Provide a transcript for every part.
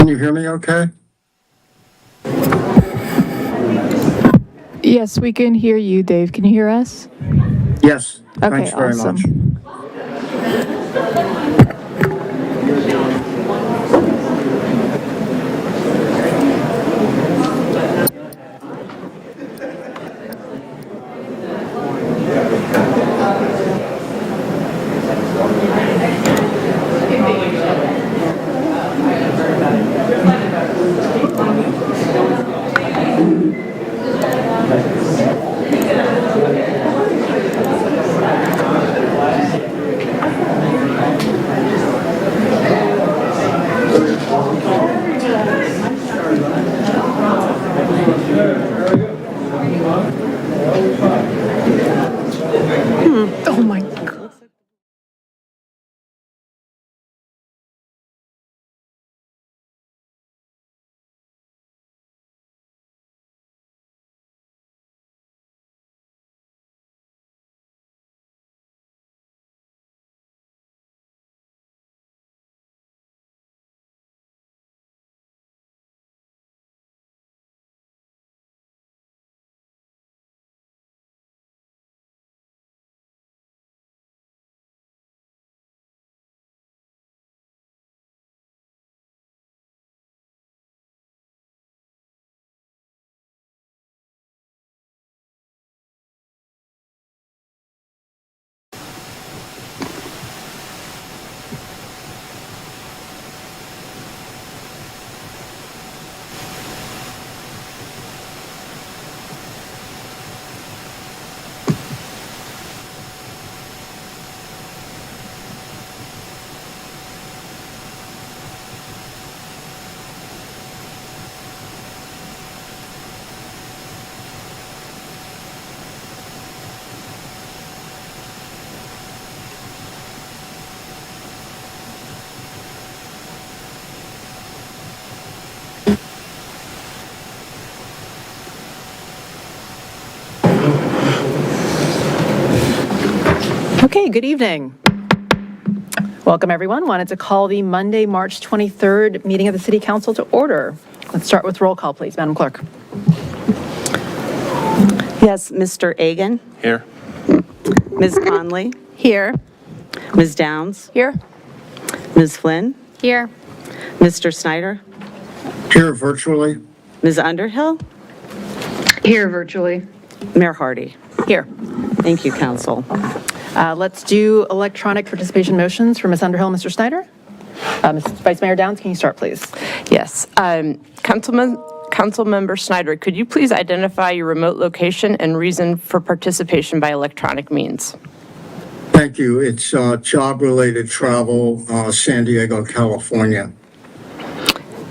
Can you hear me okay? Yes, we can hear you, Dave. Can you hear us? Yes. Okay, Thanks very much. awesome. Oh my God. Okay, good evening. Welcome, everyone. Wanted to call the Monday, March 23rd meeting of the City Council to order. Let's start with roll call, please, Madam Clerk. Yes, Mr. Agan. Here. Ms. Conley. Here. Ms. Downs. Here. Ms. Flynn. Here. Mr. Snyder. Here virtually. Ms. Underhill. Here virtually. Mayor Hardy. Here. Thank you, Council. Let's do electronic participation motions for Ms. Underhill, Mr. Snyder. Ms. Vice Mayor Downs, can you start, please? Yes. Councilmember Snyder, could you please identify your remote location and reason for participation by electronic means? Thank you. It's job-related travel, San Diego, California.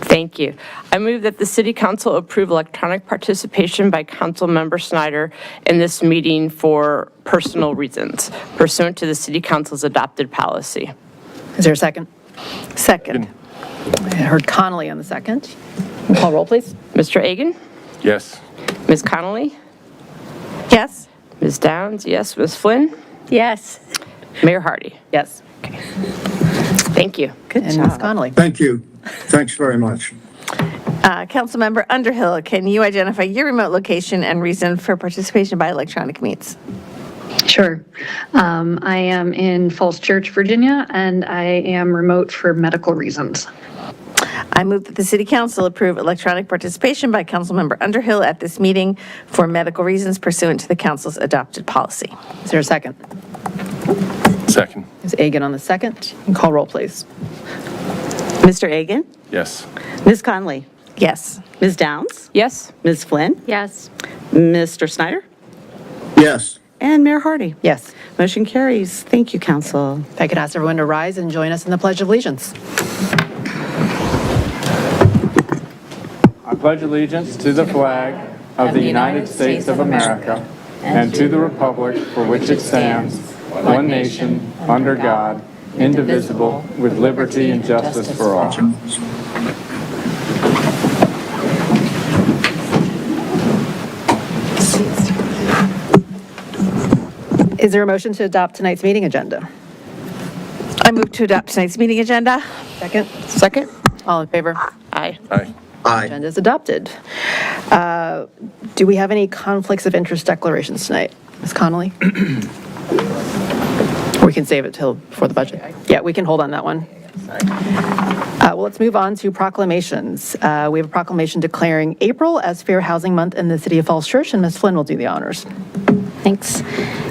Thank you. I move that the City Council approve electronic participation by Councilmember Snyder in this meeting for personal reasons pursuant to the City Council's adopted policy. Is there a second? Second. I heard Connolly on the second. Call roll, please. Mr. Agan? Yes. Ms. Connolly? Yes. Ms. Downs? Yes. Ms. Flynn? Yes. Mayor Hardy? Yes. Thank you. Good And Ms. job. Connolly. Thank you. Thanks very much. Councilmember Underhill, can you identify your remote location and reason for participation by electronic means? Sure. I am in Falls Church, Virginia, and I am remote for medical reasons. I move that the City Council approve electronic participation by Councilmember Underhill at this meeting for medical reasons pursuant to the council's adopted policy. Is there a second? Second. Ms. Agan on the second. Call roll, please. Mr. Agan. Yes. Ms. Conley. Yes. Ms. Downs. Yes. Ms. Flynn. Yes. Mr. Snyder. Yes. And Mayor Hardy. Yes. Motion carries. Thank you, Council. If I could ask everyone to rise and join us in the Pledge of Allegiance. I pledge allegiance to the flag of the United States of America and to the republic for which it stands, one nation, under God, indivisible, with liberty and justice for all. Is there a motion to adopt tonight's meeting agenda? I move to adopt tonight's meeting agenda. Second? Second? All in favor? Aye. Aye. Aye. Agenda is adopted. Do we have any conflicts of interest declarations tonight? Ms. Connolly? Or we can save it till before the budget. Yeah, we can hold on that one. Well, let's move on to proclamations. We have a proclamation declaring April as Fair Housing Month in the City of Falls Church, and Ms. Flynn will do the honors. Thanks.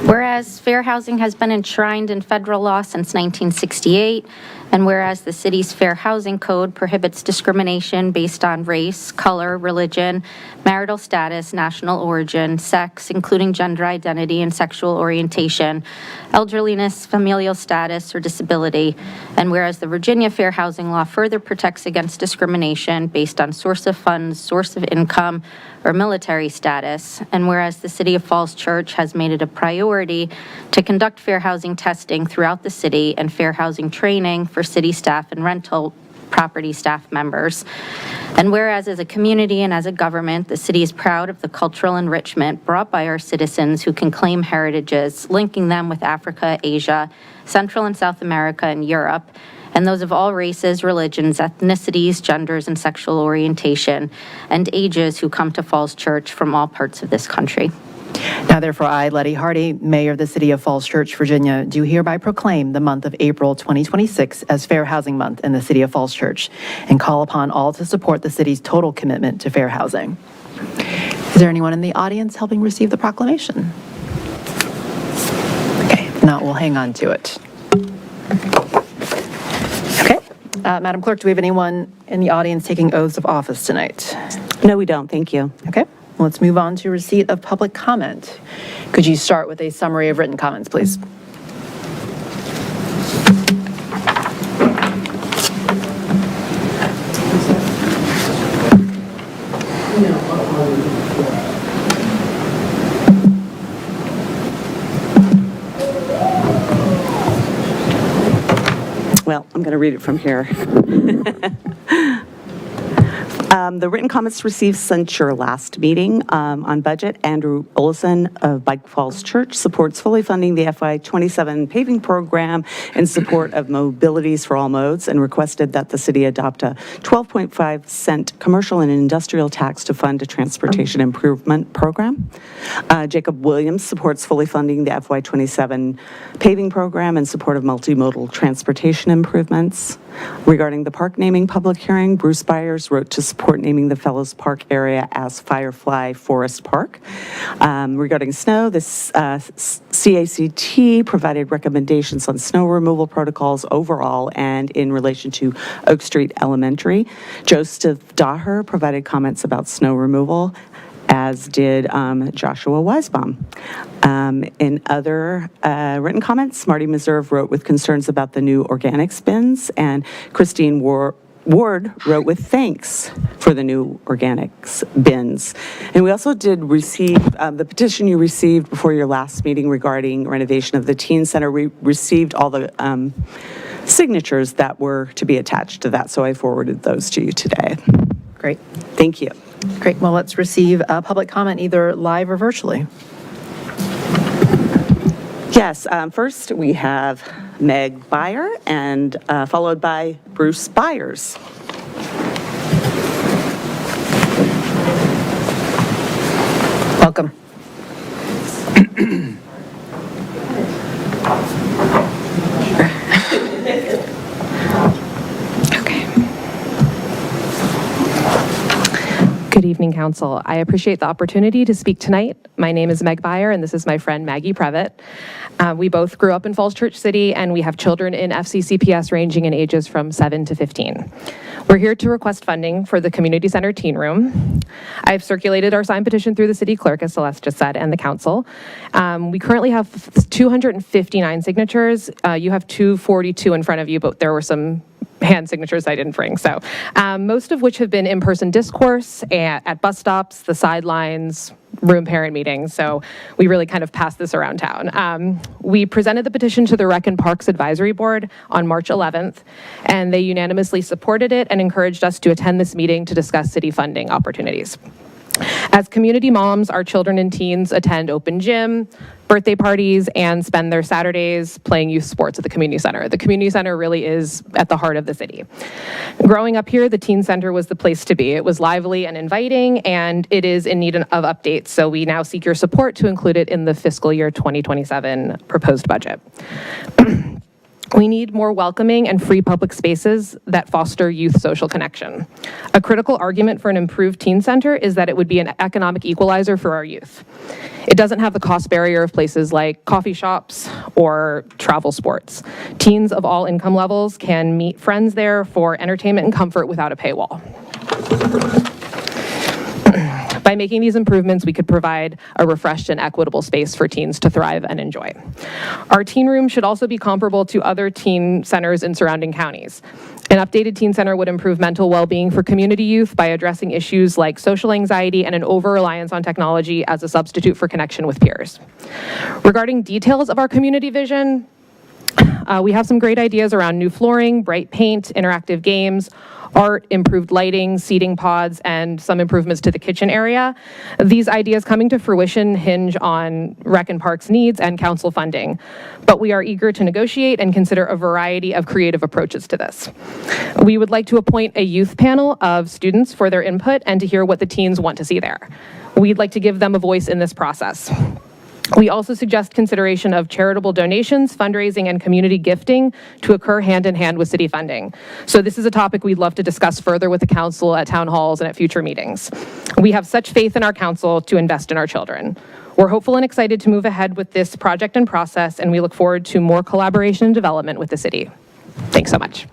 Whereas fair housing has been enshrined in federal law since 1968, and whereas the city's Fair Housing Code prohibits discrimination based on race, color, religion, marital status, national origin, sex, including gender identity and sexual orientation, elderliness, familial status, or disability, and whereas the Virginia Fair Housing Law further protects against discrimination based on source of funds, source of income, or military status, and whereas the City of Falls Church has made it a priority to conduct fair housing testing throughout the city and fair housing training for city staff and rental property staff members. And whereas as a community and as a government, the city is proud of the cultural enrichment brought by our citizens who can claim heritages, linking them with Africa, Asia, Central and South America, and Europe, and those of all races, religions, ethnicities, genders, and sexual orientation, and ages who come to Falls Church from all parts of this country. Now therefore, I, Letty Hardy, Mayor of the City of Falls Church, Virginia, do hereby proclaim the month of April 2026 as Fair Housing Month in the City of Falls Church, and call upon all to support the city's total commitment to fair housing. Is there anyone in the audience helping receive the proclamation? Okay, if not, we'll hang on to it. Okay, Madam Clerk, do we have anyone in the audience taking oaths of office tonight? No, we don't. Thank you. Okay, let's move on to receipt of public comment. Could you start with a summary of written comments, please? Well, I'm going to read it from here. The written comments received since your last meeting on budget. Andrew Olson of Bike Falls Church supports fully funding the FY27 paving program in support of Mobilities for All Modes, and requested that the city adopt a 12.5-cent commercial and industrial tax to fund a transportation improvement program. Jacob Williams supports fully funding the FY27 paving program in support of multimodal transportation improvements. Regarding the park naming public hearing, Bruce Byers wrote to support naming the Fellows Park area as Firefly Forest Park. Regarding snow, the CACT provided recommendations on snow removal protocols overall and in relation to Oak Street Elementary. Joseph Daher provided comments about snow removal, as did Joshua Weisbaum. In other written comments, Marty Meserve wrote with concerns about the new organics bins, and Christine Ward wrote with thanks for the new organics bins. And we also did receive the petition you received before your last meeting regarding renovation of the teen center. We received all the signatures that were to be attached to that, so I forwarded those to you today. Great. Thank you. Great. Well, let's receive public comment either live or virtually. Yes, first we have Meg Byer, and followed by Bruce Byers. Welcome. Good evening, Council. I appreciate the opportunity to speak tonight. My name is Meg Byer, and this is my friend Maggie Previtt. We both grew up in Falls Church City, and we have children in FCCPS ranging in ages from 7 to 15. We're here to request funding for the Community Center Teen Room. I've circulated our signed petition through the city clerk, as Celeste just said, and the council. We currently have 259 signatures. You have 242 in front of you, but there were some hand signatures I didn't bring. So most of which have been in-person discourse at bus stops, the sidelines, room parent meetings. So we really kind of passed this around town. We presented the petition to the Rec and Parks Advisory Board on March 11th, and they unanimously supported it and encouraged us to attend this meeting to discuss city funding opportunities. As community moms, our children and teens attend open gym, birthday parties, and spend their Saturdays playing youth sports at the community center. The community center really is at the heart of the city. Growing up here, the teen center was the place to be. It was lively and inviting, and it is in need of updates. So we now seek your support to include it in the fiscal year 2027 proposed budget. We need more welcoming and free public spaces that foster youth social connection. A critical argument for an improved teen center is that it would be an economic equalizer for our youth. It doesn't have the cost barrier of places like coffee shops or travel sports. Teens of all income levels can meet friends there for entertainment and comfort without a paywall. By making these improvements, we could provide a refreshed and equitable space for teens to thrive and enjoy. Our teen room should also be comparable to other teen centers in surrounding counties. An updated teen center would improve mental well-being for community youth by addressing issues like social anxiety and an over-reliance on technology as a substitute for connection with peers. Regarding details of our community vision, we have some great ideas around new flooring, bright paint, interactive games, art, improved lighting, seating pods, and some improvements to the kitchen area. These ideas coming to fruition hinge on Rec and Parks needs and council funding, but we are eager to negotiate and consider a variety of creative approaches to this. We would like to appoint a youth panel of students for their input and to hear what the teens want to see there. We'd like to give them a voice in this process. We also suggest consideration of charitable donations, fundraising, and community gifting to occur hand in hand with city funding. So this is a topic we'd love to discuss further with the council at town halls and at future meetings. We have such faith in our council to invest in our children. We're hopeful and excited to move ahead with this project and process, and we look forward to more collaboration and development with the city. Thanks so much.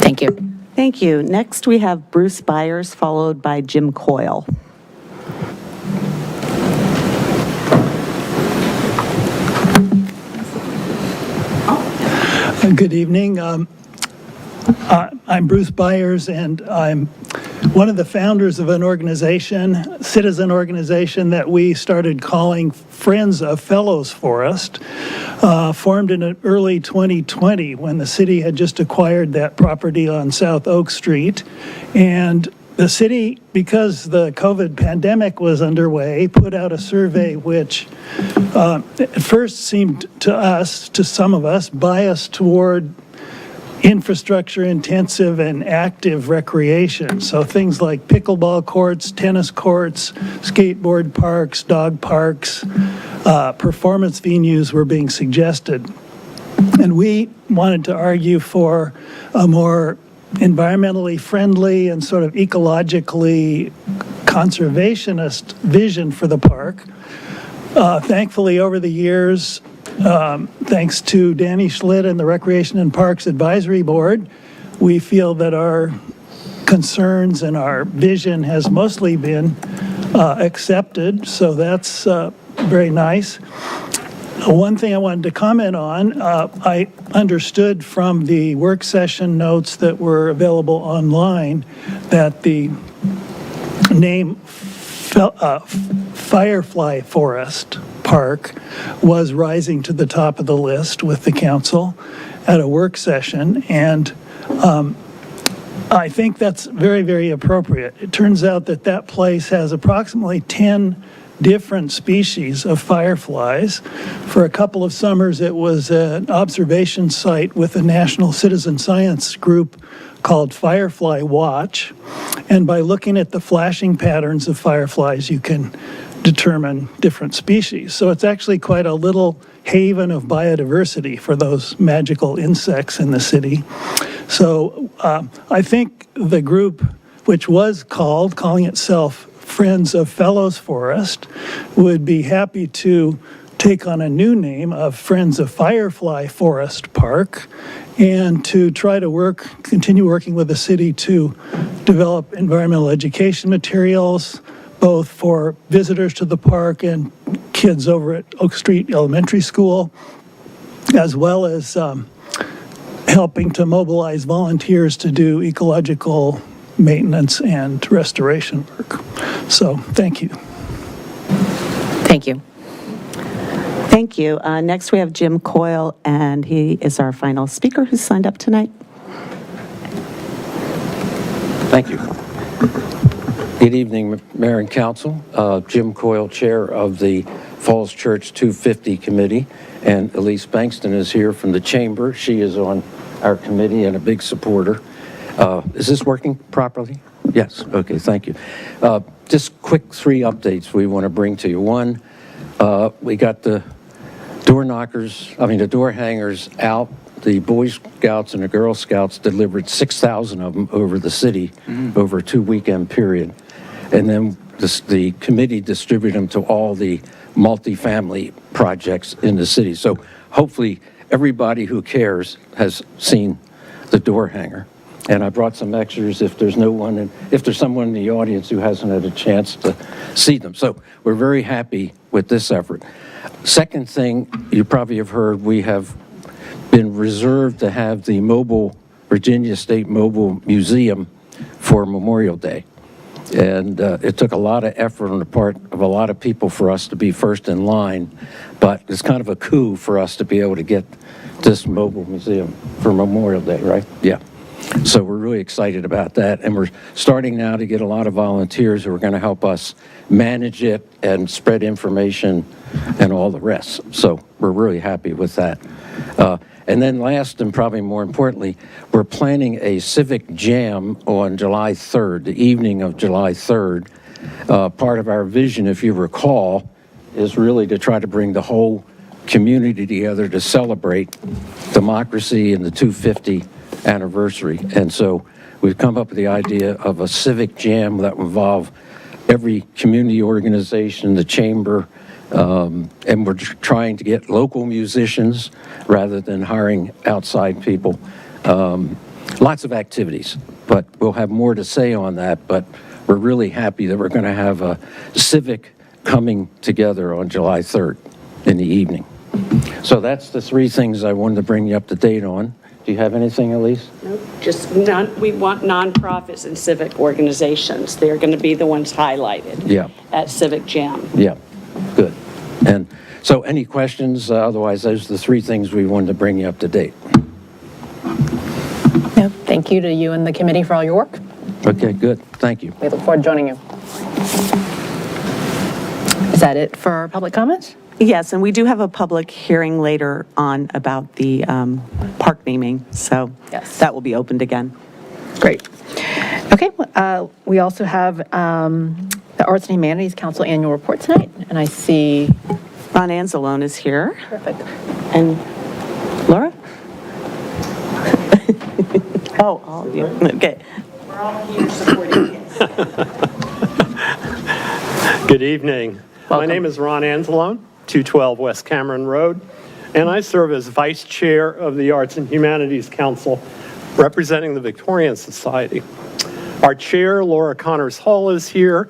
Thank you. Thank you. Next, we have Bruce Byers, followed by Jim Coyle. Good evening. I'm Bruce Byers, and I'm one of the founders of an organization, citizen organization, that we started calling Friends of Fellows Forest, formed in early 2020 when the city had just acquired that property on South Oak Street. And the city, because the COVID pandemic was underway, put out a survey which at first seemed to us, to some of us, biased toward infrastructure intensive and active recreation. So things like pickleball courts, tennis courts, skateboard parks, dog parks, performance venues were being suggested. And we wanted to argue for a more environmentally friendly and sort of ecologically conservationist vision for the park. Thankfully, over the years, thanks to Danny Schlitt and the Recreation and Parks Advisory Board, we feel that our concerns and our vision has mostly been accepted, so that's very nice. One thing I wanted to comment on, I understood from the work session notes that were available online that the name Firefly Forest Park was rising to the top of the list with the council at a work session, and I think that's very, very appropriate. It turns out that that place has approximately 10 different species of fireflies. For a couple of summers, it was an observation site with a national citizen science group called Firefly Watch. And by looking at the flashing patterns of fireflies, you can determine different species. So it's actually quite a little haven of biodiversity for those magical insects in the city. So I think the group, which was calling itself Friends of Fellows Forest, would be happy to take on a new name of Friends of Firefly Forest Park and to try to continue working with the city to develop environmental education materials, both for visitors to the park and kids over at Oak Street Elementary School, as well as helping to mobilize volunteers to do ecological maintenance and restoration work. So, thank you. Thank you. Thank you. Next, we have Jim Coyle, and he is our final speaker who's signed up tonight. Thank you. Good evening, Mayor and Council. Jim Coyle, Chair of the Falls Church 250 Committee, and Elise Bankston is here from the Chamber. She is on our committee and a big supporter. Is this working properly? Yes, okay, thank you. Just quick 3 updates we want to bring to you. One, we got the door hangers out. The Boy Scouts and the Girl Scouts delivered 6,000 of them over the city over a 2-weekend period. And then the committee distributed them to all the multifamily projects in the city. So hopefully everybody who cares has seen the door hanger. And I brought some extras if there's someone in the audience who hasn't had a chance to see them. So we're very happy with this effort. Second thing, you probably have heard, we have been reserved to have the Virginia State Mobile Museum for Memorial Day. And it took a lot of effort on the part of a lot of people for us to be first in line, but it's kind of a coup for us to be able to get this mobile museum for Memorial Day, right? Yeah. So we're really excited about that, and we're starting now to get a lot of volunteers who are going to help us manage it and spread information and all the rest. So we're really happy with that. And then last, and probably more importantly, we're planning a civic jam on July 3rd, the evening of July 3rd. Part of our vision, if you recall, is really to try to bring the whole community together to celebrate democracy and the 250 anniversary. And so we've come up with the idea of a civic jam that will involve every community organization, the chamber, and we're trying to get local musicians rather than hiring outside people. Lots of activities, but we'll have more to say on that. But we're really happy that we're going to have a civic coming together on July 3rd in the evening. So that's the 3 things I wanted to bring you up to date on. Do you have anything, Elise? Nope, we want nonprofits and civic organizations. They're going to be the ones highlighted at Civic Jam. Yeah, good. And so any questions? Otherwise, those are the 3 things we wanted to bring you up to date. Yeah, thank you to you and the committee for all your work. Okay, good. Thank you. We look forward to joining you. Is that it for public comments? Yes, and we do have a public hearing later on about the park naming, so that will be opened again. Great. Okay, we also have the Arts and Humanities Council annual report tonight, and I see Ron Anzalone is here. Perfect. And Laura? Oh, all of you. Okay. We're all here supporting you. Good evening. My name is Ron Anzalone, 212 West Cameron Road, and I serve as Vice Chair of the Arts and Humanities Council, representing the Victorian Society. Our Chair, Laura Connors Hall, is here.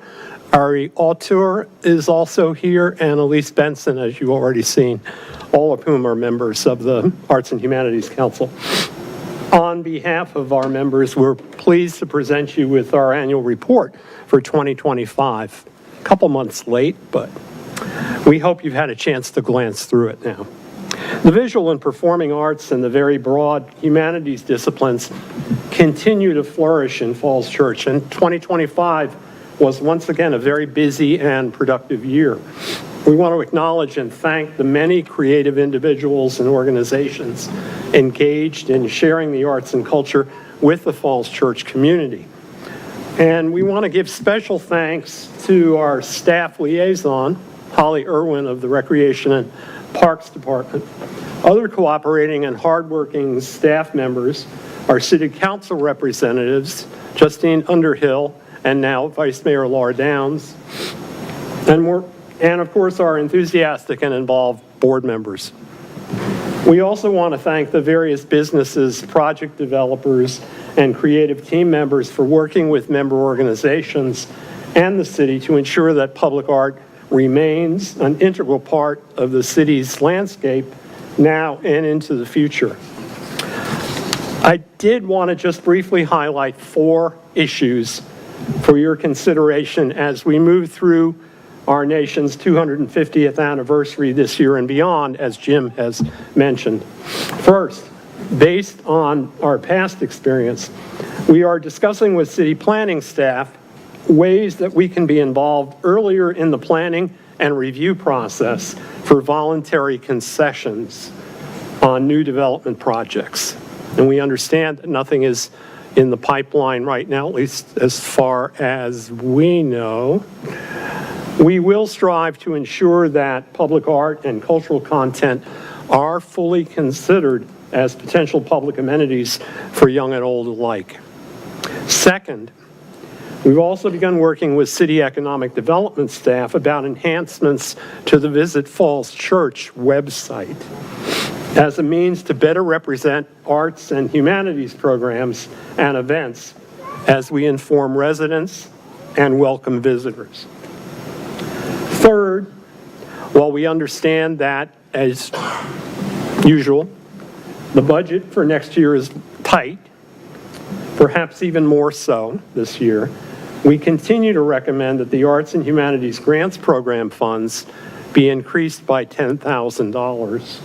Ari Auteur is also here, and Elise Benson, as you've already seen, all of whom are members of the Arts and Humanities Council. On behalf of our members, we're pleased to present you with our annual report for 2025. A couple months late, but we hope you've had a chance to glance through it now. The visual and performing arts and the very broad humanities disciplines continue to flourish in Falls Church, and 2025 was once again a very busy and productive year. We want to acknowledge and thank the many creative individuals and organizations engaged in sharing the arts and culture with the Falls Church community. And we want to give special thanks to our staff liaison, Holly Irwin of the Recreation and Parks Department, other cooperating and hardworking staff members, our City Council representatives, Justine Underhill, and now Vice Mayor Laura Downs, and of course our enthusiastic and involved board members. We also want to thank the various businesses, project developers, and creative team members for working with member organizations and the city to ensure that public art remains an integral part of the city's landscape now and into the future. I did want to just briefly highlight 4 issues for your consideration as we move through our nation's 250th anniversary this year and beyond, as Jim has mentioned. First, based on our past experience, we are discussing with city planning staff ways that we can be involved earlier in the planning and review process for voluntary concessions on new development projects. And we understand that nothing is in the pipeline right now, at least as far as we know. We will strive to ensure that public art and cultural content are fully considered as potential public amenities for young and old alike. Second, we've also begun working with city economic development staff about enhancements to the Visit Falls Church website as a means to better represent arts and humanities programs and events as we inform residents and welcome visitors. Third, while we understand that, as usual, the budget for next year is tight, perhaps even more so this year, we continue to recommend that the Arts and Humanities Grants Program funds be increased by $10,000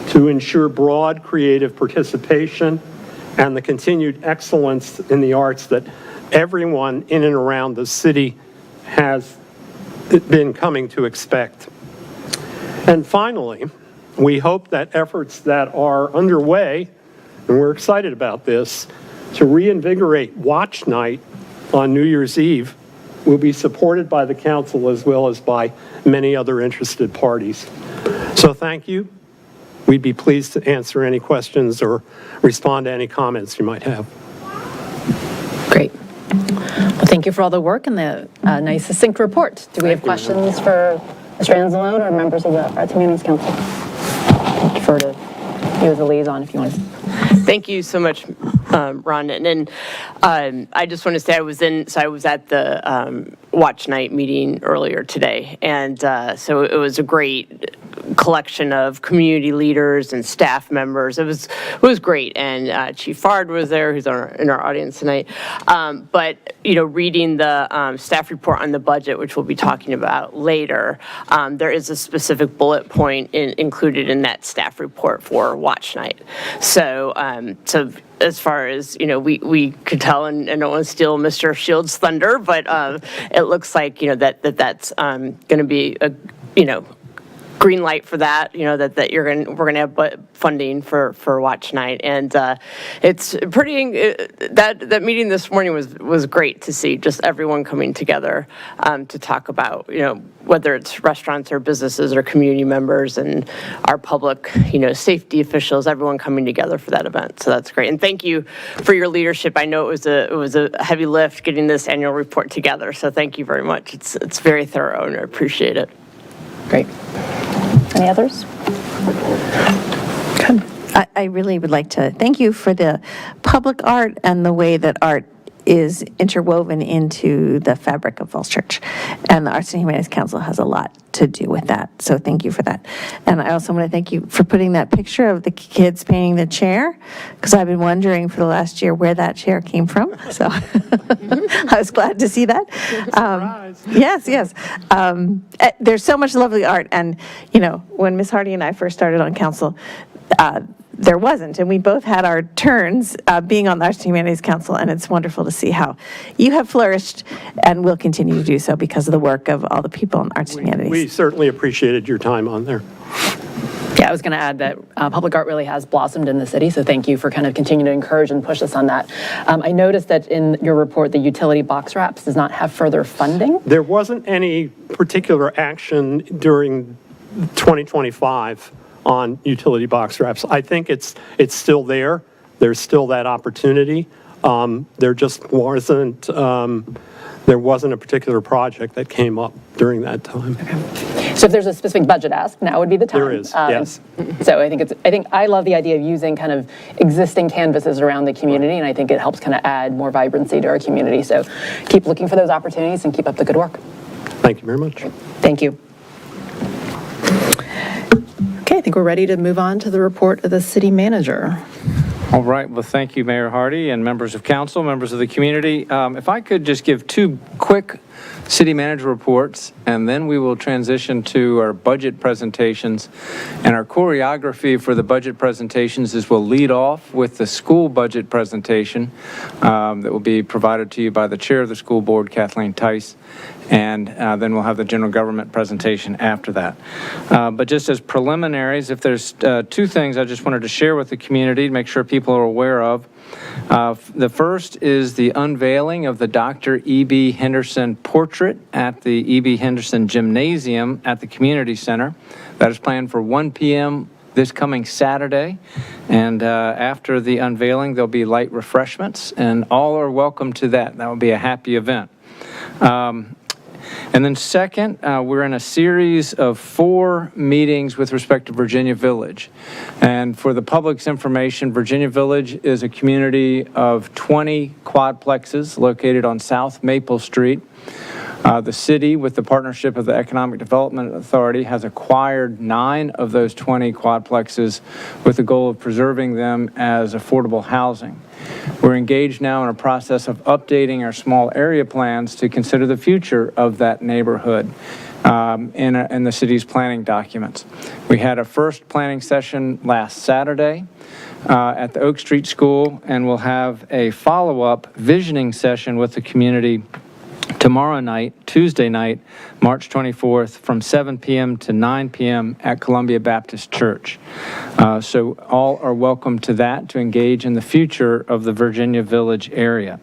to ensure broad creative participation and the continued excellence in the arts that everyone in and around the city has been coming to expect. And finally, we hope that efforts that are underway, and we're excited about this, to reinvigorate Watch Night on New Year's Eve will be supported by the council as well as by many other interested parties. So thank you. We'd be pleased to answer any questions or respond to any comments you might have. Great. Well, thank you for all the work and the nice succinct report. Do we have questions for Mr. Anzalone or members of the Arts and Humanities Council? I'll defer to you as a liaison if you want to. Thank you so much, Ron. And I just want to say I was at the Watch Night meeting earlier today. And so it was a great collection of community leaders and staff members. It was great. And Chief Fard was there, who's in our audience tonight. But, you know, reading the staff report on the budget, which we'll be talking about later, there is a specific bullet point included in that staff report for Watch Night. So as far as, you know, we could tell, and I don't want to steal Mr. Shields' thunder, but it looks like, you know, that's going to be a, you know, green light for that, you know, that we're going to have funding for Watch Night. And it's pretty, that meeting this morning was great to see, just everyone coming together to talk about, you know, whether it's restaurants or businesses or community members and our public, you know, safety officials, everyone coming together for that event. So that's great. And thank you for your leadership. I know it was a heavy lift getting this annual report together. So thank you very much. It's very thorough and I appreciate it. Great. Any others? Good. I really would like to thank you for the public art and the way that art is interwoven into the fabric of Falls Church. And the Arts and Humanities Council has a lot to do with that. So thank you for that. And I also want to thank you for putting that picture of the kids painting the chair, because I've been wondering for the last year where that chair came from. So I was glad to see that. Yes. There's so much lovely art. And, you know, when Ms. Hardy and I first started on council, there wasn't, and we both had our turns being on the Arts and Humanities Council, and it's wonderful to see how you have flourished and will continue to do so because of the work of all the people in Arts and Humanities. We certainly appreciated your time on there. Yeah, I was going to add that public art really has blossomed in the city, so thank you for kind of continuing to encourage and push us on that. I noticed that in your report, the utility box wraps does not have further funding. There wasn't any particular action during 2025 on utility box wraps. I think it's still there. There's still that opportunity. There just wasn't a particular project that came up during that time. Okay. So if there's a specific budget ask, now would be the time. There is, yes. So I think I love the idea of using kind of existing canvases around the community, and I think it helps kind of add more vibrancy to our community. So keep looking for those opportunities and keep up the good work. Thank you very much. Thank you. Okay, I think we're ready to move on to the report of the city manager. All right. Well, thank you, Mayor Hardy and members of council, members of the community. If I could just give two quick city manager reports, and then we will transition to our budget presentations. And our choreography for the budget presentations is we'll lead off with the school budget presentation that will be provided to you by the chair of the school board, Kathleen Tice, and then we'll have the general government presentation after that. But just as preliminaries, if there's two things I just wanted to share with the community to make sure people are aware of. The first is the unveiling of the Dr. E.B. Henderson portrait at the E.B. Henderson Gymnasium at the Community Center. That is planned for 1 p.m. this coming Saturday. And after the unveiling, there'll be light refreshments, and all are welcome to that. That will be a happy event. And then second, we're in a series of 4 meetings with respect to Virginia Village. And for the public's information, Virginia Village is a community of 20 quadplexes located on South Maple Street. The city, with the partnership of the Economic Development Authority, has acquired 9 of those 20 quadplexes with the goal of preserving them as affordable housing. We're engaged now in a process of updating our small area plans to consider the future of that neighborhood in the city's planning documents. We had a first planning session last Saturday at the Oak Street School, and we'll have a follow-up visioning session with the community tomorrow night, Tuesday night, March 24th, from 7 p.m. to 9 p.m. at Columbia Baptist Church. So all are welcome to that to engage in the future of the Virginia Village area.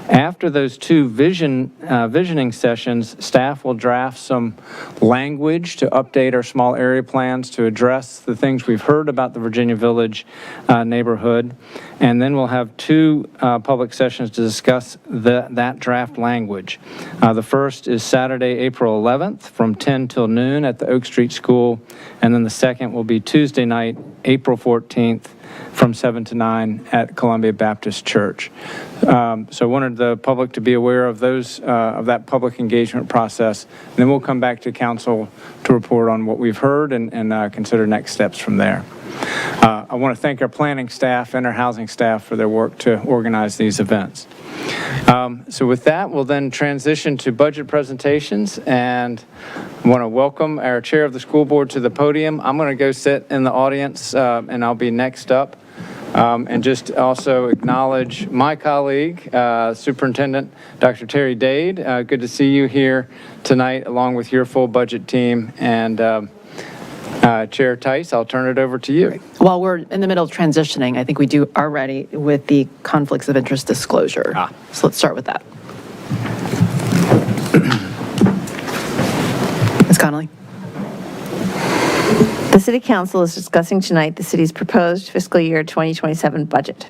After those 2 visioning sessions, staff will draft some language to update our small area plans to address the things we've heard about the Virginia Village neighborhood. And then we'll have 2 public sessions to discuss that draft language. The first is Saturday, April 11th from 10 till noon at the Oak Street School. And then the second will be Tuesday night, April 14th, from 7 to 9 at Columbia Baptist Church. So I wanted the public to be aware of those, of that public engagement process. And then we'll come back to council to report on what we've heard and consider next steps from there. I want to thank our planning staff and our housing staff for their work to organize these events. So with that, we'll then transition to budget presentations, and I want to welcome our chair of the school board to the podium. I'm going to go sit in the audience, and I'll be next up. And just also acknowledge my colleague, Superintendent Dr. Terry Dade. Good to see you here tonight, along with your full budget team. And Chair Tice, I'll turn it over to you. While we're in the middle of transitioning, I think we are ready with the conflicts of interest disclosure. So let's start with that. Ms. Connolly. The City Council is discussing tonight the city's proposed fiscal year 2027 budget.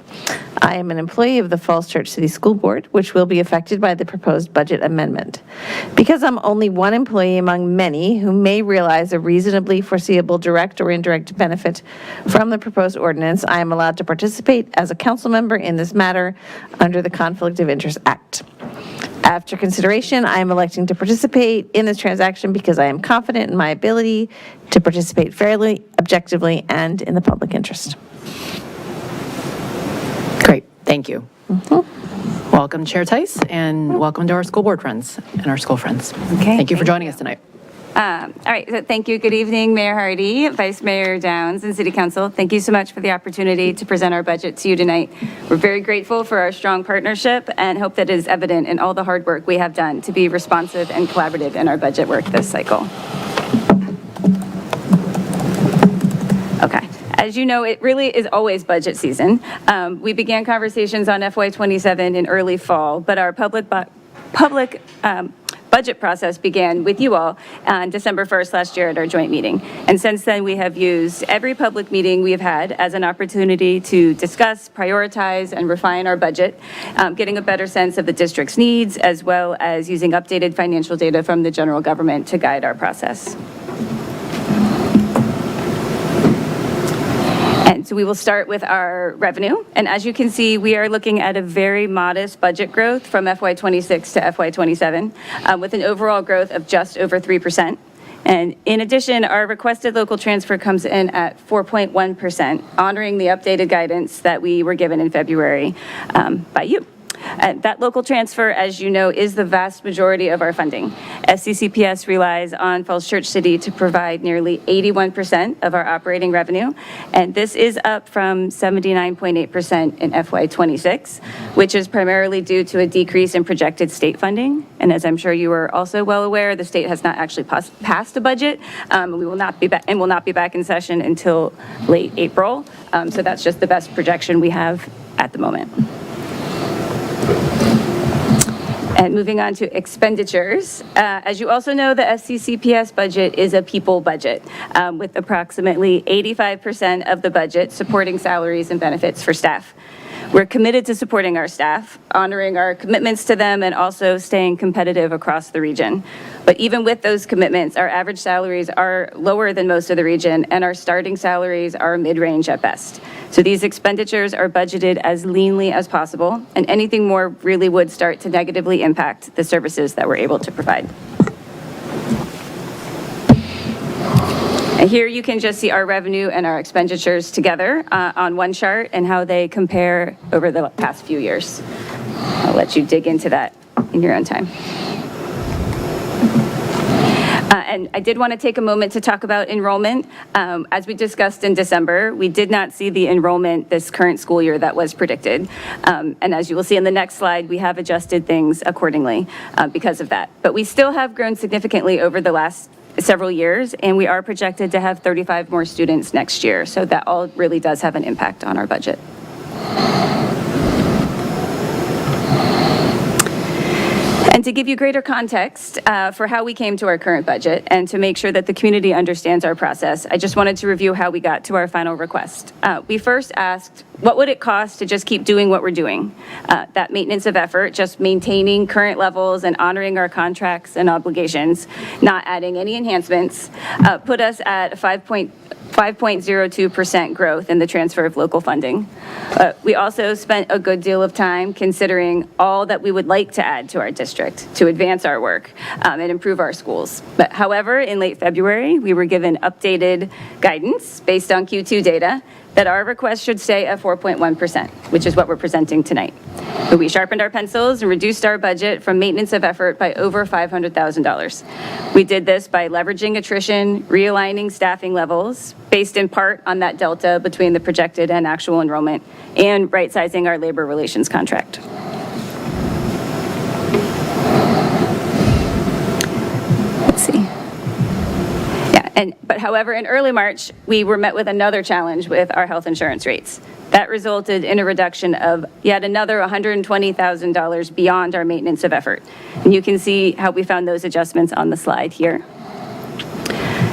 I am an employee of the Falls Church City School Board, which will be affected by the proposed budget amendment. Because I'm only one employee among many who may realize a reasonably foreseeable direct or indirect benefit from the proposed ordinance, I am allowed to participate as a council member in this matter under the Conflict of Interest Act. After consideration, I am electing to participate in this transaction because I am confident in my ability to participate fairly, objectively, and in the public interest. Great, thank you. Welcome, Chair Tice, and welcome to our school board friends and our school friends. Okay, Thank you for joining us tonight. All right, so thank you. Good evening, Mayor Hardy, Vice Mayor Downs, and City Council. Thank you so much for the opportunity to present our budget to you tonight. We're very grateful for our strong partnership and hope that it is evident in all the hard work we have done to be responsive and collaborative in our budget work this cycle. Okay. As you know, it really is always budget season. We began conversations on FY27 in early fall, but our public budget process began with you all on December 1st last year at our joint meeting. And since then, we have used every public meeting we have had as an opportunity to discuss, prioritize, and refine our budget, getting a better sense of the district's needs, as well as using updated financial data from the general government to guide our process. And so we will start with our revenue. And as you can see, we are looking at a very modest budget growth from FY26 to FY27, with an overall growth of just over 3%. And in addition, our requested local transfer comes in at 4.1%, honoring the updated guidance that we were given in February by you. That local transfer, as you know, is the vast majority of our funding. FCCPS relies on Falls Church City to provide nearly 81% of our operating revenue, and this is up from 79.8% in FY26, which is primarily due to a decrease in projected state funding. And as I'm sure you are also well aware, the state has not actually passed a budget. We will not be back and will not be back in session until late April. So that's just the best projection we have at the moment. And moving on to expenditures, as you also know, the FCCPS budget is a people budget, with approximately 85% of the budget supporting salaries and benefits for staff. We're committed to supporting our staff, honoring our commitments to them, and also staying competitive across the region. But even with those commitments, our average salaries are lower than most of the region, and our starting salaries are mid-range at best. So these expenditures are budgeted as leanly as possible, and anything more really would start to negatively impact the services that we're able to provide. And here you can just see our revenue and our expenditures together on one chart and how they compare over the past few years. I'll let you dig into that in your own time. And I did want to take a moment to talk about enrollment. As we discussed in December, we did not see the enrollment this current school year that was predicted. And as you will see in the next slide, we have adjusted things accordingly because of that. But we still have grown significantly over the last several years, and we are projected to have 35 more students next year. So that all really does have an impact on our budget. And to give you greater context for how we came to our current budget and to make sure that the community understands our process, I just wanted to review how we got to our final request. We first asked, what would it cost to just keep doing what we're doing? That maintenance of effort, just maintaining current levels and honoring our contracts and obligations, not adding any enhancements, put us at a 5.02% growth in the transfer of local funding. We also spent a good deal of time considering all that we would like to add to our district to advance our work and improve our schools. But however, in late February, we were given updated guidance based on Q2 data that our request should stay at 4.1%, which is what we're presenting tonight. But we sharpened our pencils and reduced our budget from maintenance of effort by over $500,000. We did this by leveraging attrition, realigning staffing levels, based in part on that delta between the projected and actual enrollment, and right-sizing our labor relations contract. Let's see. But however, in early March, we were met with another challenge with our health insurance rates. That resulted in a reduction of yet another $120,000 beyond our maintenance of effort. And you can see how we found those adjustments on the slide here.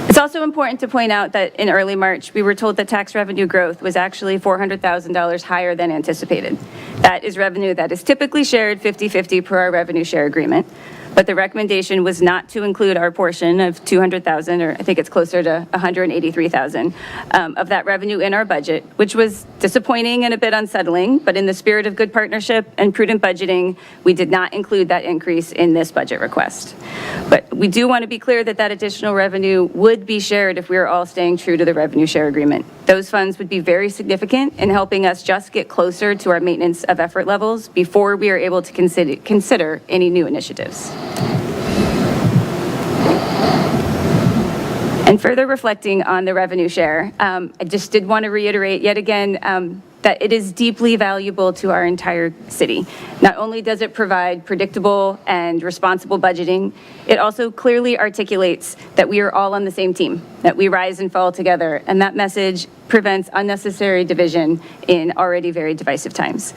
It's also important to point out that in early March, we were told that tax revenue growth was actually $400,000 higher than anticipated. That is revenue that is typically shared 50-50 per our revenue share agreement. But the recommendation was not to include our portion of $200,000, or I think it's closer to $183,000, of that revenue in our budget, which was disappointing and a bit unsettling. But in the spirit of good partnership and prudent budgeting, we did not include that increase in this budget request. But we do want to be clear that that additional revenue would be shared if we are all staying true to the revenue share agreement. Those funds would be very significant in helping us just get closer to our maintenance of effort levels before we are able to consider any new initiatives. And further reflecting on the revenue share, I just did want to reiterate yet again that it is deeply valuable to our entire city. Not only does it provide predictable and responsible budgeting, it also clearly articulates that we are all on the same team, that we rise and fall together, and that message prevents unnecessary division in already very divisive times.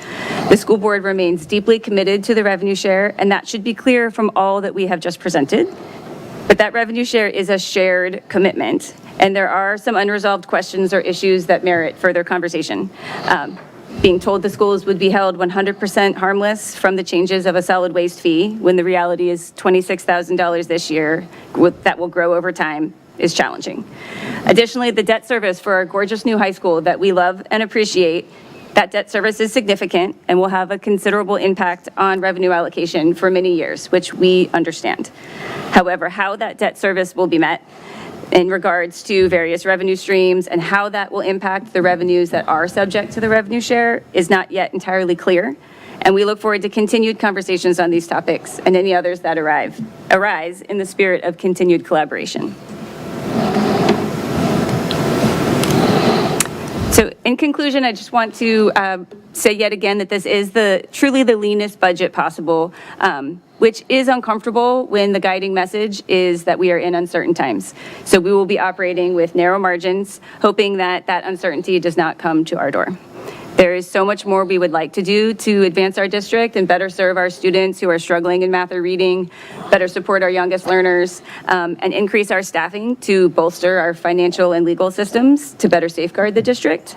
The school board remains deeply committed to the revenue share, and that should be clear from all that we have just presented. But that revenue share is a shared commitment, and there are some unresolved questions or issues that merit further conversation. Being told the schools would be held 100% harmless from the changes of a solid waste fee, when the reality is $26,000 this year, that will grow over time, is challenging. Additionally, the debt service for our gorgeous new high school that we love and appreciate, that debt service is significant and will have a considerable impact on revenue allocation for many years, which we understand. However, how that debt service will be met in regards to various revenue streams and how that will impact the revenues that are subject to the revenue share is not yet entirely clear. And we look forward to continued conversations on these topics and any others that arise in the spirit of continued collaboration. So in conclusion, I just want to say yet again that this is truly the leanest budget possible, which is uncomfortable when the guiding message is that we are in uncertain times. So we will be operating with narrow margins, hoping that that uncertainty does not come to our door. There is so much more we would like to do to advance our district and better serve our students who are struggling in math or reading, better support our youngest learners, and increase our staffing to bolster our financial and legal systems to better safeguard the district.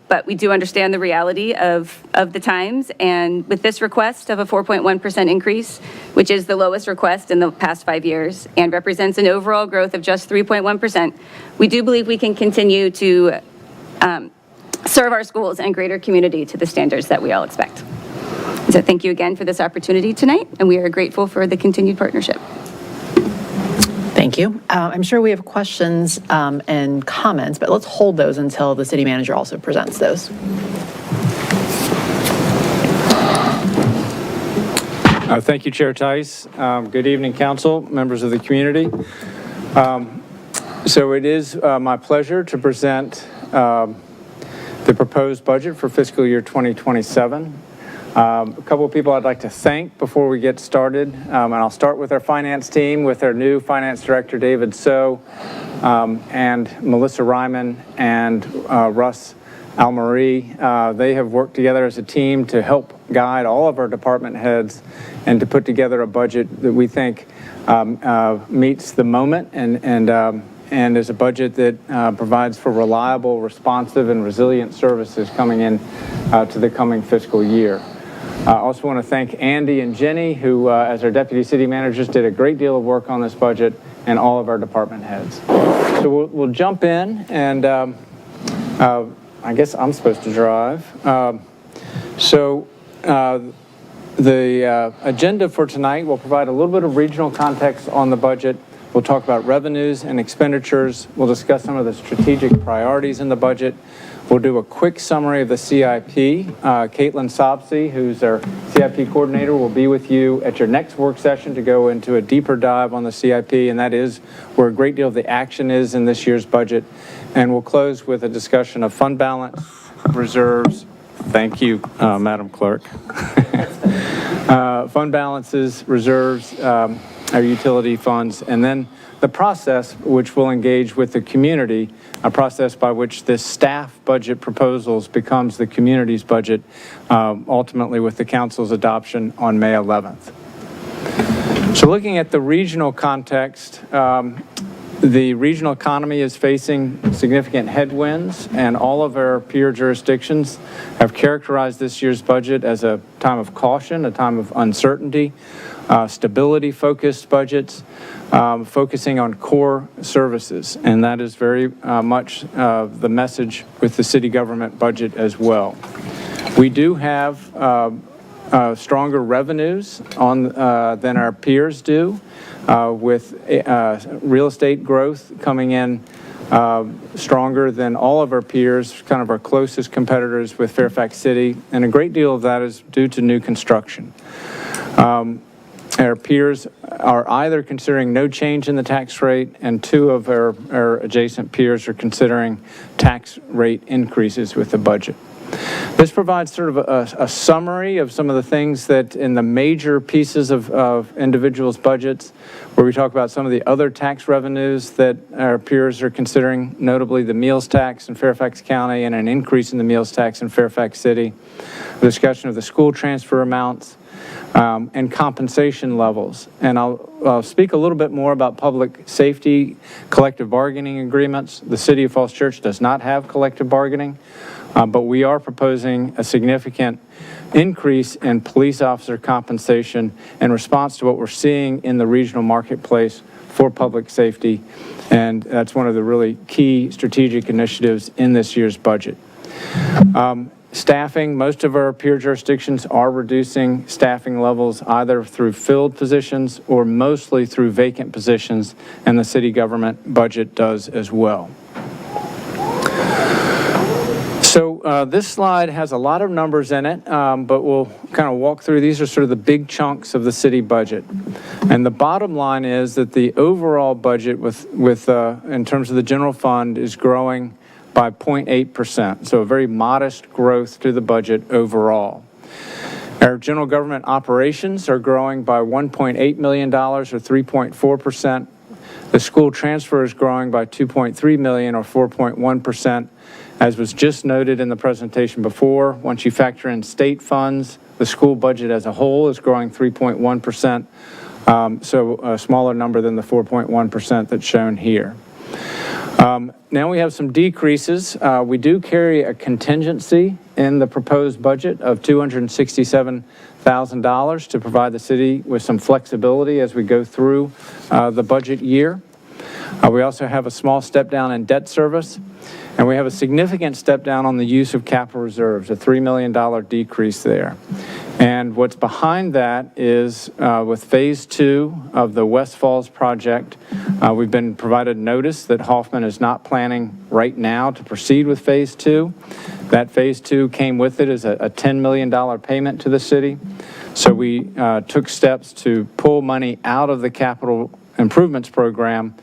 But we do understand the reality of the times, and with this request of a 4.1% increase, which is the lowest request in the past 5 years and represents an overall growth of just 3.1%, we do believe we can continue to serve our schools and greater community to the standards that we all expect. So thank you again for this opportunity tonight, and we are grateful for the continued partnership. Thank you. I'm sure we have questions and comments, but let's hold those until the city manager also presents those. Thank you, Chair Tice. Good evening, council, members of the community. So it is my pleasure to present the proposed budget for fiscal year 2027. A couple of people I'd like to thank before we get started, and I'll start with our finance team, with our new finance director, David So, and Melissa Ryman and Russ Almarie. They have worked together as a team to help guide all of our department heads and to put together a budget that we think meets the moment and is a budget that provides for reliable, responsive, and resilient services coming in to the coming fiscal year. I also want to thank Andy and Jenny, who, as our deputy city managers, did a great deal of work on this budget, and all of our department heads. So we'll jump in, and I guess I'm supposed to drive. The agenda for tonight will provide a little bit of regional context on the budget. We'll talk about revenues and expenditures. We'll discuss some of the strategic priorities in the budget. We'll do a quick summary of the CIP. Caitlin Sobsey, who's our CIP coordinator, will be with you at your next work session to go into a deeper dive on the CIP, and that is where a great deal of the action is in this year's budget. And we'll close with a discussion of fund balance, reserves. Thank you, Madam Clerk. Fund balances, reserves, our utility funds, and then the process which will engage with the community, a process by which this staff budget proposals becomes the community's budget, ultimately with the council's adoption on May 11th. So looking at the regional context, the regional economy is facing significant headwinds, and all of our peer jurisdictions have characterized this year's budget as a time of caution, a time of uncertainty, stability-focused budgets, focusing on core services, and that is very much the message with the city government budget as well. We do have stronger revenues than our peers do, with real estate growth coming in stronger than all of our peers, kind of our closest competitors with Fairfax City, and a great deal of that is due to new construction. Our peers are either considering no change in the tax rate, and two of our adjacent peers are considering tax rate increases with the budget. This provides sort of a summary of some of the things that in the major pieces of individuals' budgets, where we talk about some of the other tax revenues that our peers are considering, notably the meals tax in Fairfax County and an increase in the meals tax in Fairfax City, the discussion of the school transfer amounts, and compensation levels. And I'll speak a little bit more about public safety collective bargaining agreements. The City of Falls Church does not have collective bargaining, but we are proposing a significant increase in police officer compensation in response to what we're seeing in the regional marketplace for public safety, and that's one of the really key strategic initiatives in this year's budget. Staffing, most of our peer jurisdictions are reducing staffing levels either through filled positions or mostly through vacant positions, and the city government budget does as well. So this slide has a lot of numbers in it, but we'll kind of walk through. These are sort of the big chunks of the city budget. And the bottom line is that the overall budget in terms of the general fund is growing by 0.8%. So a very modest growth to the budget overall. Our general government operations are growing by $1.8 million or 3.4%. The school transfer is growing by $2.3 million or 4.1%. As was just noted in the presentation before, once you factor in state funds, the school budget as a whole is growing 3.1%, so a smaller number than the 4.1% that's shown here. Now we have some decreases. We do carry a contingency in the proposed budget of $267,000 to provide the city with some flexibility as we go through the budget year. We also have a small step down in debt service, and we have a significant step down on the use of capital reserves, a $3 million decrease there. And what's behind that is with Phase 2 of the West Falls project, we've been provided notice that Hoffman is not planning right now to proceed with Phase 2. That Phase 2 came with it as a $10 million payment to the city. So we took steps to pull money out of the capital improvements program,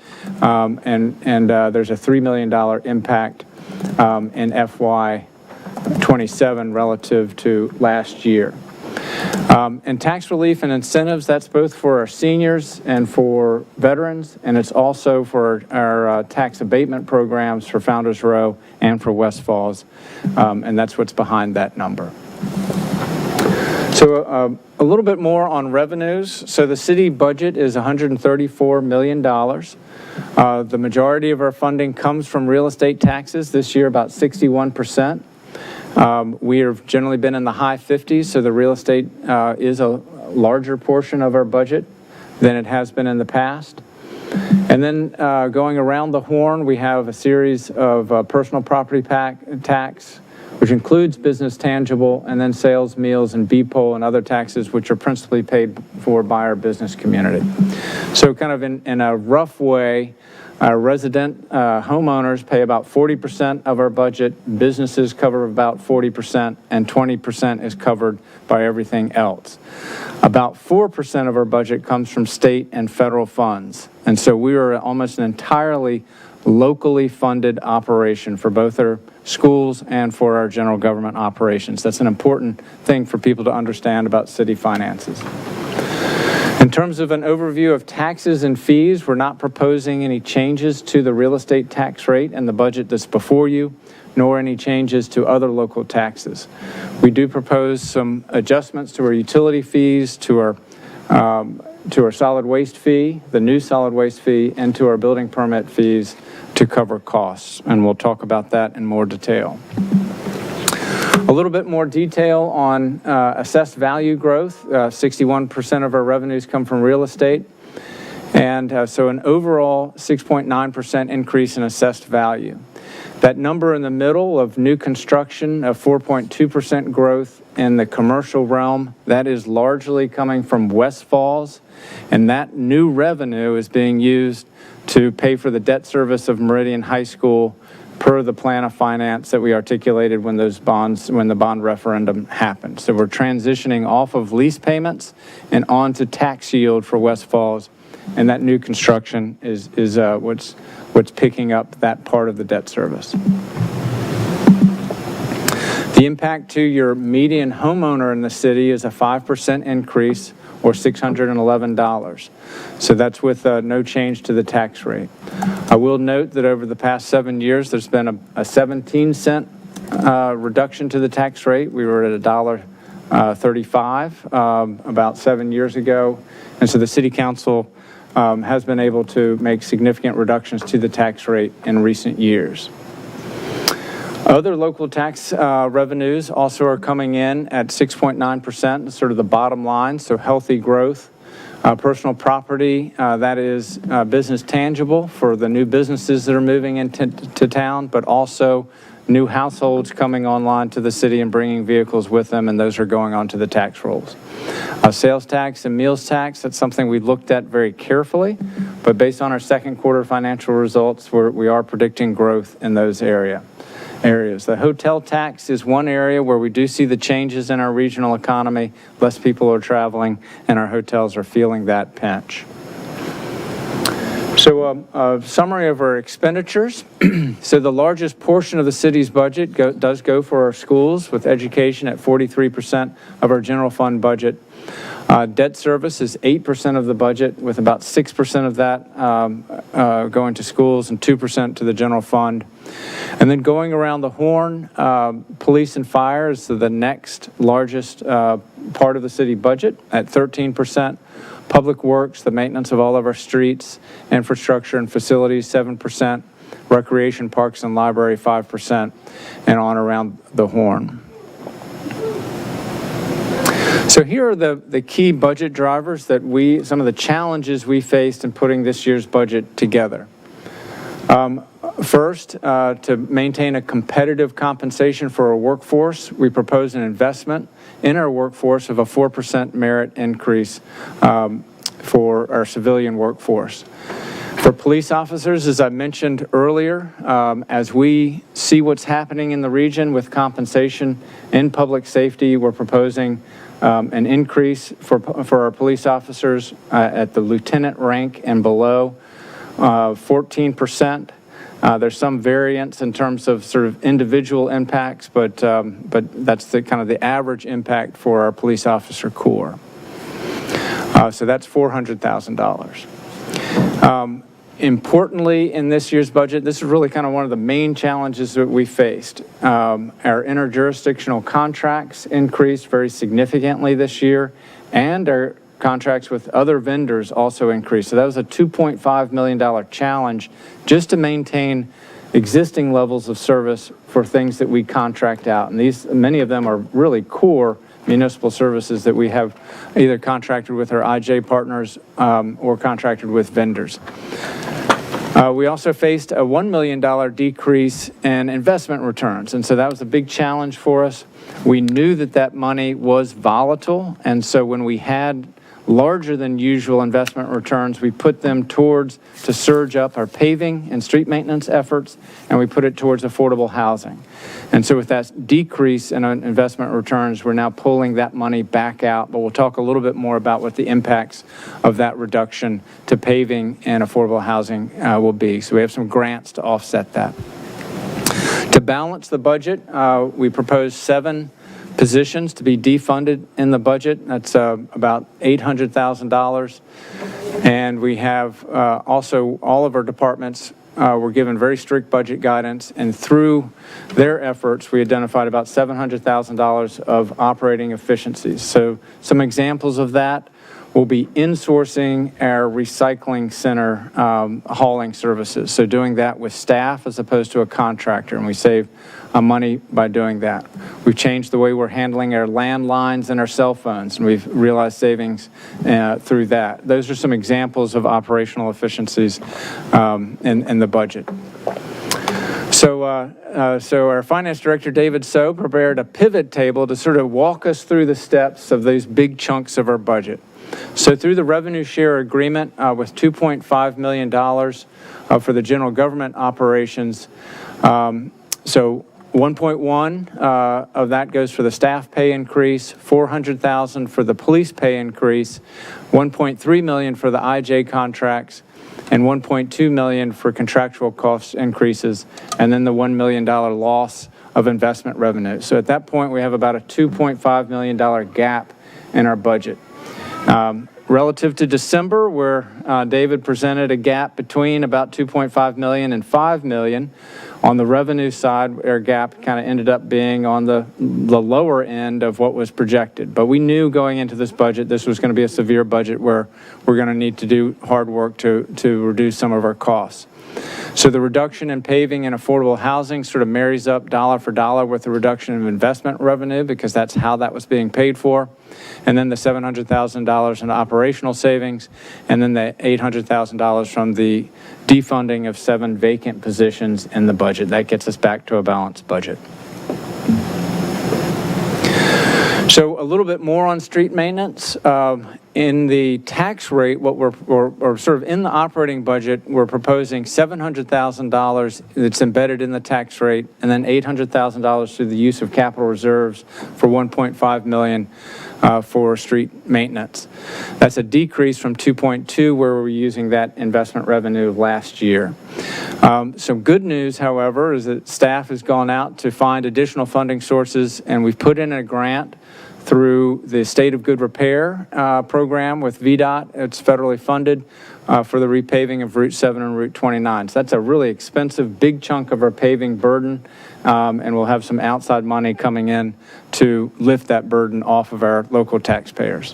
and there's a $3 million impact in FY 27 relative to last year. And tax relief and incentives, that's both for our seniors and for veterans, and it's also for our tax abatement programs for Founders Row and for West Falls, and that's what's behind that number. So a little bit more on revenues. So the city budget is $134 million. The majority of our funding comes from real estate taxes, this year about 61%. We have generally been in the high 50s, so the real estate is a larger portion of our budget than it has been in the past. And then going around the horn, we have a series of personal property tax, which includes business tangible, and then sales, meals, and BPOL and other taxes, which are principally paid for by our business community. So kind of in a rough way, our resident homeowners pay about 40% of our budget, businesses cover about 40%, and 20% is covered by everything else. About 4% of our budget comes from state and federal funds, and so we are almost an entirely locally funded operation for both our schools and for our general government operations. That's an important thing for people to understand about city finances. In terms of an overview of taxes and fees, we're not proposing any changes to the real estate tax rate in the budget that's before you, nor any changes to other local taxes. We do propose some adjustments to our utility fees, to our solid waste fee, the new solid waste fee, and to our building permit fees to cover costs, and we'll talk about that in more detail. A little bit more detail on assessed value growth. 61% of our revenues come from real estate, and so an overall 6.9% increase in assessed value. That number in the middle of new construction of 4.2% growth in the commercial realm, that is largely coming from West Falls, and that new revenue is being used to pay for the debt service of Meridian High School per the plan of finance that we articulated when the bond referendum happened. So we're transitioning off of lease payments and onto tax yield for West Falls, and that new construction is what's picking up that part of the debt service. The impact to your median homeowner in the city is a 5%17% or $611. So that's with no change to the tax rate. I will note that over the past 7 years, there's been a 17-cent reduction to the tax rate. We were at $1.35 about 7 years ago. And so the City Council has been able to make significant reductions to the tax rate in recent years. Other local tax revenues also are coming in at 6.9%, sort of the bottom line, so healthy growth. Personal property, that is business tangible for the new businesses that are moving into town, but also new households coming online to the city and bringing vehicles with them, and those are going onto the tax rolls. Sales tax and meals tax, that's something we looked at very carefully, but based on our second quarter financial results, we are predicting growth in those areas. areas. The hotel tax is one area where we do see the changes in our regional economy. Less people are traveling, and our hotels are feeling that pinch. So a summary of our expenditures. So the largest portion of the city's budget does go for our schools, with education at 43% of our general fund budget. Debt service is 8% of the budget, with about 6% of that going to schools and 2% to the general fund. And then going around the horn, police and fire is the next largest part of the city budget at 13%. Public Works, the maintenance of all of our streets, infrastructure and facilities, 7%. Recreation, Parks, and Library, 5%, and on around the horn. So here are the key budget drivers that some of the challenges we faced in putting this year's budget together. First, to maintain a competitive compensation for our workforce, we propose an investment in our workforce of a 4% merit increase for our civilian workforce. For police officers, as I mentioned earlier, as we see what's happening in the region with compensation in public safety, we're proposing an increase for our police officers at the lieutenant rank and below, 14%. There's some variance in terms of sort of individual impacts, but that's the kind of the average impact for our police officer corps. So that's $400,000. Importantly, in this year's budget, this is really kind of one of the main challenges that we faced. Our interjurisdictional contracts increased very significantly this year, and our contracts with other vendors also increased. So that was a $2.5 million challenge just to maintain existing levels of service for things that we contract out. And many of them are really core municipal services that we have either contracted with our IJ partners or contracted with vendors. We also faced a $1 million decrease in investment returns, and so that was a big challenge for us. We knew that money was volatile, and so when we had larger than usual investment returns, we put them to surge up our paving and street maintenance efforts, and we put it towards affordable housing. And so with that decrease in investment returns, we're now pulling that money back out, but we'll talk a little bit more about what the impacts of that reduction to paving and affordable housing will be. So we have some grants to offset that. To balance the budget, we proposed 7 positions to be defunded in the budget. That's about $800,000. And we have also all of our departments were given very strict budget guidance, and through their efforts, we identified about $700,000 of operating efficiencies. So some examples of that will be insourcing our recycling center hauling services. So doing that with staff as opposed to a contractor, and we save money by doing that. We've changed the way we're handling our landlines and our cell phones, and we've realized savings through that. Those are some examples of operational efficiencies in the budget. So our finance director, David So, prepared a pivot table to sort of walk us through the steps of these big chunks of our budget. So through the revenue share agreement with $2.5 million for the general government operations, so 1.1 of that goes for the staff pay increase, $400,000 for the police pay increase, $1.3 million for the IJ contracts, and $1.2 million for contractual cost increases, and then the $1 million loss of investment revenue. So at that point, we have about a $2.5 million gap in our budget. Relative to December, where David presented a gap between about $2.5 million and $5 million, on the revenue side, our gap kind of ended up being on the lower end of what was projected. But we knew going into this budget, this was going to be a severe budget where we're going to need to do hard work to reduce some of our costs. So the reduction in paving and affordable housing sort of marries up dollar for dollar with the reduction of investment revenue, because that's how that was being paid for. And then the $700,000 in operational savings, and then the $800,000 from the defunding of 7 vacant positions in the budget. That gets us back to a balanced budget. So a little bit more on street maintenance. In the tax rate, what or sort of in the operating budget, we're proposing $700,000 that's embedded in the tax rate, and then $800,000 through the use of capital reserves for $1.5 million for street maintenance. That's a decrease from 2.2 where we were using that investment revenue last year. Some good news, however, is that staff has gone out to find additional funding sources, and we've put in a grant through the State of Good Repair program with VDOT. It's federally funded for the repaving of Route 7 and Route 29. So that's a really expensive, big chunk of our paving burden, and we'll have some outside money coming in to lift that burden off of our local taxpayers.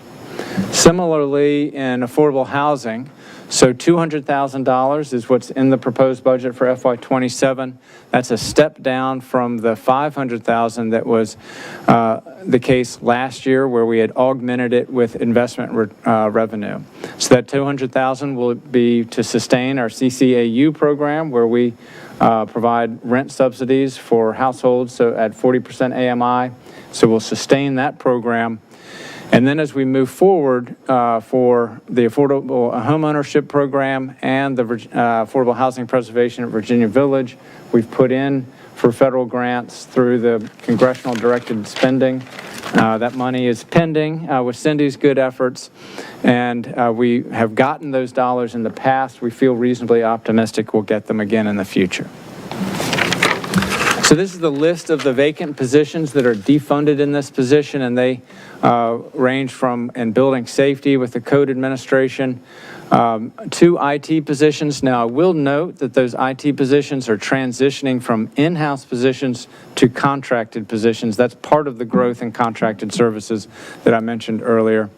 Similarly, in affordable housing, so $200,000 is what's in the proposed budget for FY27. That's a step down from the $500,000 that was the case last year, where we had augmented it with investment revenue. So that $200,000 will be to sustain our CCAU program, where we provide rent subsidies for households, so at 40% AMI. So we'll sustain that program. And then as we move forward for the Affordable Homeownership Program and the Affordable Housing Preservation at Virginia Village, we've put in for federal grants through the congressional directed spending. That money is pending with Cindy's good efforts, and we have gotten those dollars in the past. We feel reasonably optimistic we'll get them again in the future. So this is the list of the vacant positions that are defunded in this position, and they range from in building safety with the code administration, 2 IT positions. Now, I will note that those IT positions are transitioning from in-house positions to contracted positions. That's part of the growth in contracted services that I mentioned earlier.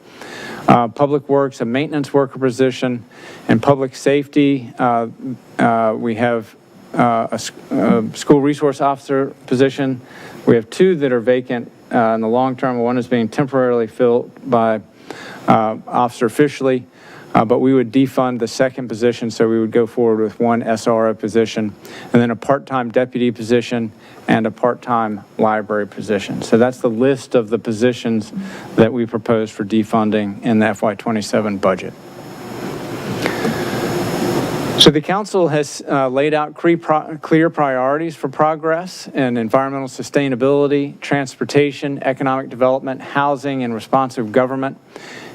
Public Works, a maintenance worker position, and public safety, we have a school resource officer position. We have 2 that are vacant in the long term. One is being temporarily filled by Officer Fishley, but we would defund the second position, so we would go forward with 1 SRO position, and then a part-time deputy position and a part-time library position. So that's the list of the positions that we propose for defunding in the FY27 budget. So the council has laid out clear priorities for progress in environmental sustainability, transportation, economic development, housing, and responsive government.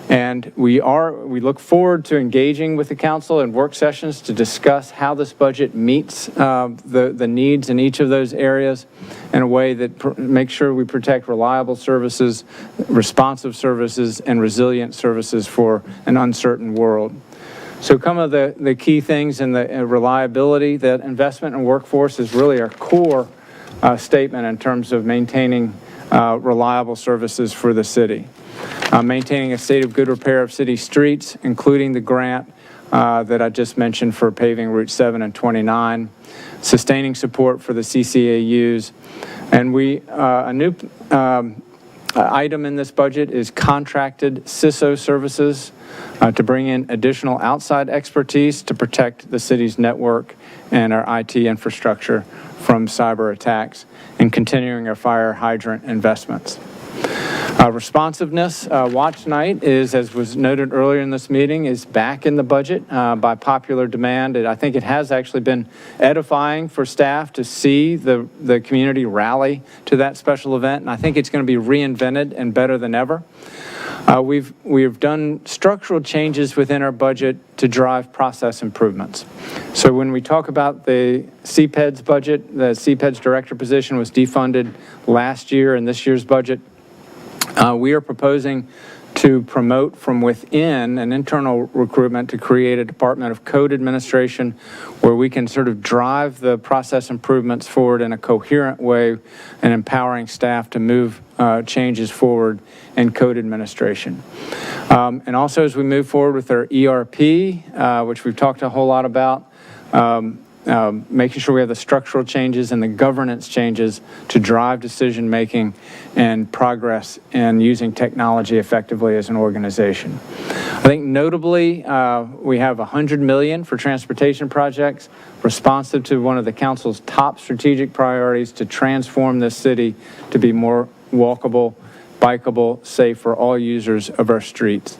And we look forward to engaging with the council in work sessions to discuss how this budget meets the needs in each of those areas in a way that makes sure we protect reliable services, responsive services, and resilient services for an uncertain world. So some of the key things in the reliability, that investment in workforce is really our core statement in terms of maintaining reliable services for the city. Maintaining a state of good repair of city streets, including the grant that I just mentioned for paving Route 7 and 29. Sustaining support for the CCAUs. And a new item in this budget is contracted CISO services to bring in additional outside expertise to protect the city's network and our IT infrastructure from cyber attacks, and continuing our fire hydrant investments. Responsiveness, Watch Night is, as was noted earlier in this meeting, is back in the budget by popular demand. I think it has actually been edifying for staff to see the community rally to that special event, and I think it's going to be reinvented and better than ever. We've done structural changes within our budget to drive process improvements. So when we talk about the CPEDS budget, the CPEDS director position was defunded last year in this year's budget. We are proposing to promote from within an internal recruitment to create a Department of Code Administration where we can sort of drive the process improvements forward in a coherent way and empowering staff to move changes forward in code administration. And also as we move forward with our ERP, which we've talked a whole lot about, making sure we have the structural changes and the governance changes to drive decision-making and progress in using technology effectively as an organization. I think notably, we have $100 million for transportation projects, responsive to one of the council's top strategic priorities to transform this city to be more walkable, bikeable, safe for all users of our streets.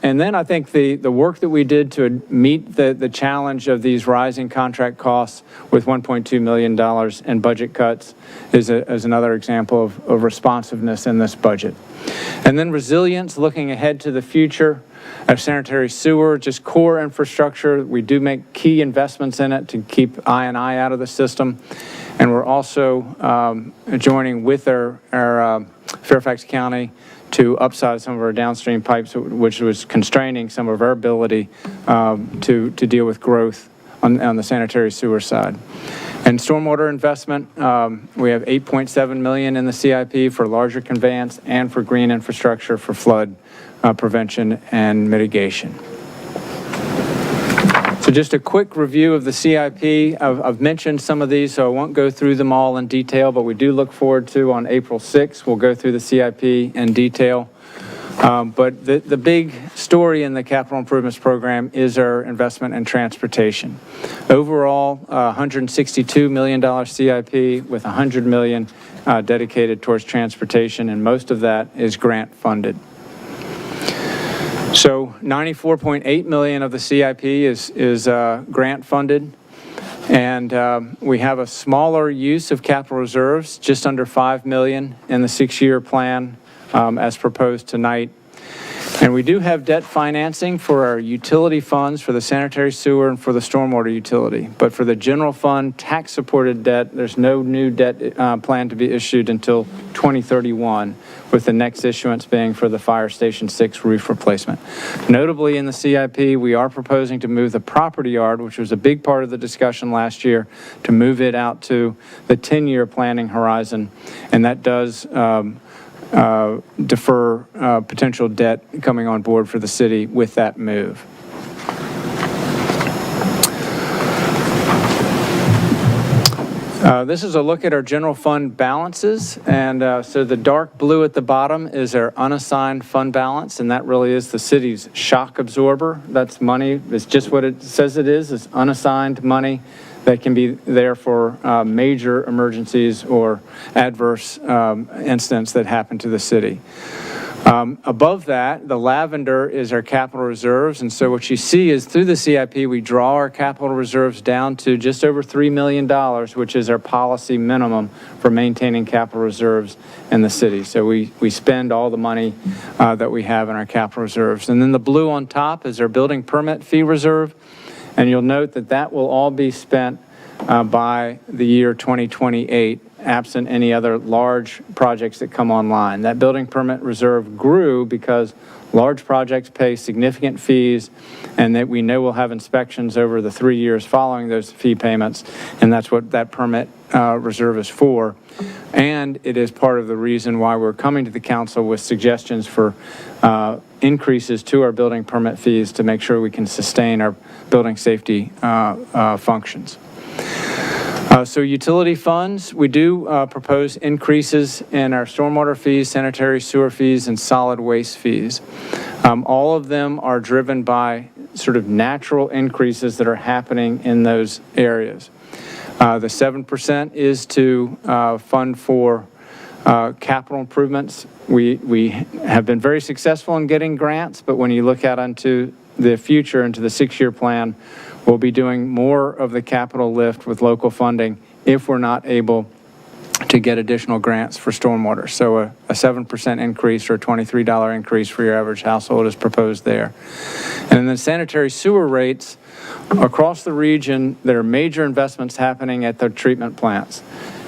And then I think the work that we did to meet the challenge of these rising contract costs with $1.2 million in budget cuts is another example of responsiveness in this budget. And then resilience, looking ahead to the future. Our sanitary sewer, just core infrastructure. We do make key investments in it to keep I&I out of the system. And we're also joining with our Fairfax County to upsize some of our downstream pipes, which was constraining some of our ability to deal with growth on the sanitary sewer side. And stormwater investment, we have $8.7 million in the CIP for larger conveyance and for green infrastructure for flood prevention and mitigation. So just a quick review of the CIP. I've mentioned some of these, so I won't go through them all in detail, but we do look forward to, on April 6th, we'll go through the CIP in detail. But the big story in the capital improvements program is our investment in transportation. Overall, $162 million CIP with $100 million dedicated towards transportation, and most of that is grant funded. So $94.8 million of the CIP is grant funded, and we have a smaller use of capital reserves, just under $5 million in the 6-year plan as proposed tonight. And we do have debt financing for our utility funds for the sanitary sewer and for the stormwater utility. But for the general fund tax-supported debt, there's no new debt plan to be issued until 2031, with the next issuance being for the Fire Station 6 roof replacement. Notably in the CIP, we are proposing to move the property yard, which was a big part of the discussion last year, to move it out to the 10-year planning horizon, and that does defer potential debt coming on board for the city with that move. This is a look at our general fund balances, and so the dark blue at the bottom is our unassigned fund balance, and that really is the city's shock absorber. That's money, it's just what it says it is unassigned money that can be there for major emergencies or adverse incidents that happen to the city. Above that, the lavender is our capital reserves, and so what you see is through the CIP, we draw our capital reserves down to just over $3 million, which is our policy minimum for maintaining capital reserves in the city. So we spend all the money that we have in our capital reserves. And then the blue on top is our building permit fee reserve, and you'll note that that will all be spent by the year 2028, absent any other large projects that come online. That building permit reserve grew because large projects pay significant fees, and that we know we'll have inspections over the 3 years following those fee payments, and that's what that permit reserve is for. And it is part of the reason why we're coming to the council with suggestions for increases to our building permit fees to make sure we can sustain our building safety functions. So utility funds, we do propose increases in our stormwater fees, sanitary sewer fees, and solid waste fees. All of them are driven by sort of natural increases that are happening in those areas. The 7% is to fund for capital improvements. We have been very successful in getting grants, but when you look out into the future, into the 6-year plan, we'll be doing more of the capital lift with local funding if we're not able to get additional grants for stormwater. So a 7% increase or a $23 increase for your average household is proposed there. And then sanitary sewer rates across the region, there are major investments happening at the treatment plants.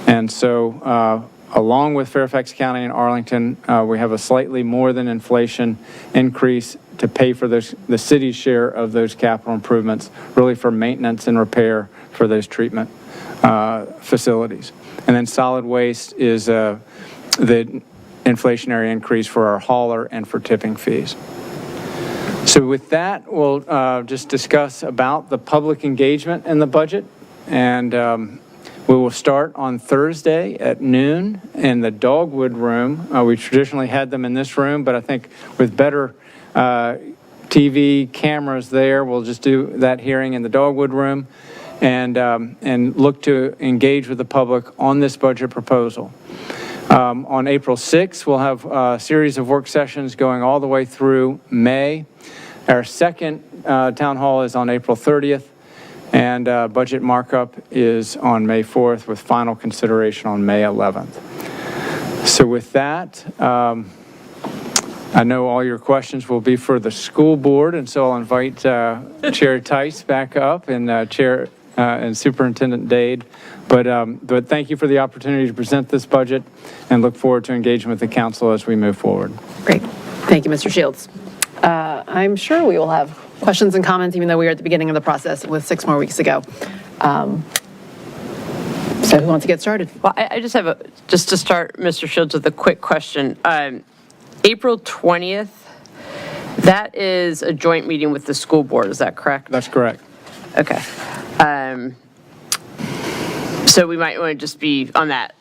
And so along with Fairfax County and Arlington, we have a slightly more than inflation increase to pay for the city's share of those capital improvements, really for maintenance and repair for those treatment facilities. And then solid waste is the inflationary increase for our hauler and for tipping fees. So with that, we'll just discuss about the public engagement in the budget. And we will start on Thursday at noon in the Dogwood Room. We traditionally had them in this room, but I think with better TV cameras there, we'll just do that hearing in the Dogwood Room and look to engage with the public on this budget proposal. On April 6th, we'll have a series of work sessions going all the way through May. Our second town hall is on April 30th, and budget markup is on May 4th with final consideration on May 11th. So with that, I know all your questions will be for the school board, and so I'll invite Chair Tice back up and Chair and Superintendent Dade. But thank you for the opportunity to present this budget and look forward to engaging with the council as we move forward. Great. Thank you, Mr. Shields. I'm sure we will have questions and comments, even though we are at the beginning of the process with 6 more weeks to go. So who wants to get started? Well, I just have just to start, Mr. Shields, with a quick question. April 20th, that is a joint meeting with the school board, is that correct? That's correct. Okay. So we might want to just be on that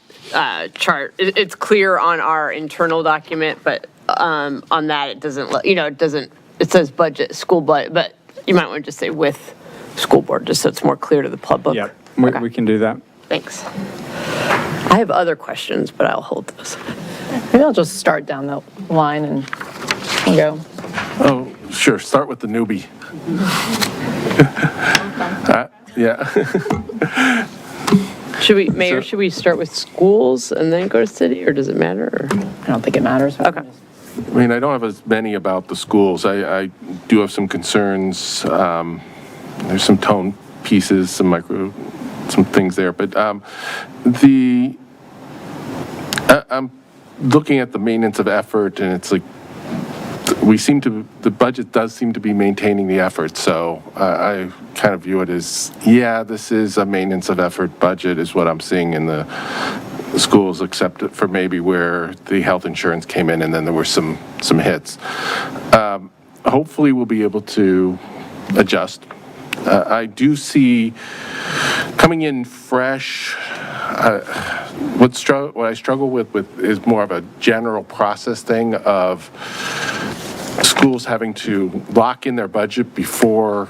chart. It's clear on our internal document, but on that it doesn't, it says budget, school budget, but you might want to just say with school board, just so it's more clear to the public. Yep, Okay. we can do that. Thanks. I have other questions, but I'll hold those. Maybe I'll just start down the line and we'll go. Oh, sure. Start with the newbie. Yeah. Mayor, should we start with schools and then go to city, or does it matter? Or? I don't think it matters. Okay. I mean, I don't have as many about the schools. I do have some concerns. There's some tone pieces, some things there. But I'm looking at the maintenance of effort, and it's like the budget does seem to be maintaining the effort. So I kind of view it as, yeah, this is a maintenance of effort budget is what I'm seeing in the schools, except for maybe where the health insurance came in and then there were some hits. Hopefully we'll be able to adjust. I do see coming in fresh, what I struggle with is more of a general process thing of schools having to lock in their budget before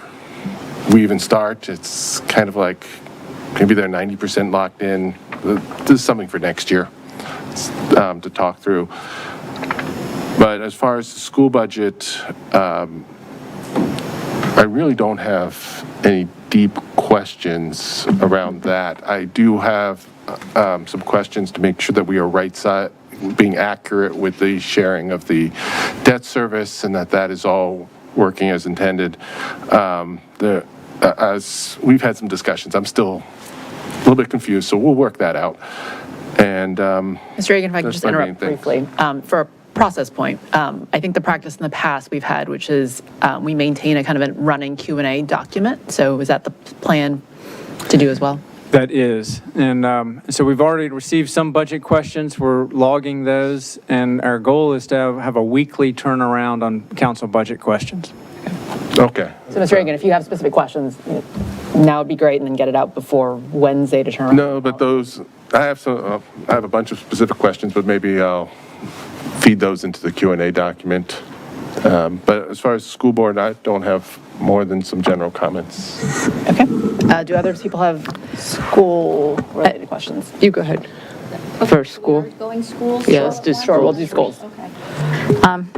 we even start. It's kind of like maybe they're 90% locked in. This is something for next year to talk through. But as far as the school budget, I really don't have any deep questions around that. I do have some questions to make sure that we are being accurate with the sharing of the debt service and that is all working as intended. As we've had some discussions, I'm still a little bit confused, so we'll work that out. And Mr. Reagan, if I could just interrupt briefly. For a process point, I think the practice in the past we've had, which is we maintain a kind of a running Q&A document. So is that the plan to do as well? That is. And so we've already received some budget questions. We're logging those. And our goal is to have a weekly turnaround on council budget questions. Okay. So Mr. Reagan, if you have specific questions, now would be great, and then get it out before Wednesday to turn around. No, but those, I have a bunch of specific questions, but maybe I'll feed those into the Q&A document. But as far as the school board, I don't have more than some general comments. Okay. Do other people have school-related questions? You go ahead. For school? Going schools? Yeah, let's do schools. Sure, we'll do schools.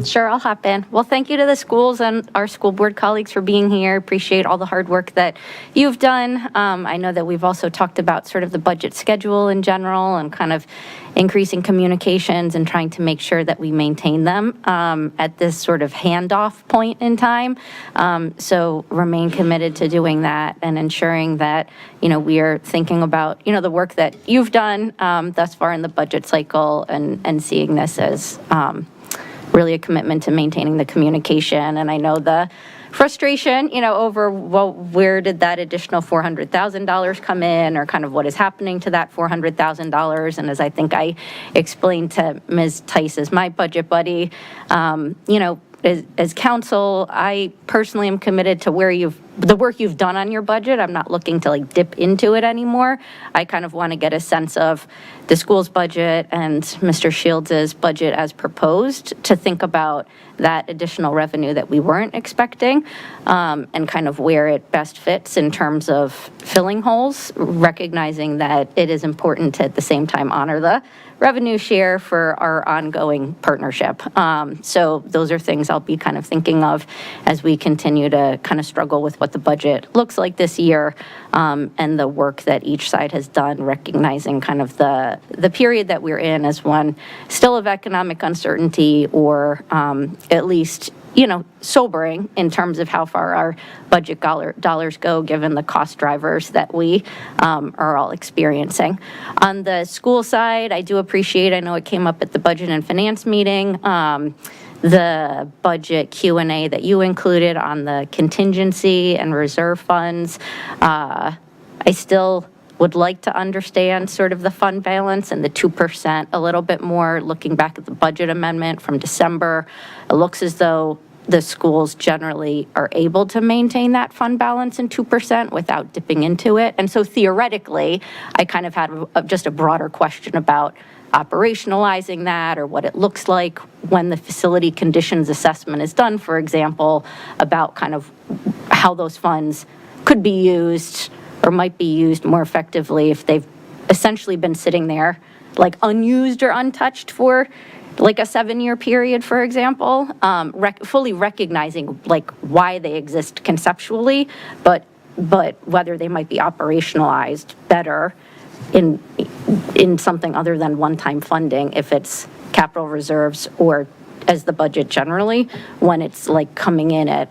Sure, I'll hop in. Well, thank you to the schools and our school board colleagues for being here. Appreciate all the hard work that you've done. I know that we've also talked about sort of the budget schedule in general and kind of increasing communications and trying to make sure that we maintain them at this sort of handoff point in time. So remain committed to doing that and ensuring that, we are thinking about, the work that you've done thus far in the budget cycle and seeing this as really a commitment to maintaining the communication. And I know the frustration, over, well, where did that additional $400,000 come in, or kind of what is happening to that $400,000. And as I think I explained to Ms. Tice, as my budget buddy, as council, I personally am committed to the work you've done on your budget. I'm not looking to dip into it anymore. I kind of want to get a sense of the school's budget and Mr. Shields' budget as proposed to think about that additional revenue that we weren't expecting, and kind of where it best fits in terms of filling holes, recognizing that it is important to at the same time honor the revenue share for our ongoing partnership. So those are things I'll be kind of thinking of as we continue to kind of struggle with what the budget looks like this year, and the work that each side has done, recognizing kind of the period that we're in as one still of economic uncertainty, or at least, sobering in terms of how far our budget dollars go, given the cost drivers that we are all experiencing. On the school side, I do appreciate, I know it came up at the Budget and Finance meeting, the budget Q&A that you included on the contingency and reserve funds. I still would like to understand sort of the fund balance and the 2% a little bit more. Looking back at the budget amendment from December, it looks as though the schools generally are able to maintain that fund balance in 2% without dipping into it. And so theoretically, I kind of had just a broader question about operationalizing that, or what it looks like when the facility conditions assessment is done, for example, about kind of how those funds could be used or might be used more effectively if they've essentially been sitting there like unused or untouched for like a 7-year period, for example, fully recognizing like why they exist conceptually, but whether they might be operationalized better in something other than one-time funding, if it's capital reserves or as the budget generally, when it's like coming in at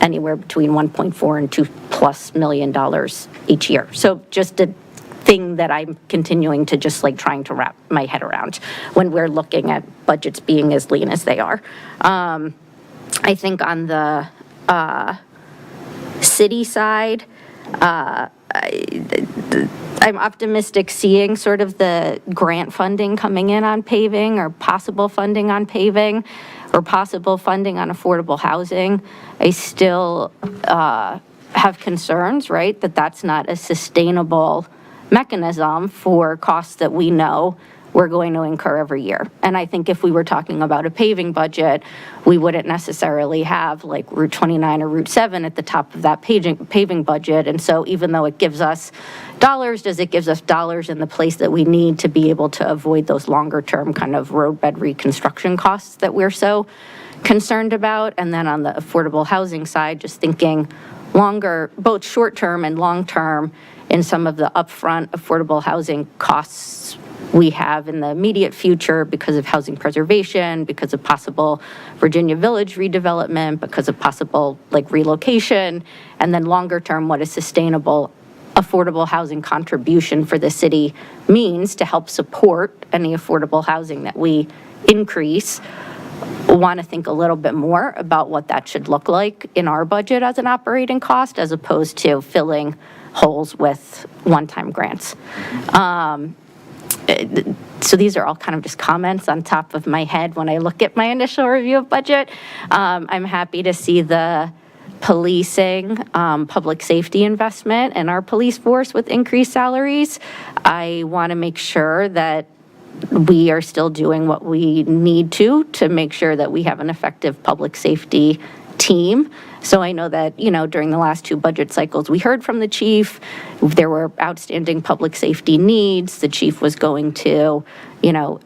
anywhere between 1.4 and $2+ million each year. So just a thing that I'm continuing to just like trying to wrap my head around when we're looking at budgets being as lean as they are. I think on the city side, I'm optimistic seeing sort of the grant funding coming in on paving, or possible funding on paving, or possible funding on affordable housing. I still have concerns, right, that that's not a sustainable mechanism for costs that we know we're going to incur every year. And I think if we were talking about a paving budget, we wouldn't necessarily have like Route 29 or Route 7 at the top of that paving budget. And so even though it gives us dollars, does it give us dollars in the place that we need to be able to avoid those longer term kind of roadbed reconstruction costs that we're so concerned about? And then on the affordable housing side, just thinking longer, both short term and long term, in some of the upfront affordable housing costs we have in the immediate future because of housing preservation, because of possible Virginia Village redevelopment, because of possible like relocation, and then longer term, what a sustainable affordable housing contribution for the city means to help support any affordable housing that we increase. Want to think a little bit more about what that should look like in our budget as an operating cost, as opposed to filling holes with one-time grants. So these are all kind of just comments on top of my head when I look at my initial review of budget. I'm happy to see the policing, public safety investment in our police force with increased salaries. I want to make sure that we are still doing what we need to make sure that we have an effective public safety team. So I know that, during the last 2 budget cycles, we heard from the chief, there were outstanding public safety needs. The chief was going to,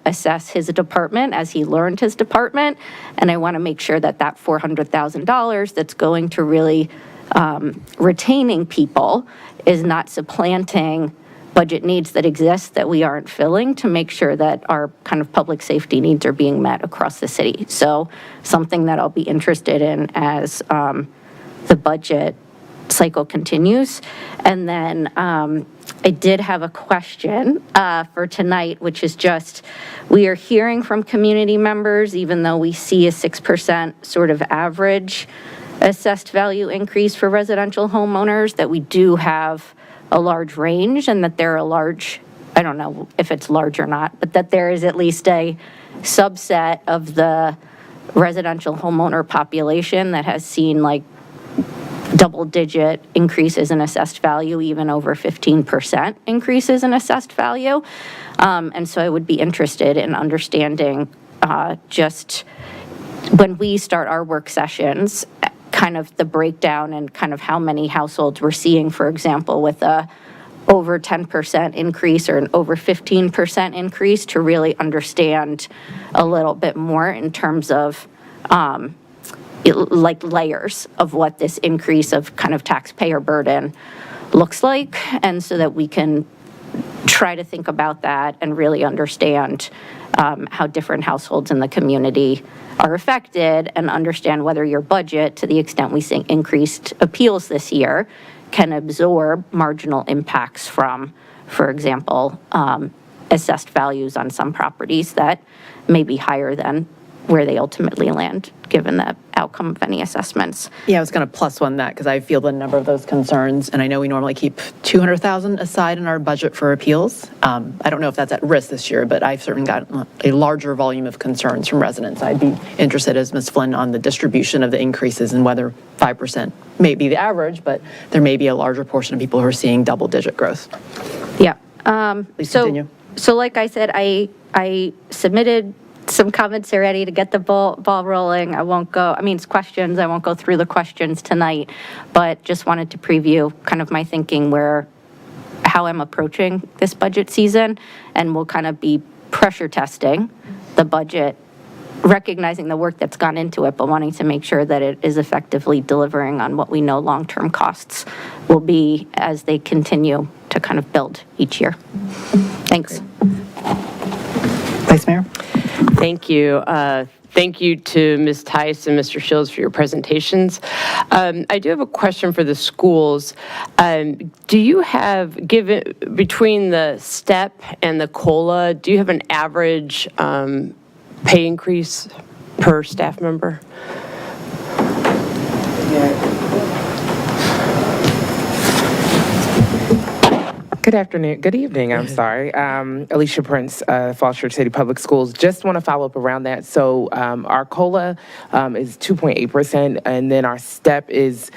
assess his department as he learned his department. And I want to make sure that that $400,000 that's going to really retaining people is not supplanting budget needs that exist that we aren't filling, to make sure that our kind of public safety needs are being met across the city. So something that I'll be interested in as the budget cycle continues. And then I did have a question for tonight, which is just, we are hearing from community members, even though we see a 6% sort of average assessed value increase for residential homeowners, that we do have a large range, and that there are large, I don't know if it's large or not, but that there is at least a subset of the residential homeowner population that has seen like double-digit increases in assessed value, even over 15% increases in assessed value. And so I would be interested in understanding just when we start our work sessions, kind of the breakdown and kind of how many households we're seeing, for example, with a over 10% increase or an over 15% increase, to really understand a little bit more in terms of like layers of what this increase of kind of taxpayer burden looks like, and so that we can try to think about that and really understand how different households in the community are affected, and understand whether your budget, to the extent we see increased appeals this year, can absorb marginal impacts from, for example, assessed values on some properties that may be higher than where they ultimately land, given the outcome of any assessments. Yeah, I was going to plus one that because I feel the number of those concerns, and I know we normally keep $200,000 aside in our budget for appeals. I don't know if that's at risk this year, but I've certainly gotten a larger volume of concerns from residents. I'd be interested, as Ms. Flynn, on the distribution of the increases and whether 5% may be the average, but there may be a larger portion of people who are seeing double-digit growth. Yeah. Please continue. So like I said, I submitted some comments already to get the ball rolling. It's questions. I won't go through the questions tonight, but just wanted to preview kind of my thinking how I'm approaching this budget season, and we'll kind of be pressure testing the budget, recognizing the work that's gone into it, but wanting to make sure that it is effectively delivering on what we know long-term costs will be as they continue to kind of build each year. Thanks. Vice Mayor? Thank you. Thank you to Ms. Tice and Mr. Shields for your presentations. I do have a question for the schools. Do you have, given between the STEP and the COLA, do you have an average pay increase per staff member? Good evening, I'm sorry. Alicia Prince, Falls Church City Public Schools. Just want to follow up around that. So our COLA is 2.8%, and then our STEP is,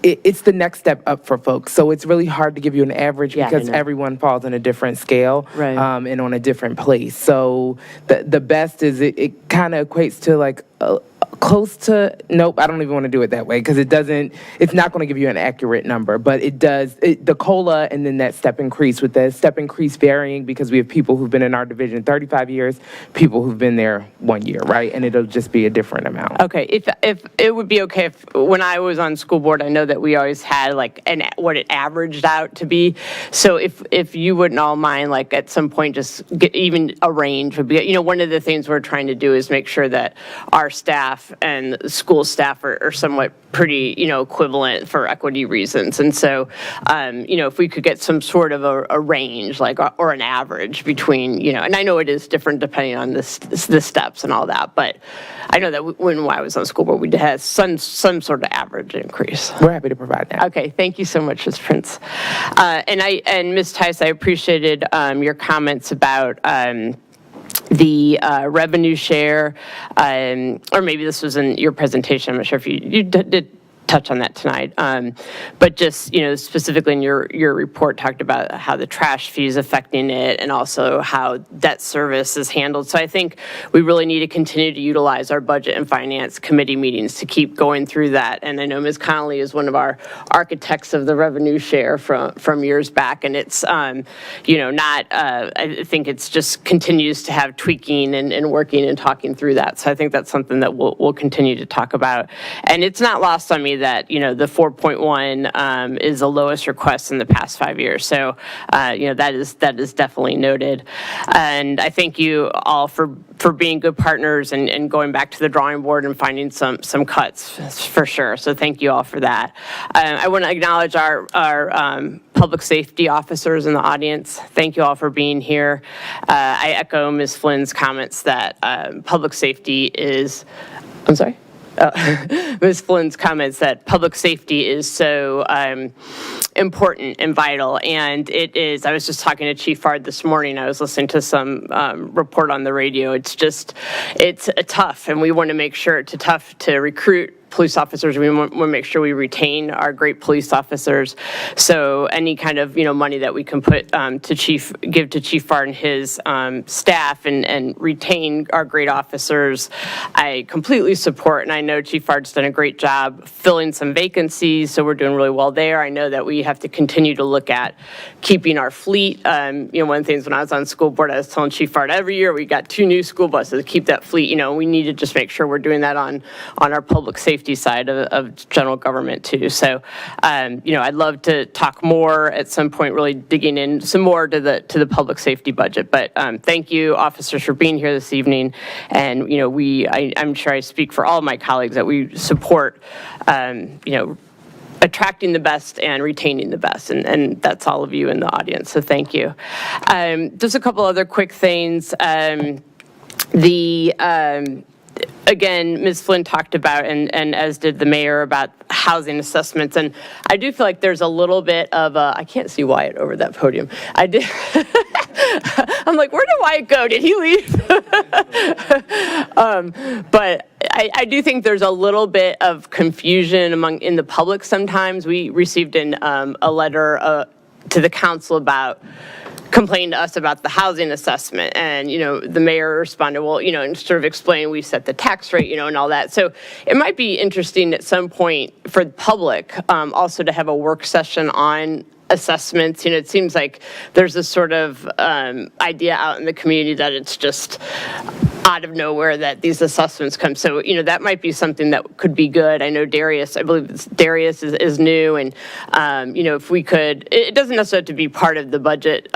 it's the next step up for folks. So it's really hard to give you an average because everyone falls on a different scale and on a different place. So the best is it kind of equates to like close to, nope, I don't even want to do it that way because it's not going to give you an accurate number, but it does, the COLA and then that step increase, with the step increase varying because we have people who've been in our division 35 years, people who've been there 1 year, right? And it'll just be a different amount. Okay, if it would be okay if, when I was on school board, I know that we always had like what it averaged out to be. So if you wouldn't all mind, like at some point, just get even a range would be, one of the things we're trying to do is make sure that our staff and school staff are somewhat pretty, equivalent for equity reasons. And so, if we could get some sort of a range, like, or an average between, and I know it is different depending on the steps and all that, but I know that when I was on school board, we had some sort of average increase. We're happy to provide that. Okay, thank you so much, Ms. Prince. And Ms. Tice, I appreciated your comments about the revenue share, or maybe this was in your presentation. I'm not sure if you did touch on that tonight. But just, specifically in your report talked about how the trash fee is affecting it and also how debt service is handled. So I think we really need to continue to utilize our budget and finance committee meetings to keep going through that. And I know Ms. Connolly is one of our architects of the revenue share from years back. And it's, I think it's just continues to have tweaking and working and talking through that. So I think that's something that we'll continue to talk about. And it's not lost on me that, the 4.1 is the lowest request in the past 5 years. So, that is definitely noted. And I thank you all for being good partners and going back to the drawing board and finding some cuts for sure. So thank you all for that. I want to acknowledge our public safety officers in the audience. Thank you all for being here. I echo Ms. Flynn's comments that public safety is, I'm sorry? Ms. Flynn's comments that public safety is so important and vital, and it is. I was just talking to Chief Fard this morning. I was listening to some report on the radio. It's tough, and we want to make sure it's tough to recruit police officers. We want to make sure we retain our great police officers. So any kind of, money that we can put give to Chief Fard and his staff and retain our great officers, I completely support. And I know Chief Fard's done a great job filling some vacancies, so we're doing really well there. I know that we have to continue to look at keeping our fleet. One of the things when I was on school board, I was telling Chief Fard every year we got 2 new school buses to keep that fleet. We need to just make sure we're doing that on our public safety side of general government too. So, I'd love to talk more at some point, really digging in some more to the public safety budget. But thank you, officers, for being here this evening. And I'm sure I speak for all of my colleagues that we support, attracting the best and retaining the best, and that's all of you in the audience, so thank you. Just a couple other quick things. Again, Ms. Flynn talked about, and as did the mayor, about housing assessments, and I do feel like there's a little bit of I can't see Wyatt over that podium. I'm like, where did Wyatt go? Did he leave? But I do think there's a little bit of confusion in the public sometimes. We received a letter to the council complained to us about the housing assessment, and the mayor responded, well, and sort of explained we set the tax rate, and all that. So it might be interesting at some point for the public also to have a work session on assessments. It seems like there's this sort of idea out in the community that it's just out of nowhere that these assessments come. So, that might be something that could be good. I know Darius, I believe Darius is new, and, if we could, it doesn't necessarily have to be part of the budget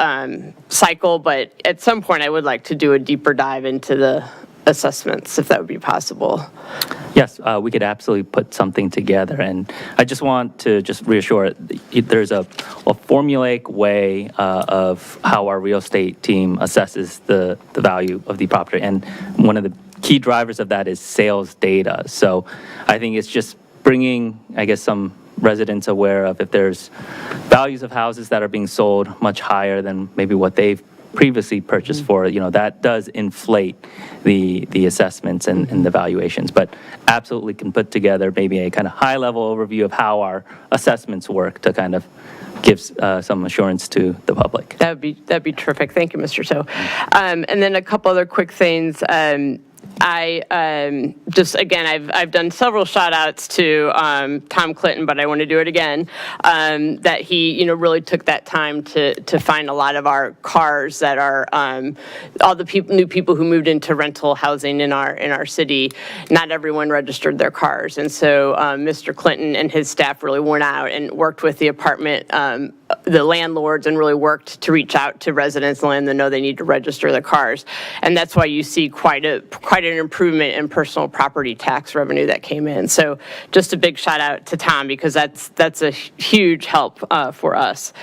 cycle, but at some point I would like to do a deeper dive into the assessments, if that would be possible. Yes, we could absolutely put something together, and I just want to reassure, there's a formulaic way of how our real estate team assesses the value of the property, and one of the key drivers of that is sales data. So I think it's just bringing, some residents aware of if there's values of houses that are being sold much higher than maybe what they've previously purchased for, that does inflate the assessments and the valuations, but absolutely can put together maybe a kind of high-level overview of how our assessments work to kind of give some assurance to the public. That'd be terrific. Thank you, Mr. So. And then a couple other quick things. I I've done several shout outs to Tom Clinton, but I want to do it again, that he, really took that time to find a lot of our cars that are all the new people who moved into rental housing in our city. Not everyone registered their cars. And so Mr. Clinton and his staff really went out and worked with the apartment, the landlords, and really worked to reach out to residents and let them know they need to register their cars. And that's why you see quite an improvement in personal property tax revenue that came in. So just a big shout out to Tom, because that's a huge help for us.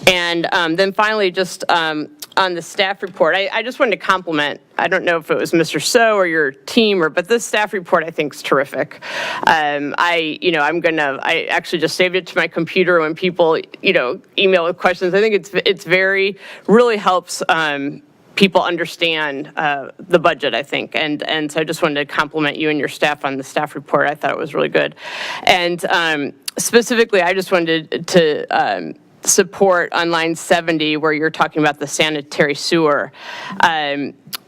And then finally, just on the staff report, I just wanted to compliment, I don't know if it was Mr. So or your team, but this staff report I think is terrific. I actually just saved it to my computer when people, email with questions. I think it's really helps people understand the budget, I think. And so I just wanted to compliment you and your staff on the staff report. I thought it was really good. And specifically, I just wanted to support on line 70, where you're talking about the sanitary sewer.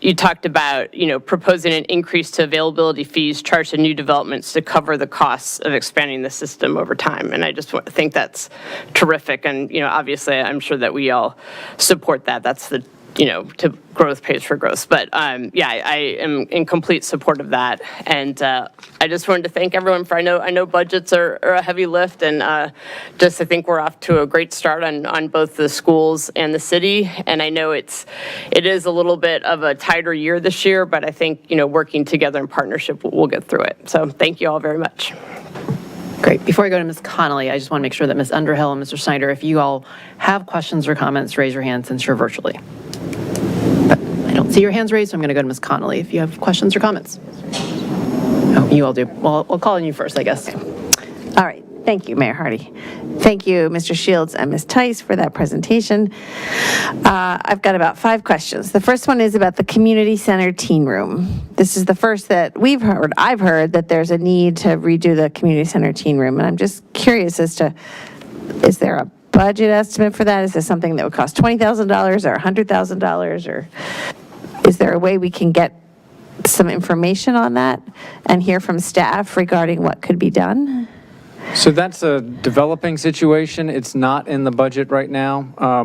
You talked about, proposing an increase to availability fees charged to new developments to cover the costs of expanding the system over time. And I just think that's terrific. And, obviously, I'm sure that we all support that. That's the to growth pays for growth. But I am in complete support of that. And I just wanted to thank everyone for, I know budgets are a heavy lift, and I think we're off to a great start on both the schools and the city. And I know it is a little bit of a tighter year this year, but I think, working together in partnership, we'll get through it. So thank you all very much. Great. Before I go to Ms. Connolly, I just want to make sure that Ms. Underhill and Mr. Snyder, if you all have questions or comments, raise your hand since you're virtually. But I don't see your hands raised, so I'm going to go to Ms. Connolly if you have questions or comments. Oh, you all do. Well, we'll call on you first, I guess. All right. Thank you, Mayor Hardy. Thank you, Mr. Shields and Ms. Tice, for that presentation. I've got about 5 questions. The first one is about the community center teen room. This is the first that I've heard that there's a need to redo the community center teen room, and I'm just curious as to, is there a budget estimate for that? Is this something that would cost $20,000 or $100,000, or is there a way we can get some information on that and hear from staff regarding what could be done? So that's a developing situation. It's not in the budget right now,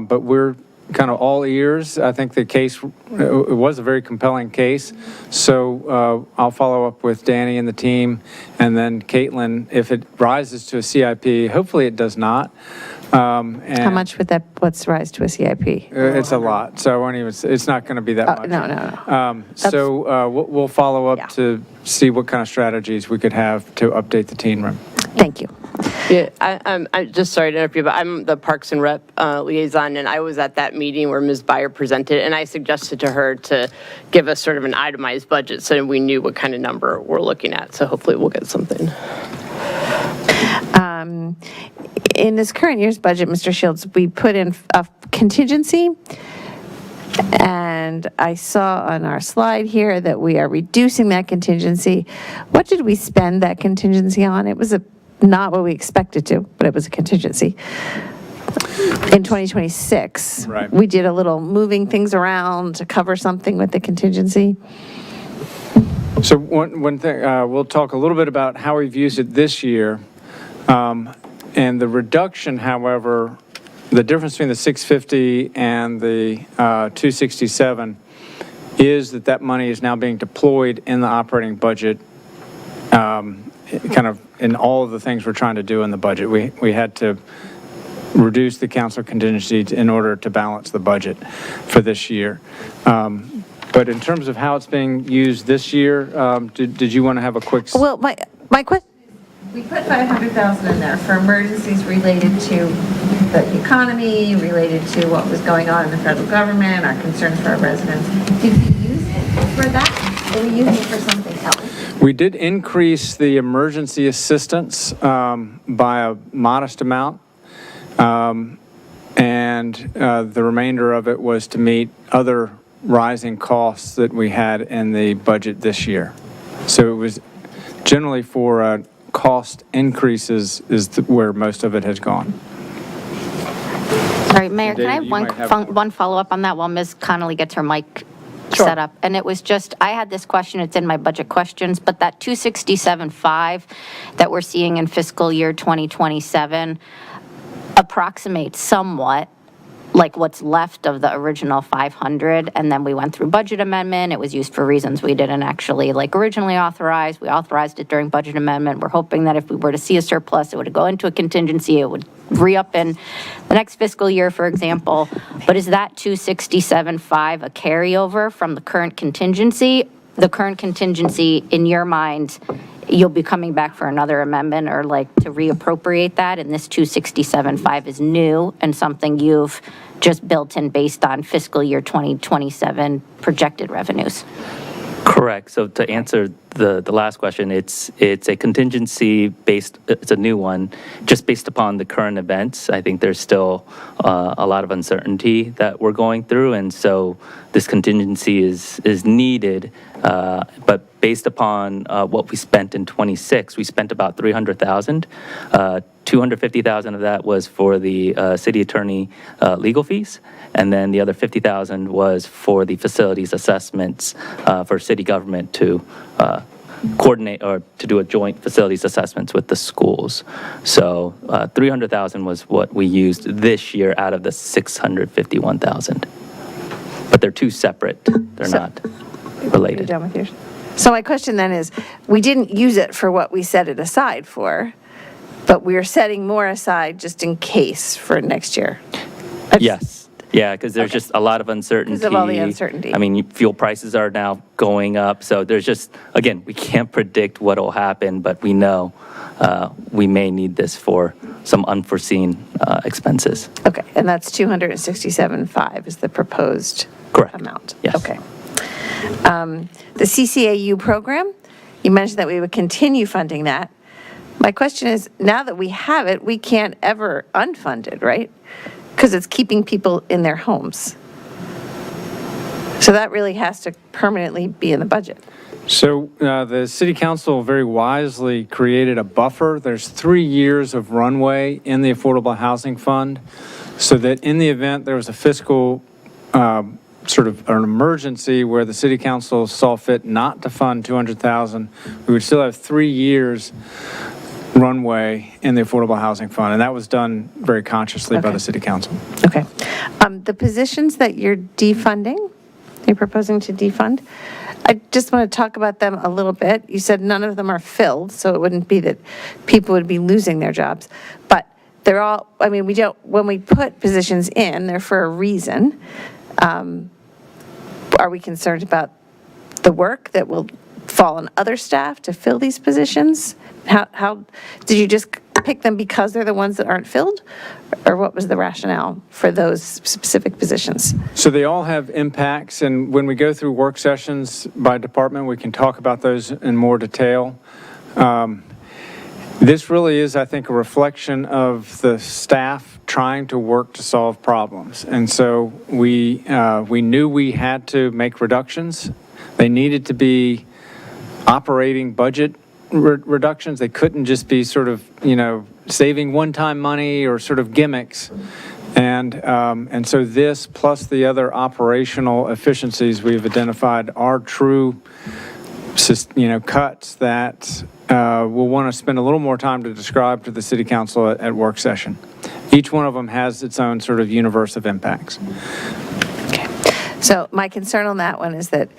but we're kind of all ears. I think the case, it was a very compelling case. So I'll follow up with Danny and the team, and then Caitlin, if it rises to a CIP, hopefully it does not. How much would what's rise to a CIP? It's a lot, so I won't even, it's not going to be that much. No. So we'll follow up to see what kind of strategies we could have to update the teen room. Thank you. Yeah, I'm just sorry to interrupt you, but I'm the Parks and Rep liaison, and I was at that meeting where Ms. Byer presented, and I suggested to her to give us sort of an itemized budget so we knew what kind of number we're looking at. So hopefully we'll get something. In this current year's budget, Mr. Shields, we put in a contingency, and I saw on our slide here that we are reducing that contingency. What did we spend that contingency on? It was not what we expected to, but it was a contingency. In 2026, right. We did a little moving things around to cover something with the contingency. So one thing, we'll talk a little bit about how we've used it this year. And the reduction, however, the difference between the 650 and the 267 is that money is now being deployed in the operating budget, kind of in all of the things we're trying to do in the budget. We had to reduce the council contingency in order to balance the budget for this year. But in terms of how it's being used this year, did you want to have a quick? Well, my question. We put $500,000 in there for emergencies related to the economy, related to what was going on in the federal government, our concerns for our residents. Did we use it for that, or were we using it for something else? We did increase the emergency assistance by a modest amount, and the remainder of it was to meet other rising costs that we had in the budget this year. So it was generally for cost increases is where most of it has gone. Sorry, Mayor, can I David, have one follow-up on that while Ms. Connolly gets her mic set up? And it was just, I had this question, it's in my budget questions, but that 267.5 that we're seeing in fiscal year 2027 approximates somewhat like what's left of the original 500, and then we went through budget amendment. It was used for reasons we didn't actually originally authorize. We authorized it during budget amendment. We're hoping that if we were to see a surplus, it would go into a contingency. It would re-up in the next fiscal year, for example. But is that 267.5 a carryover from the current contingency? The current contingency, in your mind, you'll be coming back for another amendment or to reappropriate that, and this 267.5 is new and something you've just built in based on fiscal year 2027 projected revenues? Correct. So to answer the last question, it's a contingency based, it's a new one, just based upon the current events. I think there's still a lot of uncertainty that we're going through, and so this contingency is needed, but based upon what we spent in 26, we spent about $300,000. $250,000 of that was for the city attorney legal fees, and then the other $50,000 was for the facilities assessments for city government to coordinate or to do a joint facilities assessments with the schools. So $300,000 was what we used this year out of the $651,000. But they're two separate. They're not related. You're done with yours? So my question then is, we didn't use it for what we set it aside for, but we're setting more aside just in case for next year. Yes. Yeah, because there's just a lot of uncertainty. Because of all the uncertainty. I mean, fuel prices are now going up. So there's just, again, we can't predict what will happen, but we know we may need this for some unforeseen expenses. Okay, and that's 267.5 is the proposed amount? Yes. Okay. The CCAU program, you mentioned that we would continue funding that. My question is, now that we have it, we can't ever unfund it, right? Because it's keeping people in their homes. So that really has to permanently be in the budget. So the city council very wisely created a buffer. There's 3 years of runway in the Affordable Housing Fund, so that in the event there was a fiscal sort of an emergency where the city council saw fit not to fund $200,000, we would still have 3 years runway in the Affordable Housing Fund, and that was done very consciously by the city council. Okay. The positions that you're defunding, you're proposing to defund, I just want to talk about them a little bit. You said none of them are filled, so it wouldn't be that people would be losing their jobs. But they're all, I mean, we don't, when we put positions in, they're for a reason. Are we concerned about the work that will fall on other staff to fill these positions? How did you just pick them because they're the ones that aren't filled? Or what was the rationale for those specific positions? So they all have impacts, and when we go through work sessions by department, we can talk about those in more detail. This really is, I think, a reflection of the staff trying to work to solve problems. And so we knew we had to make reductions. They needed to be operating budget reductions. They couldn't just be sort of, saving one-time money or sort of gimmicks. And so this, plus the other operational efficiencies we've identified, are true, cuts that we'll want to spend a little more time to describe to the city council at work session. Each one of them has its own sort of universe of impacts. Okay. So my concern on that one is that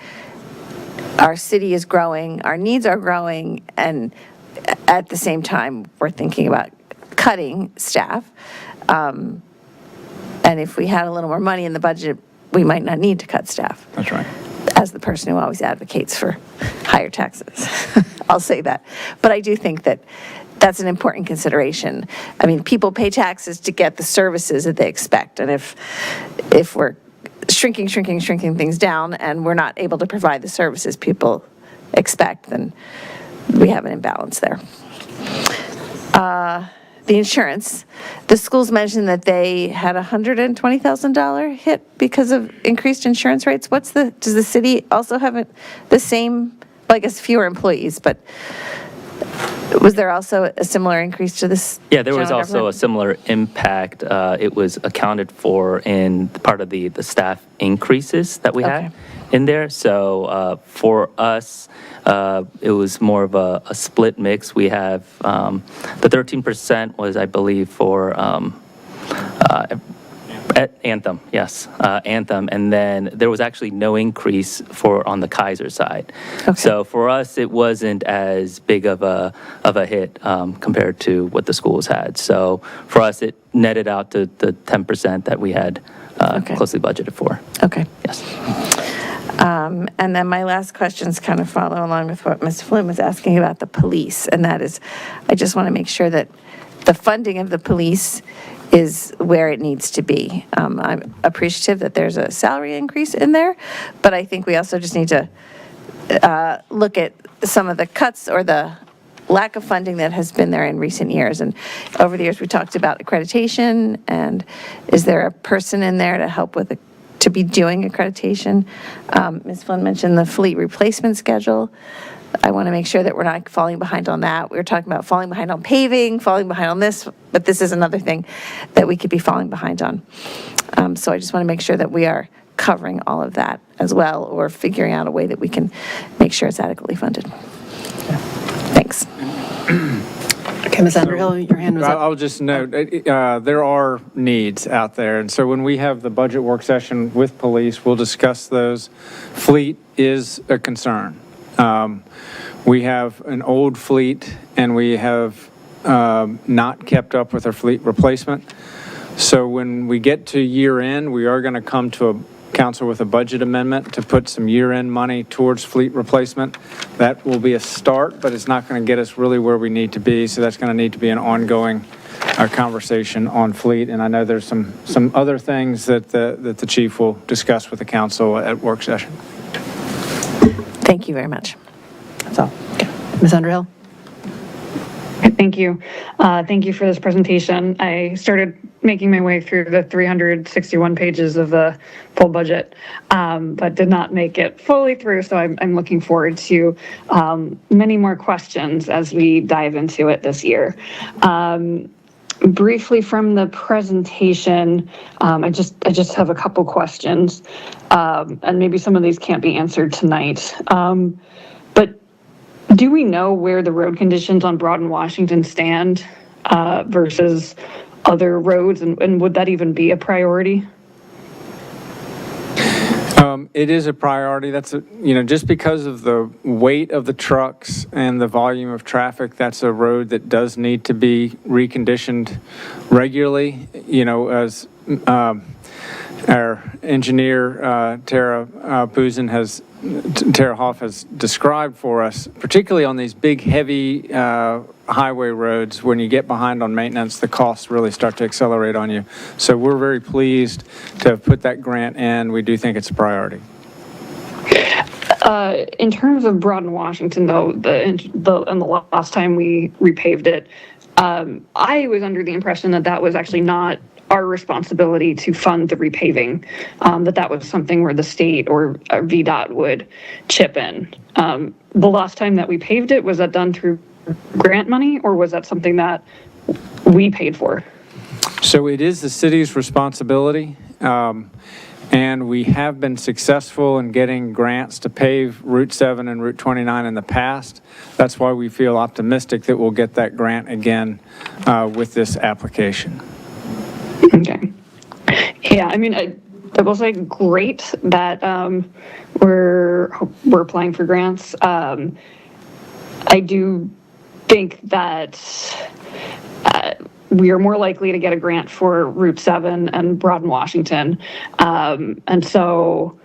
our city is growing, our needs are growing, and at the same time, we're thinking about cutting staff. And if we had a little more money in the budget, we might not need to cut staff. That's right. As the person who always advocates for higher taxes, I'll say that. But I do think that that's an important consideration. I mean, people pay taxes to get the services that they expect. And if we're shrinking things down and we're not able to provide the services people expect, then we have an imbalance there. The insurance, the schools mentioned that they had a $120,000 hit because of increased insurance rates. Does the city also have the same, well, I guess fewer employees, but was there also a similar increase to this? Yeah, there was general also government? a similar impact. It was accounted for in part of the staff increases that we had in there. So for us, it was more of a split mix. We have the 13% was, I believe, for Anthem, yes, Anthem, and then there was actually no increase on the Kaiser side. So for us, it wasn't as big of a hit compared to what the schools had. So for us, it netted out to the 10% that we had closely budgeted for. Okay. Yes. And then my last questions kind of follow along with what Ms. Flynn was asking about the police, and that is, I just want to make sure that the funding of the police is where it needs to be. I'm appreciative that there's a salary increase in there, but I think we also just need to look at some of the cuts or the lack of funding that has been there in recent years. And over the years, we talked about accreditation, and is there a person in there to help with to be doing accreditation? Ms. Flynn mentioned the fleet replacement schedule. I want to make sure that we're not falling behind on that. We were talking about falling behind on paving, falling behind on this, but this is another thing that we could be falling behind on. So I just want to make sure that we are covering all of that as well, or figuring out a way that we can make sure it's adequately funded. Thanks. Okay, Ms. Underhill, your hand was up. I'll just note, there are needs out there, and so when we have the budget work session with police, we'll discuss those. Fleet is a concern. We have an old fleet, and we have not kept up with our fleet replacement. So when we get to year end, we are going to come to a council with a budget amendment to put some year-end money towards fleet replacement. That will be a start, but it's not going to get us really where we need to be. So that's going to need to be an ongoing conversation on fleet. And I know there's some other things that the chief will discuss with the council at work session. Thank you very much. That's all. Ms. Underhill? Thank you. Thank you for this presentation. I started making my way through the 361 pages of the full budget, but did not make it fully through. So I'm looking forward to many more questions as we dive into it this year. Briefly from the presentation, I just have a couple questions, and maybe some of these can't be answered tonight. But do we know where the road conditions on Broad and Washington stand versus other roads, and would that even be a priority? It is a priority. That's just because of the weight of the trucks and the volume of traffic, that's a road that does need to be reconditioned regularly. As our engineer, Tara Hoff has described for us, particularly on these big, heavy highway roads, when you get behind on maintenance, the costs really start to accelerate on you. So we're very pleased to have put that grant in. We do think it's a priority. In terms of Broad and Washington, though, and the last time we repaved it, I was under the impression that was actually not our responsibility to fund the repaving, that was something where the state or VDOT would chip in. The last time that we paved it, was that done through grant money, or was that something that we paid for? So it is the city's responsibility, and we have been successful in getting grants to pave Route 7 and Route 29 in the past. That's why we feel optimistic that we'll get that grant again with this application. Okay. Yeah, I mean, I will say great that we're applying for grants. I do think that we are more likely to get a grant for Route 7 and Broad and Washington. And so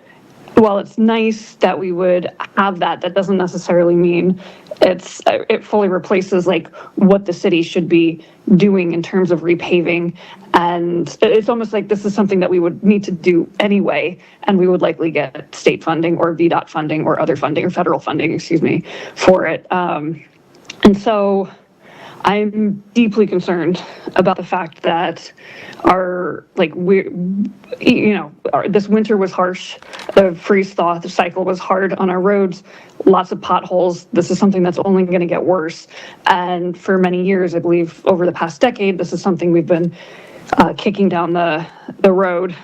while it's nice that we would have that, that doesn't necessarily mean it fully replaces like what the city should be doing in terms of repaving. And it's almost like this is something that we would need to do anyway, and we would likely get state funding or VDOT funding or other funding or federal funding, for it. And so I'm deeply concerned about the fact that this winter was harsh. The freeze-thaw cycle was hard on our roads, lots of potholes. This is something that's only going to get worse. And for many years, I believe over the past decade, this is something we've been kicking down the road,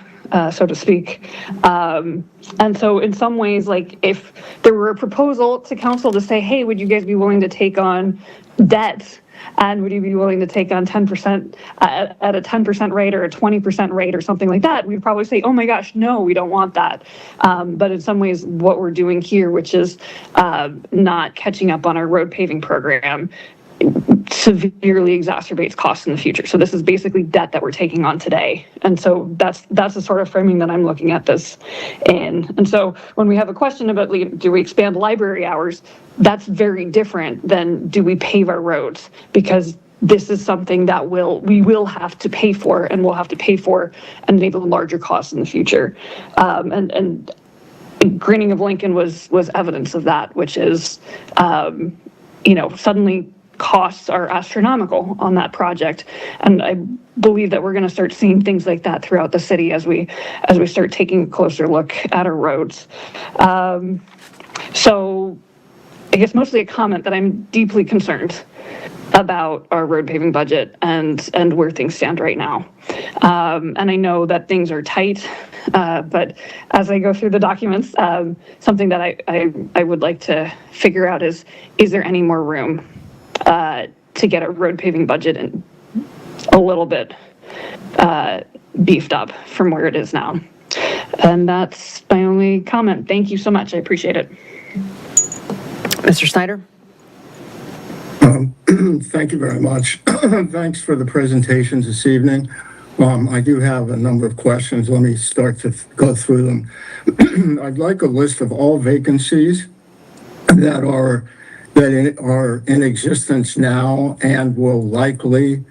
so to speak. And so in some ways, like if there were a proposal to council to say, hey, would you guys be willing to take on debt? And would you be willing to take on 10% at a 10% rate or a 20% rate or something like that? We'd probably say, oh my gosh, no, we don't want that. But in some ways, what we're doing here, which is not catching up on our road paving program, severely exacerbates costs in the future. So this is basically debt that we're taking on today. And so that's the sort of framing that I'm looking at this in. And so when we have a question about, do we expand library hours, that's very different than do we pave our roads, because this is something that we will have to pay for, and we'll have to pay for and enable larger costs in the future. And Greening of Lincoln was evidence of that, which is, suddenly costs are astronomical on that project. And I believe that we're going to start seeing things like that throughout the city as we start taking a closer look at our roads. So I guess mostly a comment that I'm deeply concerned about our road paving budget and where things stand right now. And I know that things are tight, but as I go through the documents, something that I would like to figure out is there any more room to get a road paving budget and a little bit beefed up from where it is now? And that's my only comment. Thank you so much. I appreciate it. Mr. Snyder? Thank you very much. Thanks for the presentations this evening. I do have a number of questions. Let me start to go through them. I'd like a list of all vacancies that are in existence now and will likely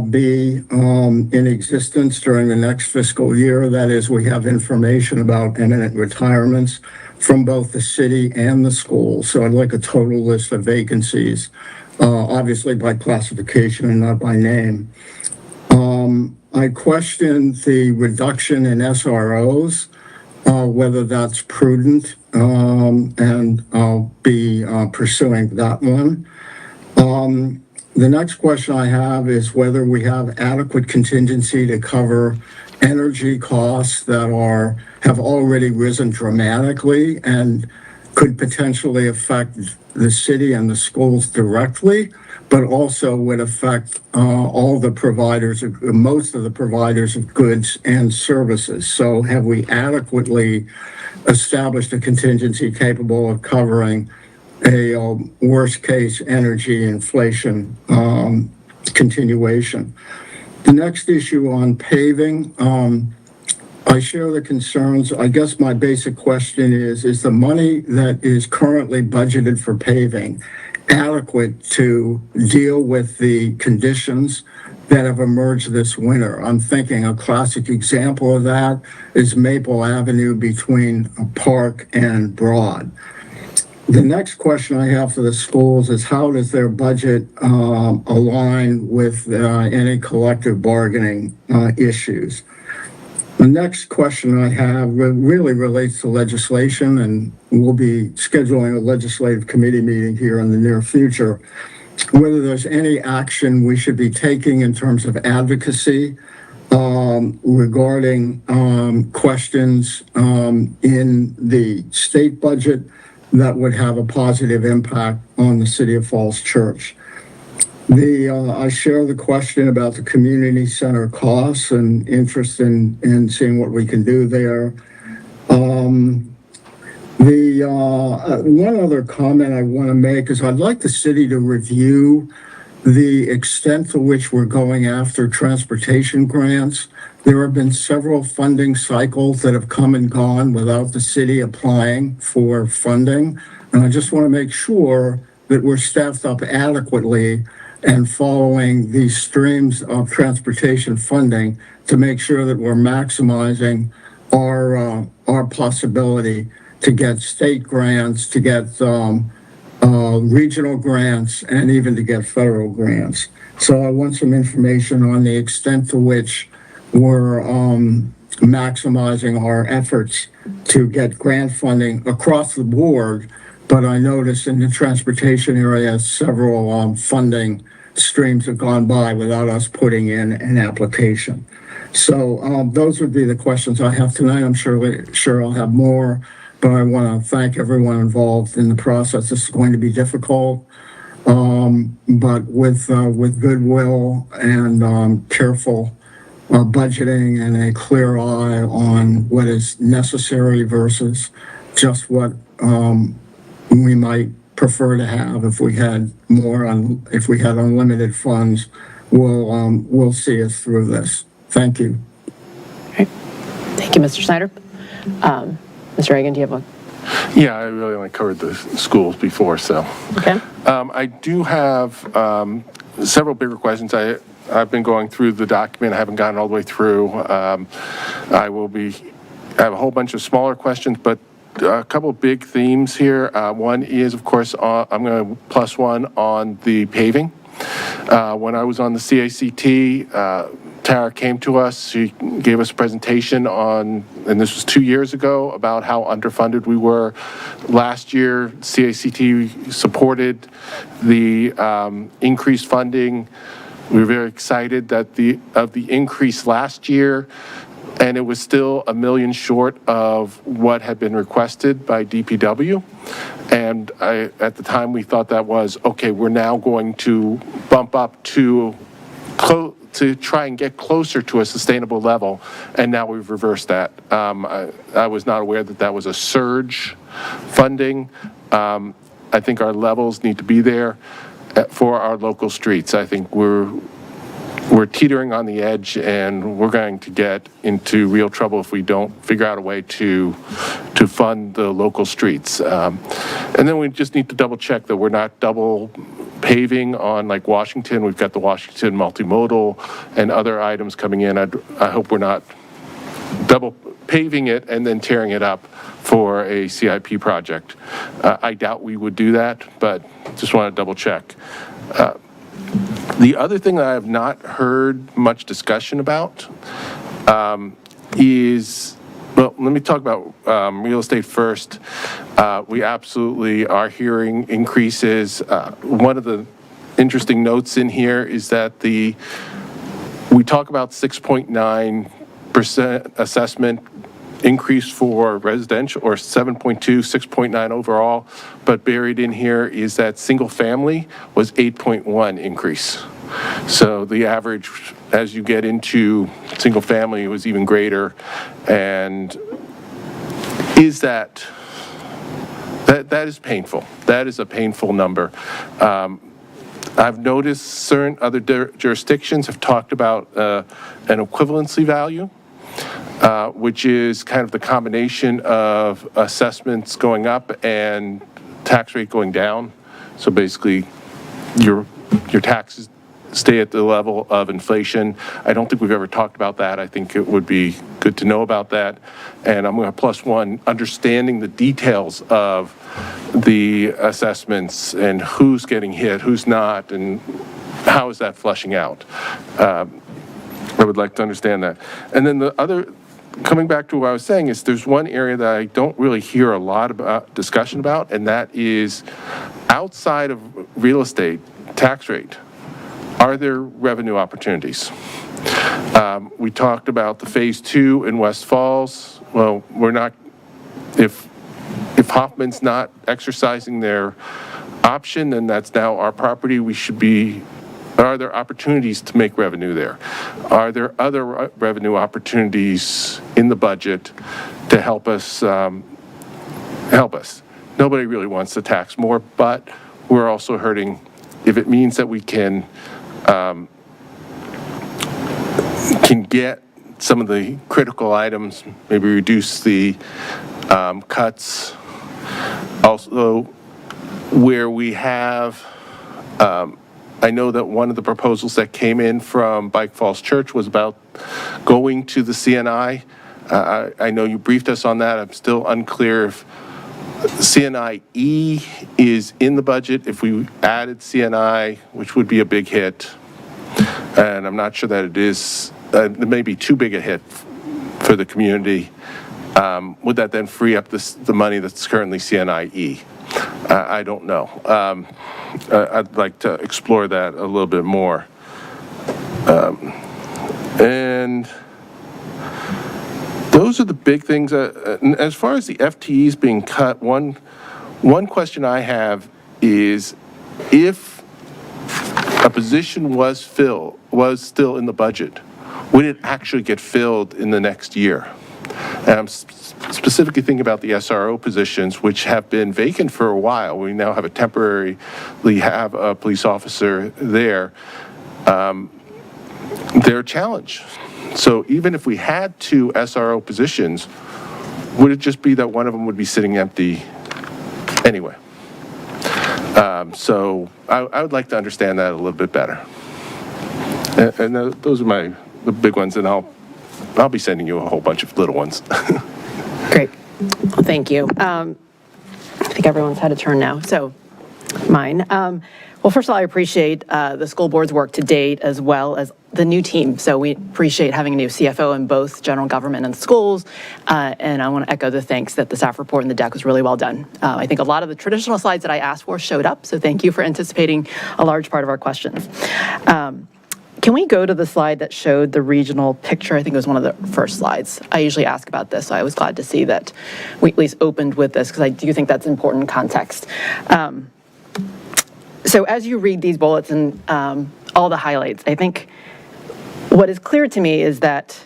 be in existence during the next fiscal year. That is, we have information about imminent retirements from both the city and the school. So I'd like a total list of vacancies obviously by classification and not by name. I questioned the reduction in SROs, whether that's prudent, and I'll be pursuing that one. The next question I have is whether we have adequate contingency to cover energy costs that have already risen dramatically and could potentially affect the city and the schools directly, but also would affect all the providers, most of the providers of goods and services. So have we adequately established a contingency capable of covering a worst-case energy inflation continuation? The next issue on paving, I share the concerns. I guess my basic question is the money that is currently budgeted for paving adequate to deal with the conditions that have emerged this winter? I'm thinking a classic example of that is Maple Avenue between Park and Broad. The next question I have for the schools is how does their budget align with any collective bargaining issues? The next question I have really relates to legislation, and we'll be scheduling a legislative committee meeting here in the near future, whether there's any action we should be taking in terms of advocacy regarding questions in the state budget that would have a positive impact on the City of Falls Church. I share the question about the community center costs and interest in seeing what we can do there. One other comment I want to make is I'd like the city to review the extent to which we're going after transportation grants. There have been several funding cycles that have come and gone without the city applying for funding. And I just want to make sure that we're staffed up adequately and following these streams of transportation funding to make sure that we're maximizing our possibility to get state grants, to get regional grants, and even to get federal grants. So I want some information on the extent to which we're maximizing our efforts to get grant funding across the board. But I noticed in the transportation area, several funding streams have gone by without us putting in an application. So those would be the questions I have tonight. I'm sure I'll have more, but I want to thank everyone involved in the process. This is going to be difficult, but with goodwill and careful budgeting and a clear eye on what is necessary versus just what we might prefer to have if we had if we had unlimited funds. We'll see us through this. Thank you. Okay. Thank you, Mr. Snyder. Mr. Reagan, do you have one? Yeah, I really only covered the schools before, so. Okay. I do have several bigger questions. I've been going through the document. I haven't gotten all the way through. I have a whole bunch of smaller questions, but a couple of big themes here. One is, of course, I'm going to plus one on the paving. When I was on the CACT, Tara came to us. She gave us a presentation on, and this was 2 years ago, about how underfunded we were. Last year, CACT supported the increased funding. We were very excited that of the increase last year, and it was still $1 million short of what had been requested by DPW. And at the time, we thought that was, okay, we're now going to bump up to try and get closer to a sustainable level, and now we've reversed that. I was not aware that that was a surge funding. I think our levels need to be there for our local streets. I think we're teetering on the edge, and we're going to get into real trouble if we don't figure out a way to fund the local streets. And then we just need to double check that we're not double paving on like Washington. We've got the Washington multimodal and other items coming in. I hope we're not double paving it and then tearing it up for a CIP project. I doubt we would do that, but just want to double check. The other thing that I have not heard much discussion about is, well, let me talk about real estate first. We absolutely are hearing increases. One of the interesting notes in here is that we talk about 6.9% assessment increase for residential, or 7.2, 6.9 overall, but buried in here is that single family was 8.1 increase. So the average, as you get into single family, was even greater. And is that is painful. That is a painful number. I've noticed certain other jurisdictions have talked about an equivalency value, which is kind of the combination of assessments going up and tax rate going down. So basically, your taxes stay at the level of inflation. I don't think we've ever talked about that. I think it would be good to know about that. And I'm going to plus one, understanding the details of the assessments and who's getting hit, who's not, and how is that flushing out. I would like to understand that. And then the other, coming back to what I was saying, is there's one area that I don't really hear a lot about discussion about, and that is outside of real estate tax rate. Are there revenue opportunities? We talked about the phase 2 in West Falls. Well, we're not, if Hoffman's not exercising their option, then that's now our property. We should be, are there opportunities to make revenue there? Are there other revenue opportunities in the budget to help us? Nobody really wants to tax more, but we're also hurting if it means that we can get some of the critical items, maybe reduce the cuts. Also, where we have, I know that one of the proposals that came in from Bike Falls Church was about going to the CNI. I know you briefed us on that. I'm still unclear if CNI-E is in the budget, if we added CNI, which would be a big hit. And I'm not sure that it is, it may be too big a hit for the community. Would that then free up the money that's currently CNI-E? I don't know. I'd like to explore that a little bit more. And those are the big things. As far as the FTEs being cut, one question I have is if a position was still in the budget, would it actually get filled in the next year? And I'm specifically thinking about the SRO positions, which have been vacant for a while. We now have a temporarily have a police officer there. They're a challenge. So even if we had 2 SRO positions, would it just be that one of them would be sitting empty anyway? So I would like to understand that a little bit better. And those are the big ones, and I'll be sending you a whole bunch of little ones. Great. Well, thank you. I think everyone's had a turn now. So mine. Well, first of all, I appreciate the school board's work to date, as well as the new team. So we appreciate having a new CFO in both general government and schools. And I want to echo the thanks that the staff report and the deck was really well done. I think a lot of the traditional slides that I asked for showed up. So thank you for anticipating a large part of our questions. Can we go to the slide that showed the regional picture? I think it was one of the first slides. I usually ask about this, so I was glad to see that we at least opened with this, because I do think that's important context. So as you read these bullets and all the highlights, I think what is clear to me is that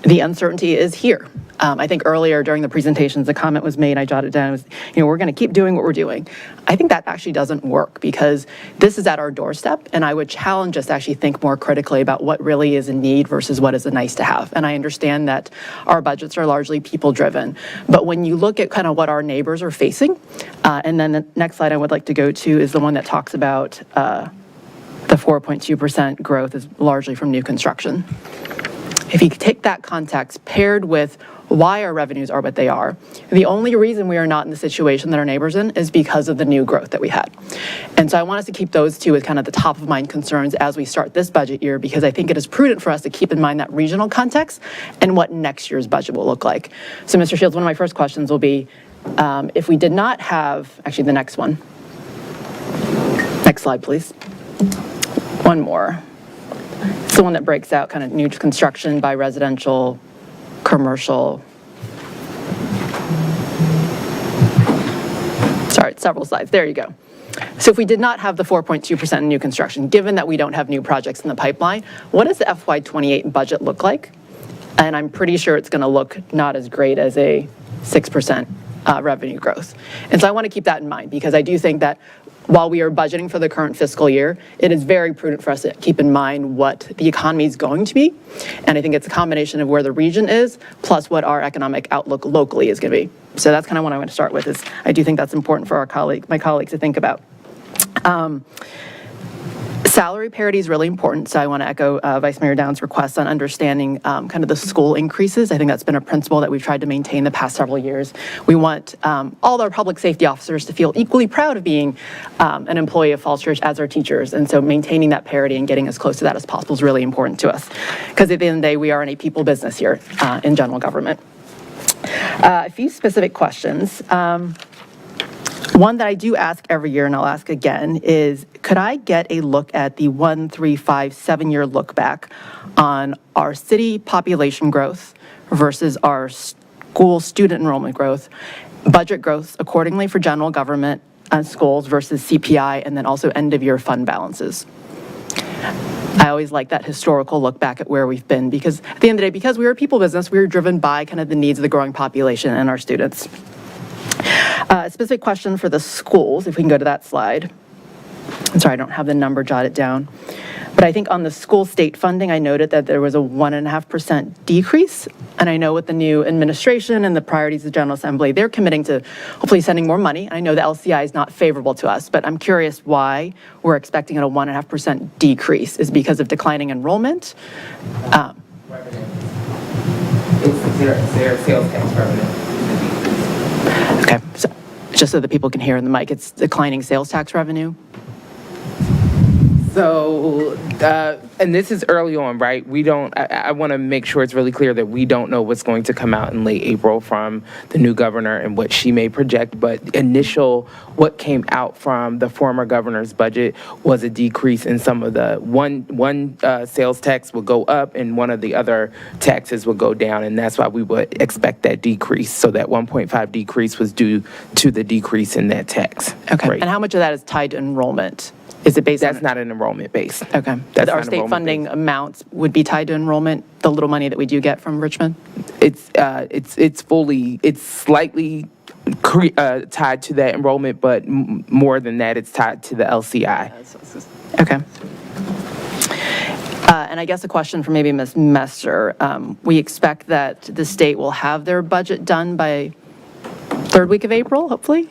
the uncertainty is here. I think earlier during the presentations, the comment was made, I jotted down, was, we're going to keep doing what we're doing. I think that actually doesn't work, because this is at our doorstep, and I would challenge us to actually think more critically about what really is a need versus what is a nice to have. And I understand that our budgets are largely people-driven, but when you look at kind of what our neighbors are facing, and then the next slide I would like to go to is the one that talks about the 4.2% growth is largely from new construction. If you take that context paired with why our revenues are what they are, the only reason we are not in the situation that our neighbors in is because of the new growth that we had. And so I want us to keep those two as kind of the top of mind concerns as we start this budget year, because I think it is prudent for us to keep in mind that regional context and what next year's budget will look like. So Mr. Shields, one of my first questions will be, if we did not have, actually the next one. Next slide, please. One more. It's the one that breaks out kind of new construction by residential, commercial. Sorry, it's several slides. There you go. So if we did not have the 4.2% in new construction, given that we don't have new projects in the pipeline, what does the FY28 budget look like? And I'm pretty sure it's going to look not as great as a 6% revenue growth. And so I want to keep that in mind, because I do think that while we are budgeting for the current fiscal year, it is very prudent for us to keep in mind what the economy is going to be. And I think it's a combination of where the region is, plus what our economic outlook locally is going to be. So that's kind of what I want to start with, is I do think that's important for my colleagues to think about. Salary parity is really important, so I want to echo Vice Mayor Downs' request on understanding kind of the school increases. I think that's been a principle that we've tried to maintain the past several years. We want all our public safety officers to feel equally proud of being an employee of Falls Church as our teachers, and so maintaining that parity and getting as close to that as possible is really important to us, because at the end of the day, we are in a people business here in general government. A few specific questions. One that I do ask every year, and I'll ask again, is could I get a look at the 1, 3, 5, 7-year look back on our city population growth versus our school student enrollment growth, budget growth accordingly for general government and schools versus CPI, and then also end-of-year fund balances? I always like that historical look back at where we've been, because at the end of the day, because we are a people business, we are driven by kind of the needs of the growing population and our students. A specific question for the schools, if we can go to that slide. I'm sorry, I don't have the number jotted down. But I think on the school state funding, I noted that there was a 1.5% decrease. And I know with the new administration and the priorities of the General Assembly, they're committing to hopefully sending more money. I know the LCI is not favorable to us, but I'm curious why we're expecting a 1.5% decrease. Is it because of declining enrollment? It's their sales tax revenue. Okay, so just so that people can hear in the mic, it's declining sales tax revenue? So, and this is early on, right? I want to make sure it's really clear that we don't know what's going to come out in late April from the new governor and what she may project, but what came out from the former governor's budget was a decrease in some of the, one sales tax will go up and one of the other taxes will go down, and that's why we would expect that decrease. So that 1.5 decrease was due to the decrease in that tax. Okay, rate. and how much of that is tied to enrollment? Is it based on? That's not an enrollment base. Okay. Our state funding amounts would be tied to enrollment, the little money that we do get from Richmond? It's slightly tied to that enrollment, but more than that, it's tied to the LCI. Okay. And I guess a question for maybe Ms. Messer. We expect that the state will have their budget done by third week of April, hopefully?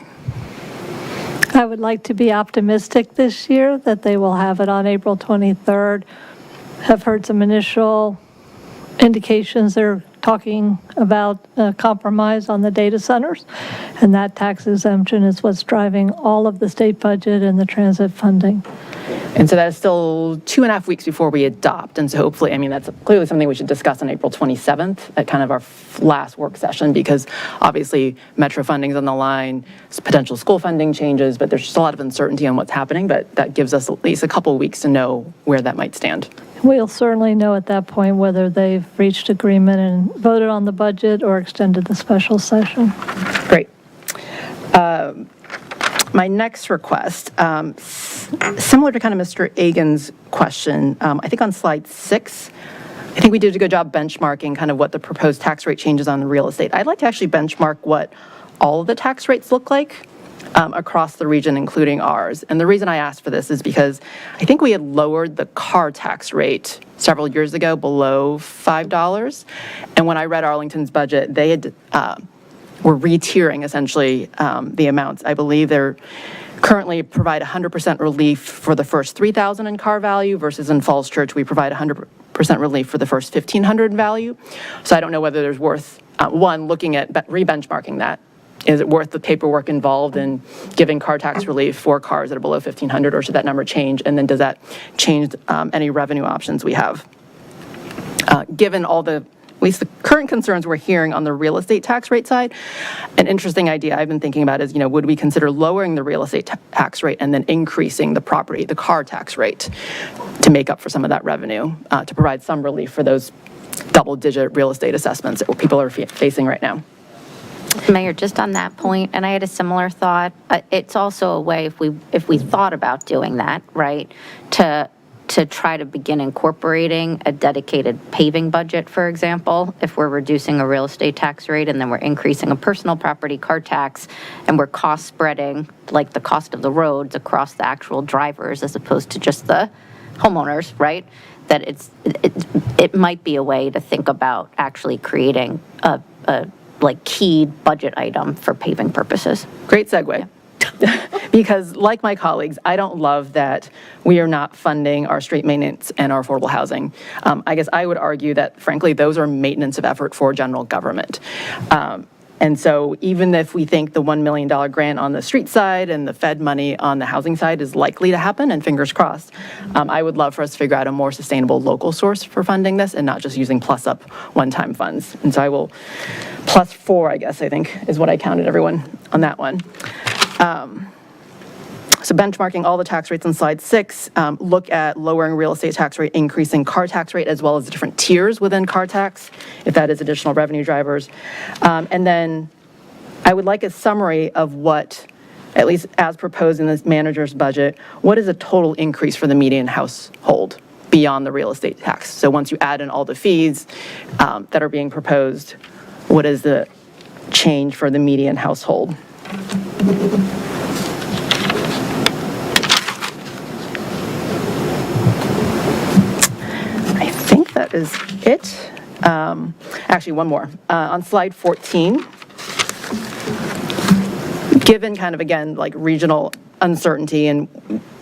I would like to be optimistic this year that they will have it on April 23rd. Have heard some initial indications they're talking about a compromise on the data centers, and that tax exemption is what's driving all of the state budget and the transit funding. And so that is still 2.5 weeks before we adopt. And so hopefully, I mean, that's clearly something we should discuss on April 27th at kind of our last work session, because obviously Metro funding's on the line, potential school funding changes, but there's just a lot of uncertainty on what's happening. But that gives us at least a couple of weeks to know where that might stand. We'll certainly know at that point whether they've reached agreement and voted on the budget or extended the special session. Great. My next request, similar to kind of Mr. Agan's question, I think on slide 6, I think we did a good job benchmarking kind of what the proposed tax rate changes on real estate. I'd like to actually benchmark what all of the tax rates look like across the region, including ours. And the reason I asked for this is because I think we had lowered the car tax rate several years ago below $5. And when I read Arlington's budget, they had were re-tiering essentially the amounts. I believe they're currently provide 100% relief for the first $3,000 in car value versus in Falls Church we provide 100% relief for the first 1,500 value. So I don't know whether there's worth, one, looking at re-benchmarking that. Is it worth the paperwork involved in giving car tax relief for cars that are below 1,500, or should that number change? And then does that change any revenue options we have? Given all the, at least the current concerns we're hearing on the real estate tax rate side, an interesting idea I've been thinking about is, would we consider lowering the real estate tax rate and then increasing the car tax rate to make up for some of that revenue, to provide some relief for those double-digit real estate assessments that people are facing right now? Mayor, just on that point, and I had a similar thought, it's also a way, if we thought about doing that, right, to try to begin incorporating a dedicated paving budget, for example, if we're reducing a real estate tax rate and then we're increasing a personal property car tax, and we're cost spreading, like the cost of the roads across the actual drivers as opposed to just the homeowners, right? That it might be a way to think about actually creating a keyed budget item for paving purposes. Great segue. Because like my colleagues, I don't love that we are not funding our street maintenance and our affordable housing. I guess I would argue that, frankly, those are maintenance of effort for general government. And so even if we think the $1 million grant on the street side and the Fed money on the housing side is likely to happen, and fingers crossed, I would love for us to figure out a more sustainable local source for funding this and not just using plus-up one-time funds. And so I will +4, I guess, I think, is what I counted everyone on that one. So benchmarking all the tax rates on slide 6, look at lowering real estate tax rate, increasing car tax rate, as well as the different tiers within car tax, if that is additional revenue drivers. And then I would like a summary of what, at least as proposed in this manager's budget, what is a total increase for the median household beyond the real estate tax? So once you add in all the fees that are being proposed, what is the change for the median household? I think that is it. Actually, one more. On slide 14, given kind of, again, like regional uncertainty and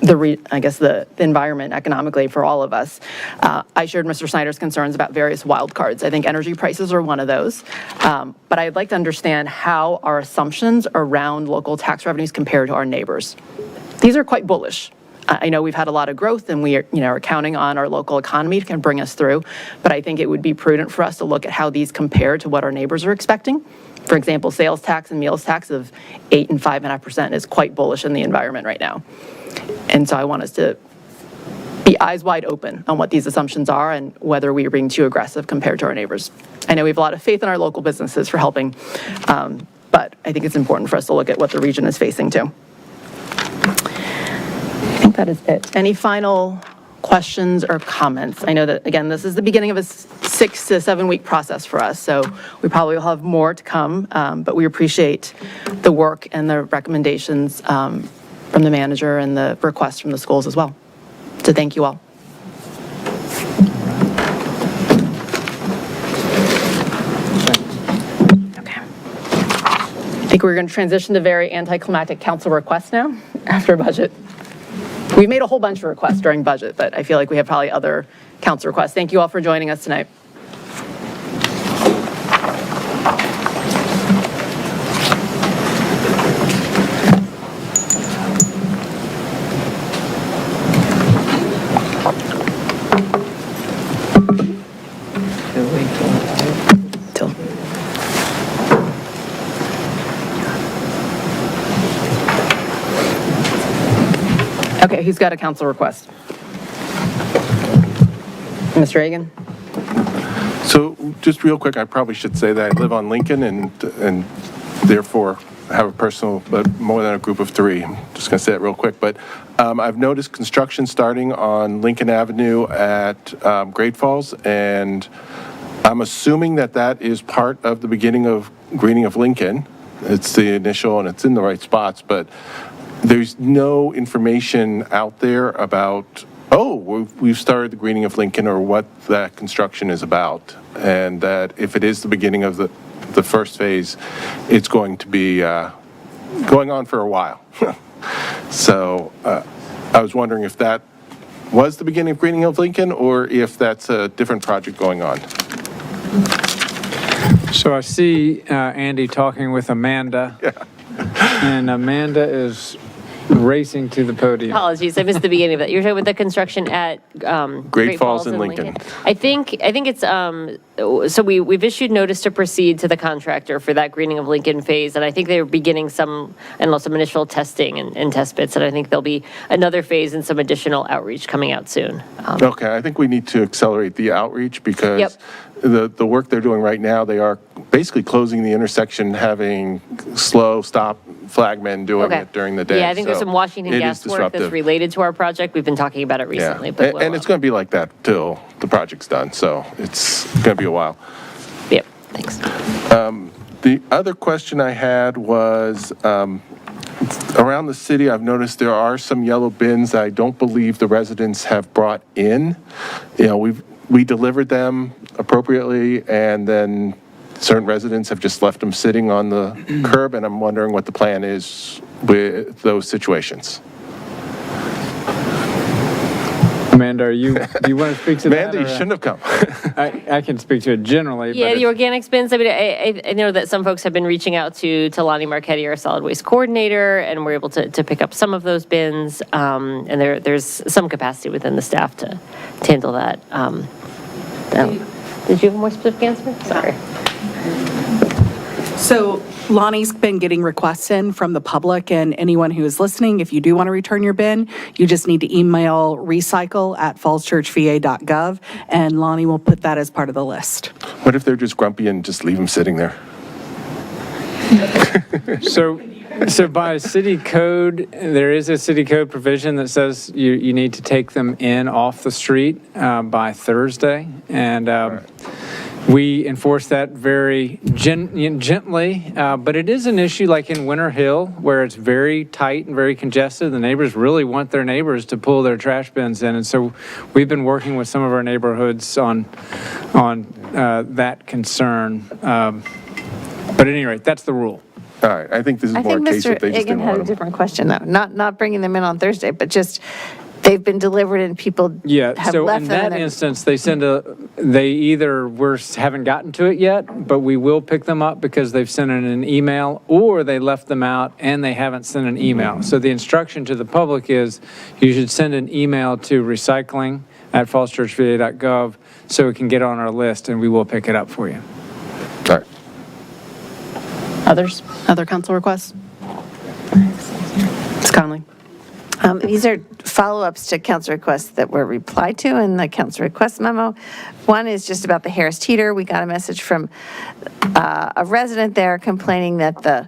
the environment economically for all of us, I shared Mr. Snyder's concerns about various wild cards. I think energy prices are one of those. But I'd like to understand how our assumptions around local tax revenues compare to our neighbors. These are quite bullish. I know we've had a lot of growth and we are counting on our local economy to bring us through, but I think it would be prudent for us to look at how these compare to what our neighbors are expecting. For example, sales tax and meals tax of 8% and 5.5% is quite bullish in the environment right now. And so I want us to be eyes wide open on what these assumptions are and whether we are being too aggressive compared to our neighbors. I know we have a lot of faith in our local businesses for helping, but I think it's important for us to look at what the region is facing too. I think that is it. Any final questions or comments? I know that, again, this is the beginning of a 6 to 7 week process for us, so we probably will have more to come, but we appreciate the work and the recommendations from the manager and the requests from the schools as well. So thank you all. Okay. I think we're going to transition to very anticlimactic council requests now after budget. We've made a whole bunch of requests during budget, but I feel like we have probably other council requests. Thank you all for joining us tonight. Okay, who's got a council request? Mr. Reagan? So just real quick, I probably should say that I live on Lincoln and therefore have a personal, but more than a group of 3. I'm just going to say that real quick. But I've noticed construction starting on Lincoln Avenue at Great Falls, and I'm assuming that that is part of the beginning of greening of Lincoln. It's the initial and it's in the right spots, but there's no information out there about, we've started the greening of Lincoln or what that construction is about. And that if it is the beginning of the first phase, it's going to be going on for a while. So I was wondering if that was the beginning of greening of Lincoln, or if that's a different project going on. So I see Andy talking with Amanda. Yeah. And Amanda is racing to the podium. Apologies, I missed the beginning of that. You're talking about the construction at Great Falls in Lincoln. I think it's, so we've issued notice to proceed to the contractor for that greening of Lincoln phase, and I think they're beginning some initial testing and test bits, and I think there'll be another phase and some additional outreach coming out soon. Okay, I think we need to accelerate the outreach because Yep. the work they're doing right now, they are basically closing the intersection, having slow stop flagmen doing it during the day. Yeah, I think there's so some Washington it gas is work that's disruptive. related to our project. We've been talking about it recently, but And it's going to be like that till the project's done, so it's going to be a while. Yep, thanks. The other question I had was, around the city, I've noticed there are some yellow bins that I don't believe the residents have brought in. You know, we delivered them appropriately, and then certain residents have just left them sitting on the curb, and I'm wondering what the plan is with those situations. Amanda, do you want to speak to that? Amanda, you shouldn't have come. I can speak to it generally. Yeah, but the organics bins, I mean, I know that some folks have been reaching out to Lonnie Marchetti, our solid waste coordinator, and we're able to pick up some of those bins, and there's some capacity within the staff to handle that. Did you have a more specific answer? Sorry. So Lonnie's been getting requests in from the public, and anyone who is listening, if you do want to return your bin, you just need to email recycle@fallschurchva.gov, and Lonnie will put that as part of the list. What if they're just grumpy and just leave them sitting there? So by city code, there is a city code provision that says you need to take them in off the street by Thursday. And we enforce that very gently, but it is an issue like in Winter Hill where it's very tight and very congested. The neighbors really want their neighbors to pull their trash bins in. And so we've been working with some of our neighborhoods on that concern. But at any rate, that's the rule. All right, I think this is I more think a case Mr. that they just Egan didn't had a want them. different question, though. Not bringing them in on Thursday, but just they've been delivered and people Yeah, have so left in them. that and instance, they either haven't gotten to it yet, but we will pick them up because they've sent in an email, or they left them out and they haven't sent an email. So the instruction to the public is you should send an email to recycling@fallschurchva.gov so it can get on our list and we will pick it up for you. All right. Others? Other council requests? Ms. Conley? These are follow-ups to council requests that were replied to in the council request memo. One is just about the Harris Teeter. We got a message from a resident there complaining that the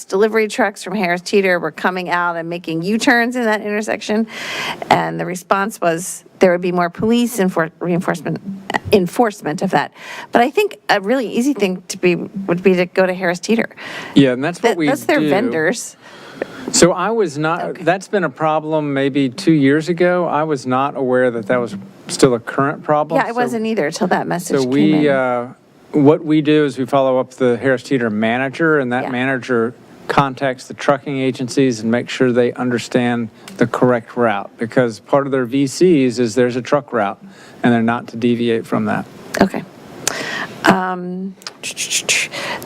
delivery trucks from Harris Teeter were coming out and making U-turns in that intersection. And the response was there would be more police enforcement of that. But I think a really easy thing would be to go to Harris Teeter. Yeah, and that's what we do. That's their vendors. So I was not, that's been a problem maybe 2 years ago. I was not aware that was still a current problem. Yeah, I wasn't either until that message So came in. what we do is we follow up the Harris Teeter manager, and that manager contacts the trucking agencies and makes sure they understand the correct route, because part of their VCs is there's a truck route, and they're not to deviate from that. Okay.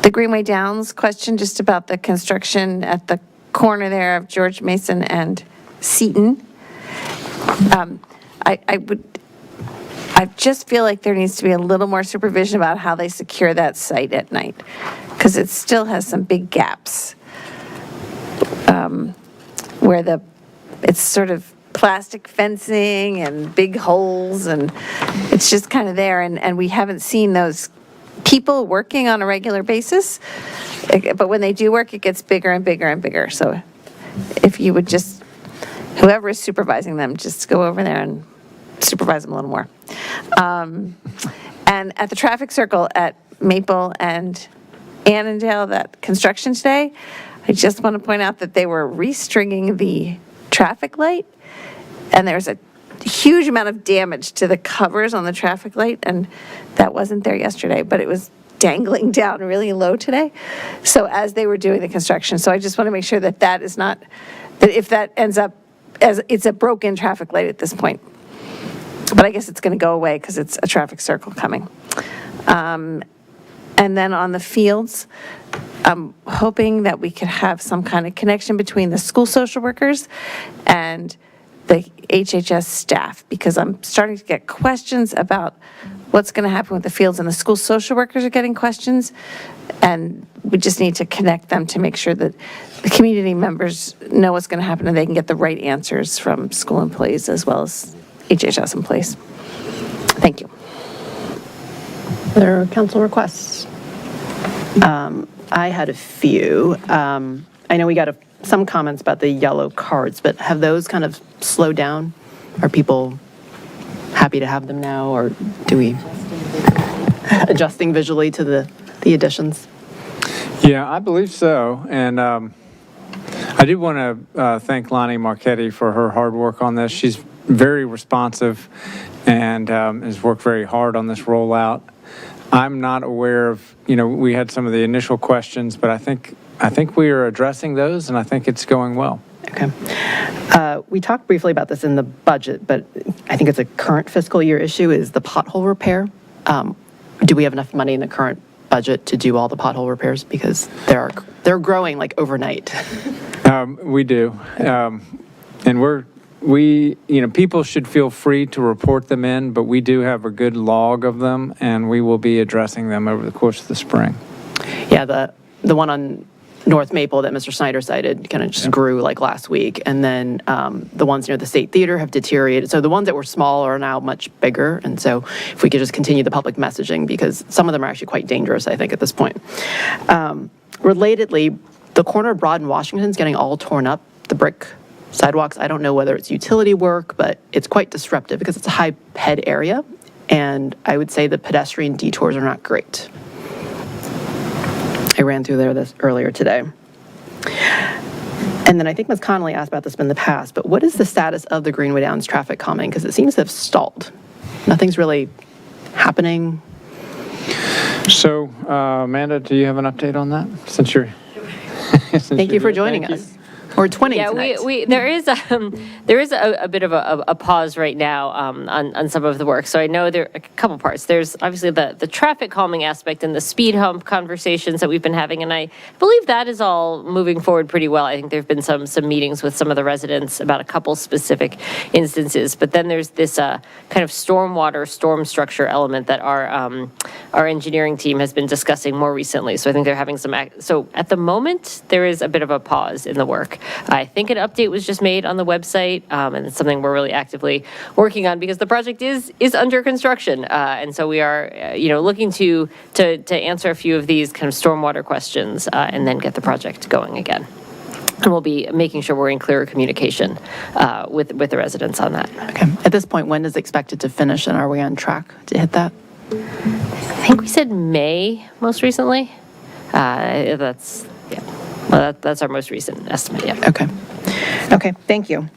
The Greenway Downs question, just about the construction at the corner there of George Mason and Seton. I just feel like there needs to be a little more supervision about how they secure that site at night, because it still has some big gaps where it's sort of plastic fencing and big holes, and it's just kind of there, and we haven't seen those people working on a regular basis, but when they do work, it gets bigger and bigger and bigger. So if you would just, whoever is supervising them, just go over there and supervise them a little more. And at the traffic circle at Maple and Annandale, that construction today, I just want to point out that they were restringing the traffic light, and there's a huge amount of damage to the covers on the traffic light, and that wasn't there yesterday, but it was dangling down really low today. So as they were doing the construction, so I just want to make sure that that is not, that if that ends up as it's a broken traffic light at this point. But I guess it's going to go away because it's a traffic circle coming. And then on the fields, I'm hoping that we could have some kind of connection between the school social workers and the HHS staff, because I'm starting to get questions about what's going to happen with the fields, and the school social workers are getting questions, and we just need to connect them to make sure that the community members know what's going to happen and they can get the right answers from school employees as well as HHS employees. Thank you. There are council requests. I had a few. I know we got some comments about the yellow cards, but have those kind of slowed down? Are people happy to have them now, or do we adjusting visually to the additions? Yeah, I believe so. And I do want to thank Lonnie Marchetti for her hard work on this. She's very responsive and has worked very hard on this rollout. I'm not aware of, we had some of the initial questions, but I think we are addressing those, and I think it's going well. Okay. We talked briefly about this in the budget, but I think it's a current fiscal year issue, is the pothole repair. Do we have enough money in the current budget to do all the pothole repairs? Because they're growing like overnight. We do. And people should feel free to report them in, but we do have a good log of them, and we will be addressing them over the course of the spring. Yeah, the one on North Maple that Mr. Snyder cited kind of just grew like last week. And then the ones near the State Theater have deteriorated. So the ones that were small are now much bigger. And so if we could just continue the public messaging, because some of them are actually quite dangerous, I think, at this point. Relatedly, the corner of Broad and Washington is getting all torn up, the brick sidewalks. I don't know whether it's utility work, but it's quite disruptive because it's a high ped area. And I would say the pedestrian detours are not great. I ran through there earlier today. And then I think Ms. Connolly asked about this in the past, but what is the status of the Greenway Downs traffic calming? Because it seems to have stalled. Nothing's really happening. So, Amanda, do you have an update on that? Thank you for joining us. Or 20 tonight. There is a bit of a pause right now on some of the work. So I know there are a couple parts. There's obviously the traffic calming aspect and the speed hump conversations that we've been having, and I believe that is all moving forward pretty well. I think there have been some meetings with some of the residents about a couple specific instances. But then there's this kind of storm structure element that our engineering team has been discussing more recently. So I think they're having so at the moment there is a bit of a pause in the work. I think an update was just made on the website, and it's something we're really actively working on because the project is under construction, and so we are, looking to answer a few of these kind of stormwater questions, and then get the project going again. And we'll be making sure we're in clearer communication with the residents on that. Okay. At this point, when is it expected to finish, and are we on track to hit that? I think we said May most recently. That's our most recent estimate, yeah. Okay, thank you.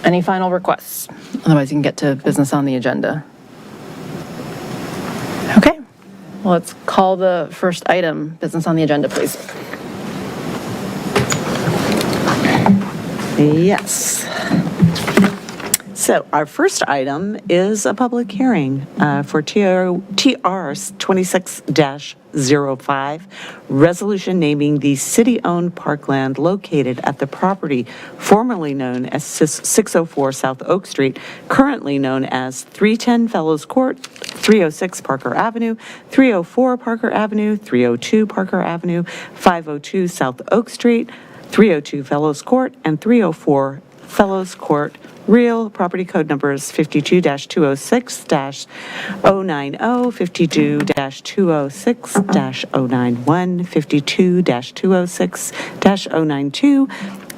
Any final requests? Otherwise, you can get to business on the agenda. Okay, well, let's call the first item, business on the agenda, please. Yes. So our first item is a public hearing for TR 26-05, resolution naming the city-owned parkland located at the property formerly known as 604 South Oak Street, currently known as 310 Fellows Court, 306 Parker Avenue, 304 Parker Avenue, 302 Parker Avenue, 502 South Oak Street, 302 Fellows Court, and 304 Fellows Court. Real property code numbers 52-206-090, 52-206-091, 52-206-092,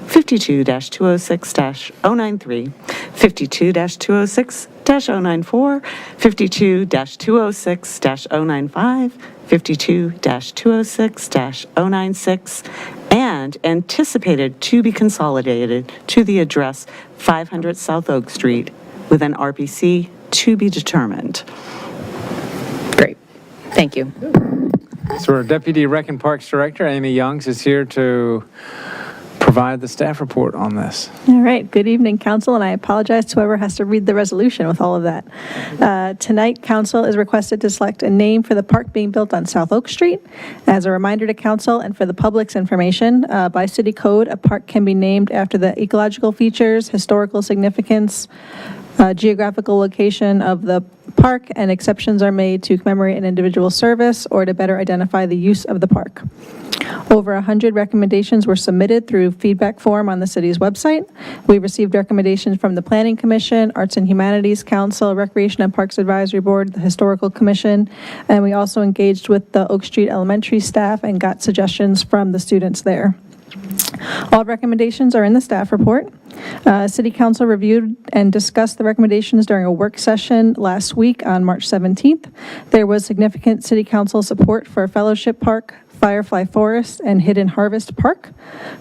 52-206-093, 52-206-094, 52-206-095, 52-206-096, and anticipated to be consolidated to the address 500 South Oak Street with an RPC to be determined. Great. Thank you. So our Deputy Rec and Parks Director, Amy Youngs, is here to provide the staff report on this. All right, good evening, council, and I apologize to whoever has to read the resolution with all of that. Tonight, council is requested to select a name for the park being built on South Oak Street. As a reminder to council and for the public's information, by city code, a park can be named after the ecological features, historical significance, geographical location of the park, and exceptions are made to commemorate an individual service or to better identify the use of the park. Over 100 recommendations were submitted through feedback form on the city's website. We received recommendations from the Planning Commission, Arts and Humanities Council, Recreation and Parks Advisory Board, the Historical Commission, and we also engaged with the Oak Street Elementary staff and got suggestions from the students there. All recommendations are in the staff report. City Council reviewed and discussed the recommendations during a work session last week on March 17th. There was significant City Council support for Fellowship Park, Firefly Forest, and Hidden Harvest Park.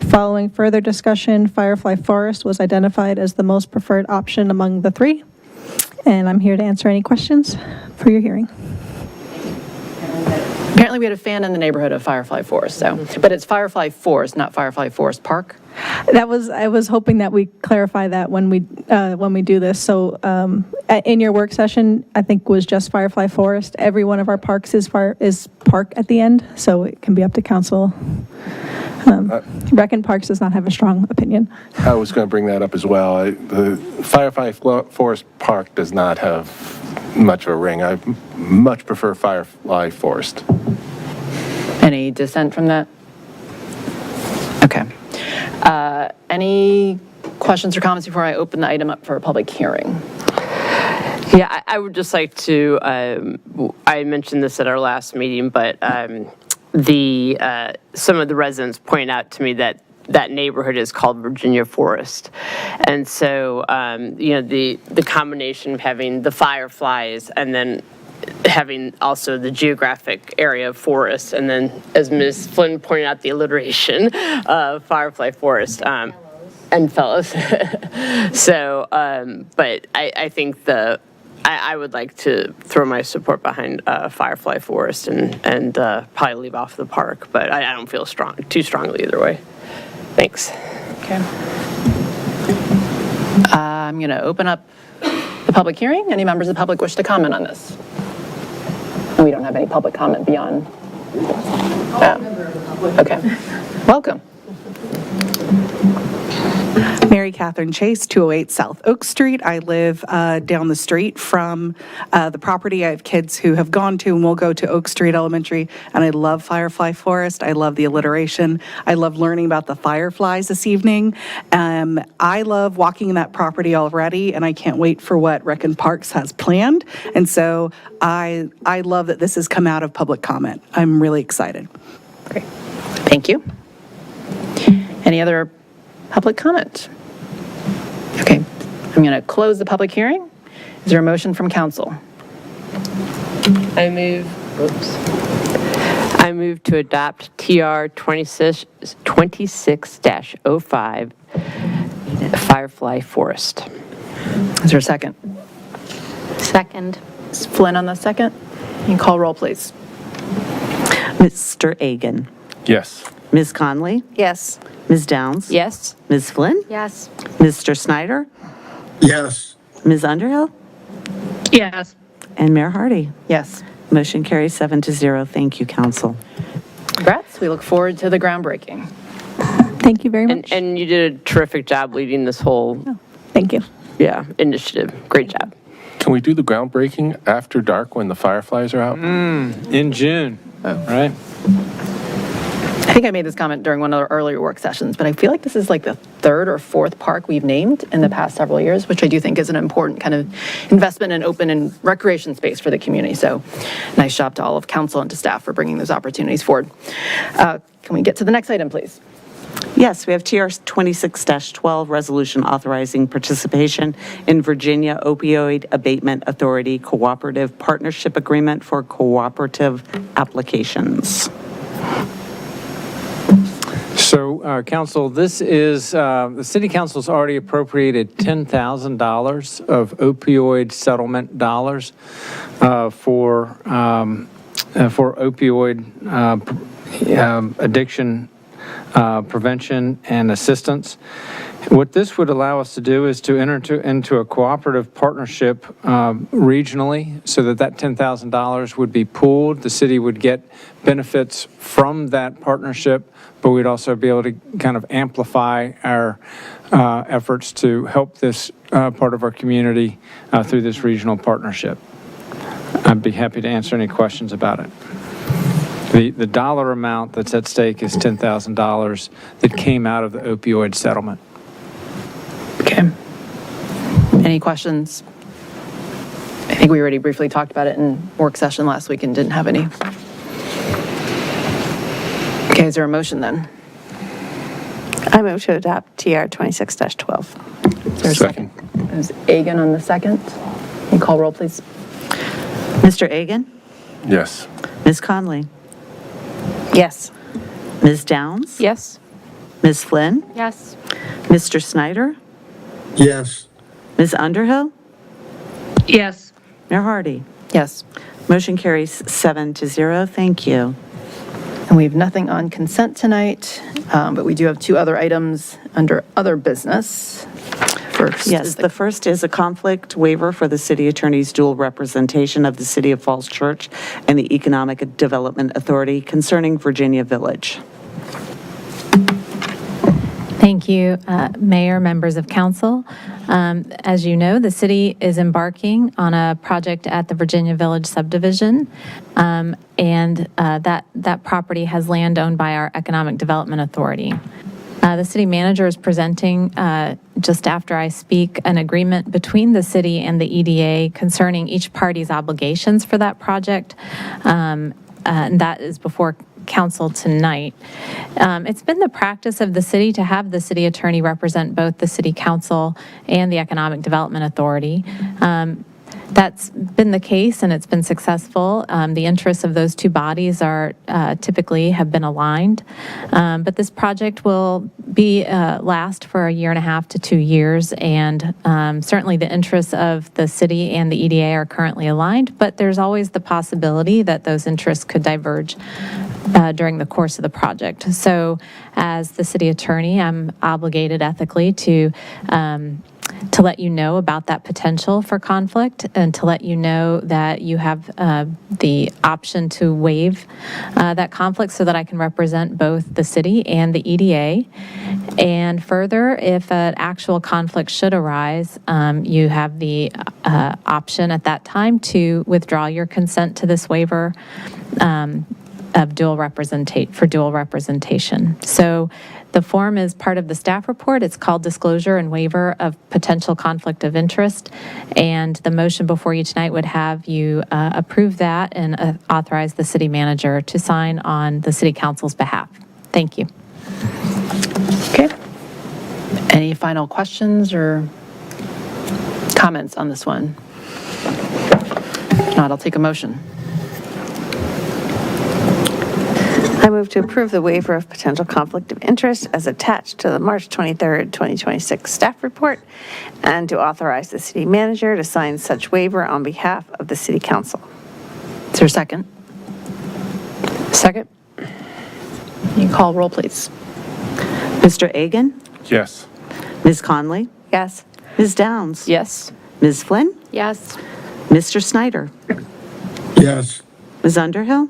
Following further discussion, Firefly Forest was identified as the most preferred option among the three. And I'm here to answer any questions for your hearing. Apparently we had a fan in the neighborhood of Firefly Forest, but it's Firefly Forest, not Firefly Forest Park. I was hoping that we clarify that when we do this. So in your work session, I think was just Firefly Forest. Every one of our parks is park at the end, so it can be up to council. Rec and Parks does not have a strong opinion. I was going to bring that up as well. The Firefly Forest Park does not have much of a ring. I much prefer Firefly Forest. Any dissent from that? Okay. Any questions or comments before I open the item up for a public hearing? Yeah, I would just like to, I mentioned this at our last meeting, but some of the residents point out to me that that neighborhood is called Virginia Forest. And so, the combination of having the fireflies and then having also the geographic area of forest, and then, as Ms. Flynn pointed out, the alliteration of Firefly Forest and fellows. So, but I think I would like to throw my support behind Firefly Forest and probably leave off the park, but I don't feel too strongly either way. Thanks. Okay. I'm going to open up the public hearing. Any members of the public wish to comment on this? We don't have any public comment beyond. Okay. Welcome. Mary Catherine Chase, 208 South Oak Street. I live down the street from the property. I have kids who have gone to and will go to Oak Street Elementary, and I love Firefly Forest. I love the alliteration. I love learning about the fireflies this evening. I love walking in that property already, and I can't wait for what Rec and Parks has planned. And so I love that this has come out of public comment. I'm really excited. Great. Thank you. Any other public comment? Okay, I'm going to close the public hearing. Is there a motion from council? I move to adopt TR 26-05, Firefly Forest. Is there a second? Second. Ms. Flynn on the second. You can call roll, please. Mr. Agan. Yes. Ms. Conley. Yes. Ms. Downs. Yes. Ms. Flynn. Yes. Mr. Snyder. Yes. Ms. Underhill. Yes. And Mayor Hardy. Yes. Motion carries 7-0. Thank you, council. Congrats. We look forward to the groundbreaking. Thank you very much. And you did a terrific job leading this whole Thank you. initiative. Great job. Can we do the groundbreaking after dark when the fireflies are out? In June, right? I think I made this comment during one of the earlier work sessions, but I feel like this is like the third or fourth park we've named in the past several years, which I do think is an important kind of investment in open and recreation space for the community. So nice job to all of council and to staff for bringing those opportunities forward. Can we get to the next item, please? Yes, we have TR 26-12, resolution authorizing participation in Virginia Opioid Abatement Authority Cooperative Partnership Agreement for cooperative applications. So, Council, this is, the City Council's already appropriated $10,000 of opioid settlement dollars for opioid addiction prevention and assistance. What this would allow us to do is to enter into a cooperative partnership regionally so that $10,000 would be pooled. The city would get benefits from that partnership, but we'd also be able to kind of amplify our efforts to help this part of our community through this regional partnership. I'd be happy to answer any questions about it. The dollar amount that's at stake is $10,000 that came out of the opioid settlement. Okay. Any questions? I think we already briefly talked about it in work session last week and didn't have any. Okay, is there a motion then? I move to adopt TR 26-12. Is there a second? Is Agan on the second? Can you call roll, please? Mr. Agan? Yes. Ms. Conley? Yes. Ms. Downs? Yes. Ms. Flynn? Yes. Mr. Snyder? Yes. Ms. Underhill? Yes. Mayor Hardy? Yes. Motion carries 7-0. Thank you. And we have nothing on consent tonight, but we do have two other items under other business. First, Yes, the first is a conflict waiver for the city attorney's dual representation of the City of Falls Church and the Economic Development Authority concerning Virginia Village. Thank you, Mayor, members of council. As you know, the city is embarking on a project at the Virginia Village subdivision, and that property has land owned by our Economic Development Authority. The city manager is presenting, just after I speak, an agreement between the city and the EDA concerning each party's obligations for that project, and that is before council tonight. It's been the practice of the city to have the city attorney represent both the city council and the Economic Development Authority. That's been the case and it's been successful. The interests of those two bodies are typically have been aligned. But this project will be last for 1.5 to 2 years, and certainly the interests of the city and the EDA are currently aligned, but there's always the possibility that those interests could diverge during the course of the project. So as the city attorney, I'm obligated ethically to let you know about that potential for conflict and to let you know that you have the option to waive that conflict so that I can represent both the city and the EDA. And further, if an actual conflict should arise, you have the option at that time to withdraw your consent to this waiver of dual representation. So the form is part of the staff report. It's called Disclosure and Waiver of Potential Conflict of Interest. And the motion before you tonight would have you approve that and authorize the city manager to sign on the city council's behalf. Thank you. Okay. Any final questions or comments on this one? If not, I'll take a motion. I move to approve the waiver of potential conflict of interest as attached to the March 23rd, 2026 staff report, and to authorize the city manager to sign such waiver on behalf of the city council. Is there a second? Second. You can call roll, please. Mr. Agan? Yes. Ms. Conley? Yes. Ms. Downs? Yes. Ms. Flynn? Yes. Mr. Snyder? Yes. Ms. Underhill?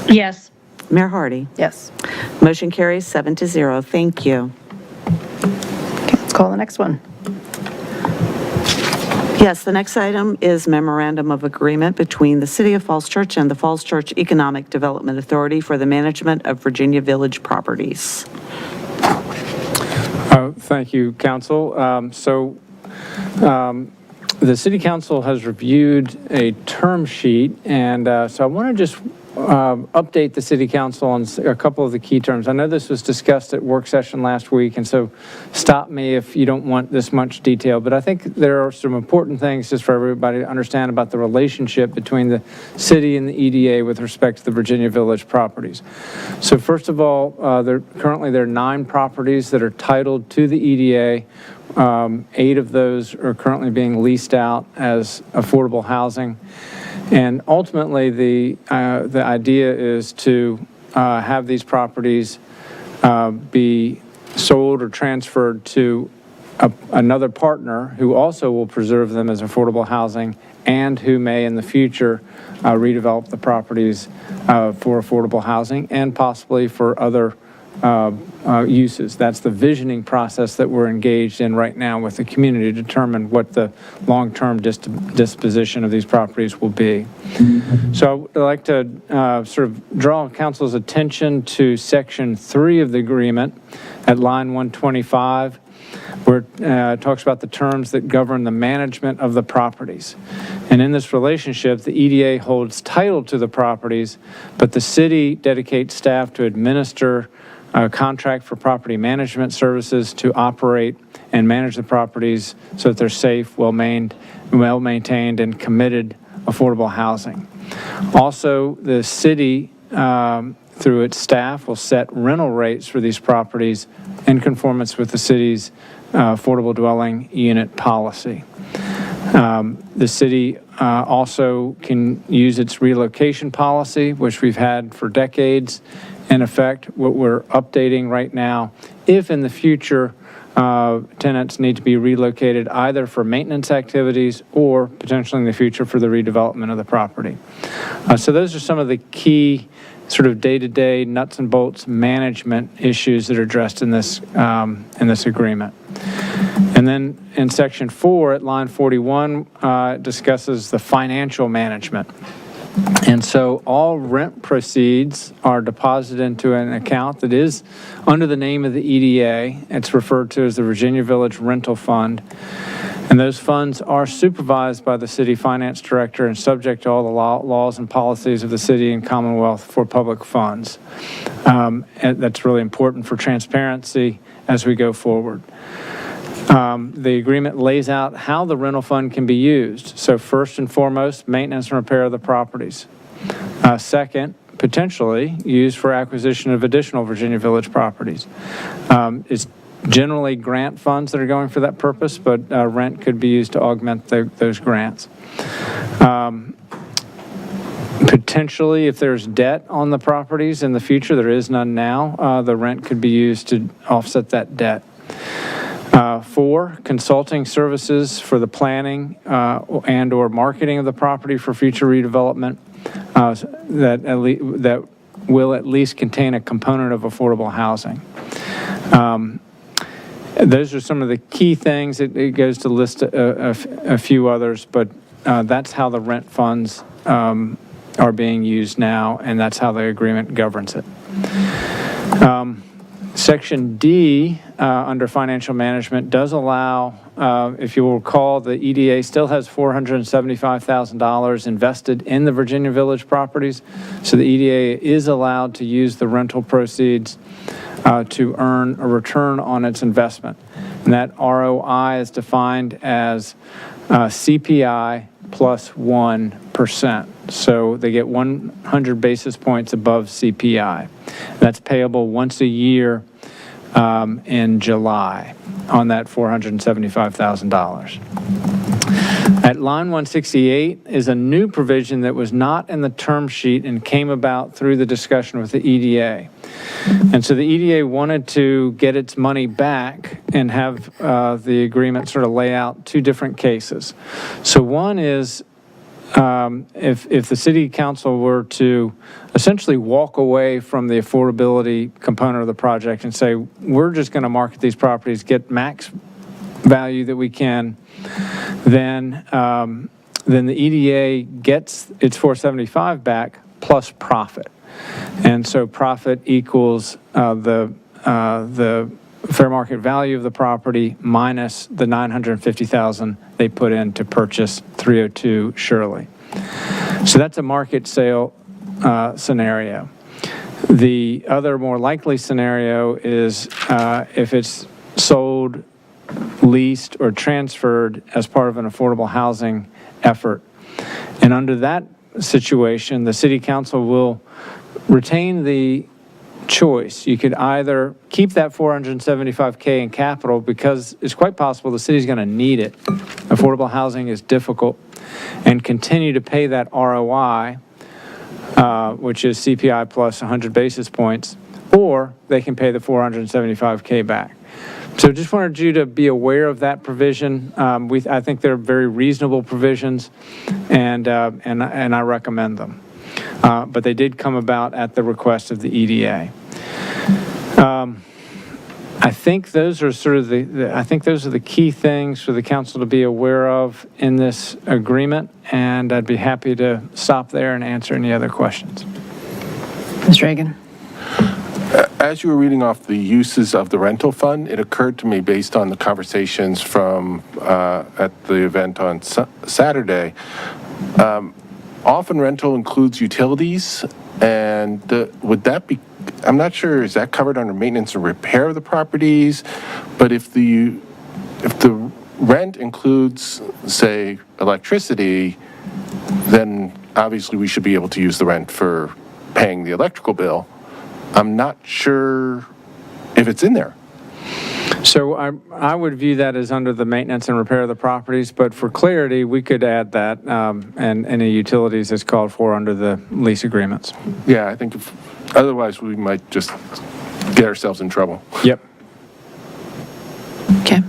Yes. Mayor Hardy? Yes. Motion carries 7-0. Thank you. Okay, let's call the next one. Yes, the next item is memorandum of agreement between the City of Falls Church and the Falls Church Economic Development Authority for the management of Virginia Village properties. Thank you, Council. The City Council has reviewed a term sheet, and so I want to just update the City Council on a couple of the key terms. I know this was discussed at work session last week, and so stop me if you don't want this much detail, but I think there are some important things just for everybody to understand about the relationship between the city and the EDA with respect to the Virginia Village properties. So first of all, currently there are 9 properties that are titled to the EDA. 8 of those are currently being leased out as affordable housing. And ultimately, the idea is to have these properties be sold or transferred to another partner who also will preserve them as affordable housing and who may in the future redevelop the properties for affordable housing and possibly for other uses. That's the visioning process that we're engaged in right now with the community to determine what the long-term disposition of these properties will be. So I'd like to sort of draw council's attention to section 3 of the agreement at line 125, where it talks about the terms that govern the management of the properties. And in this relationship, the EDA holds title to the properties, but the city dedicates staff to administer a contract for property management services to operate and manage the properties so that they're safe, well-maintained, and committed affordable housing. Also, the city, through its staff, will set rental rates for these properties in conformance with the city's affordable dwelling unit policy. The city also can use its relocation policy, which we've had for decades. In effect, what we're updating right now, if in the future tenants need to be relocated either for maintenance activities or potentially in the future for the redevelopment of the property. So those are some of the key sort of day-to-day nuts and bolts management issues that are addressed in this agreement. And then in section 4 at line 41, it discusses the financial management. And so all rent proceeds are deposited into an account that is under the name of the EDA. It's referred to as the Virginia Village Rental Fund. And those funds are supervised by the city finance director and subject to all the laws and policies of the city and Commonwealth for public funds. And that's really important for transparency as we go forward. The agreement lays out how the rental fund can be used. So first and foremost, maintenance and repair of the properties. Second, potentially used for acquisition of additional Virginia Village properties. It's generally grant funds that are going for that purpose, but rent could be used to augment those grants. Potentially, if there's debt on the properties in the future, there is none now, the rent could be used to offset that debt. 4, consulting services for the planning and or marketing of the property for future redevelopment that will at least contain a component of affordable housing. Those are some of the key things. It goes to list a few others, but that's how the rent funds are being used now, and that's how the agreement governs it. Section D, under financial management, does allow, if you will recall, the EDA still has $475,000 invested in the Virginia Village properties. So the EDA is allowed to use the rental proceeds to earn a return on its investment. And that ROI is defined as CPI plus 1%. So they get 100 basis points above CPI. That's payable once a year in July on that $475,000. At line 168 is a new provision that was not in the term sheet and came about through the discussion with the EDA. And so the EDA wanted to get its money back and have the agreement sort of lay out 2 different cases. So one is if the city council were to essentially walk away from the affordability component of the project and say, we're just going to market these properties, get max value that we can, then the EDA gets its $475 back plus profit. And so profit equals the fair market value of the property minus the $950,000 they put in to purchase 302 Shirley. So that's a market sale scenario. The other more likely scenario is if it's sold, leased, or transferred as part of an affordable housing effort. And under that situation, the city council will retain the choice. You could either keep that $475K in capital because it's quite possible the city's going to need it. Affordable housing is difficult, and continue to pay that ROI which is CPI plus 100 basis points, or they can pay the $475K back. So just wanted you to be aware of that provision. I think they're very reasonable provisions, and I recommend them. But they did come about at the request of the EDA. I think those are sort of the key things for the council to be aware of in this agreement, and I'd be happy to stop there and answer any other questions. Mr. Reagan. As you were reading off the uses of the rental fund, it occurred to me, based on the conversations from at the event on Saturday, often rental includes utilities, and would that be, I'm not sure, is that covered under maintenance and repair of the properties? But if the rent includes, say, electricity, then obviously we should be able to use the rent for paying the electrical bill. I'm not sure if it's in there. So I would view that as under the maintenance and repair of the properties, but for clarity, we could add that, and any utilities as called for under the lease agreements. Yeah, I think otherwise we might just get ourselves in trouble. Yep. Okay.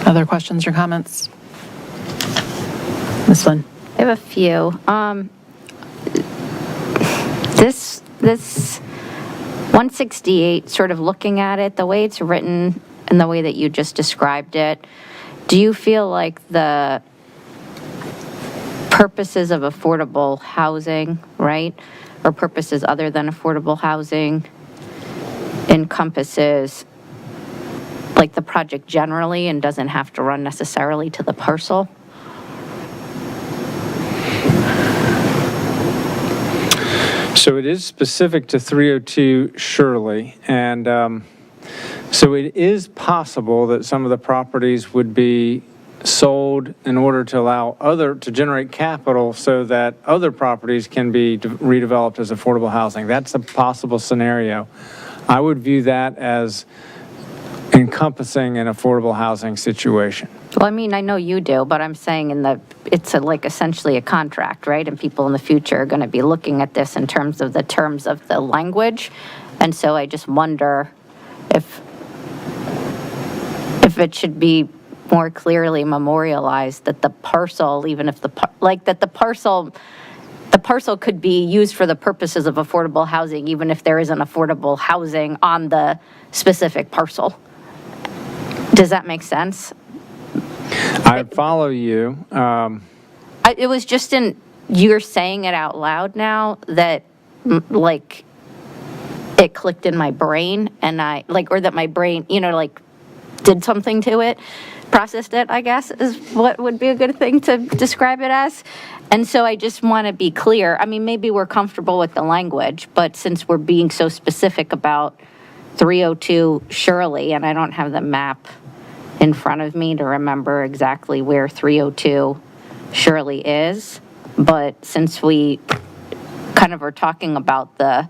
Other questions or comments? Ms. Flynn. I have a few. This 168, sort of looking at it, the way it's written and the way that you just described it, do you feel like the purposes of affordable housing, right, or purposes other than affordable housing encompasses like the project generally and doesn't have to run necessarily to the parcel? So it is specific to 302 Shirley, and so it is possible that some of the properties would be sold in order to allow to generate capital so that other properties can be redeveloped as affordable housing. That's a possible scenario. I would view that as encompassing an affordable housing situation. Well, I mean, I know you do, but I'm saying it's like essentially a contract, right? And people in the future are going to be looking at this in terms of the language. And so I just wonder if it should be more clearly memorialized that the parcel, even if the parcel could be used for the purposes of affordable housing, even if there isn't affordable housing on the specific parcel. Does that make sense? I follow you. It was just you're saying it out loud now that, like, it clicked in my brain and or that my brain, did something to it, processed it, I guess, is what would be a good thing to describe it as. And so I just want to be clear. I mean, maybe we're comfortable with the language, but since we're being so specific about 302 Shirley, and I don't have the map in front of me to remember exactly where 302 Shirley is, but since we kind of are talking about the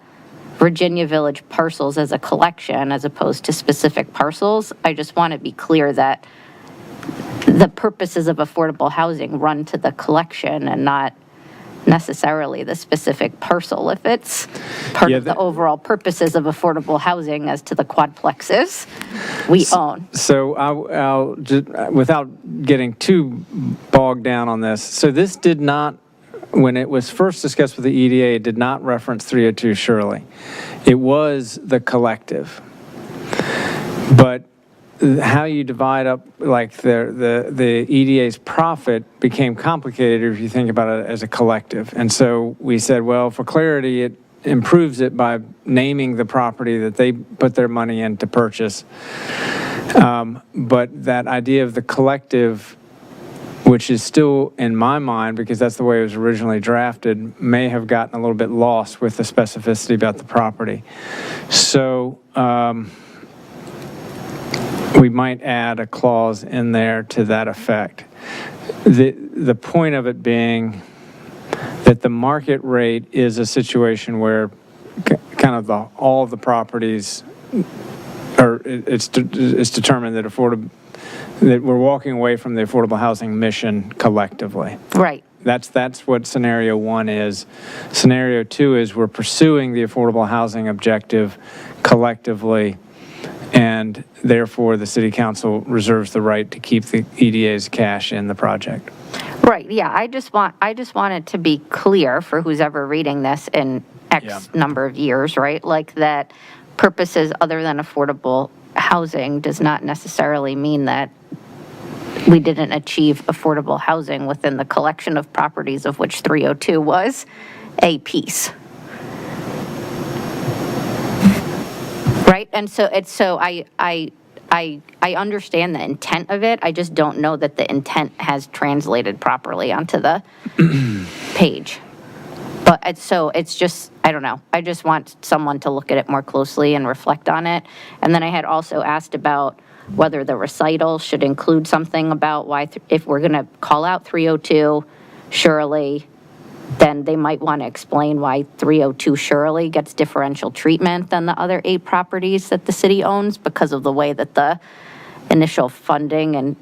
Virginia Village parcels as a collection as opposed to specific parcels, I just want to be clear that the purposes of affordable housing run to the collection and not necessarily the specific parcel. If it's part of the overall purposes of affordable housing as to the quadplexes we own. So I'll just, without getting too bogged down on this, so this did not, when it was first discussed with the EDA, it did not reference 302 Shirley. It was the collective. But how you divide up like the EDA's profit became complicated if you think about it as a collective. And so we said, well, for clarity, it improves it by naming the property that they put their money in to purchase. But that idea of the collective, which is still in my mind, because that's the way it was originally drafted, may have gotten a little bit lost with the specificity about the property. So we might add a clause in there to that effect. The point of it being that the market rate is a situation where kind of all of the properties are, it's determined that we're walking away from the affordable housing mission collectively. Right. That's what scenario one is. Scenario two is we're pursuing the affordable housing objective collectively, and therefore the city council reserves the right to keep the EDA's cash in the project. Right, yeah, I just want it to be clear for who's ever reading this in X number of years, right? Like that purposes other than affordable housing does not necessarily mean that we didn't achieve affordable housing within the collection of properties of which 302 was a piece. Right, and so I understand the intent of it. I just don't know that the intent has translated properly onto the page. But it's just, I don't know. I just want someone to look at it more closely and reflect on it. And then I had also asked about whether the recital should include something about why, if we're going to call out 302 Shirley, then they might want to explain why 302 Shirley gets differential treatment than the other 8 properties that the city owns because of the way that the initial funding and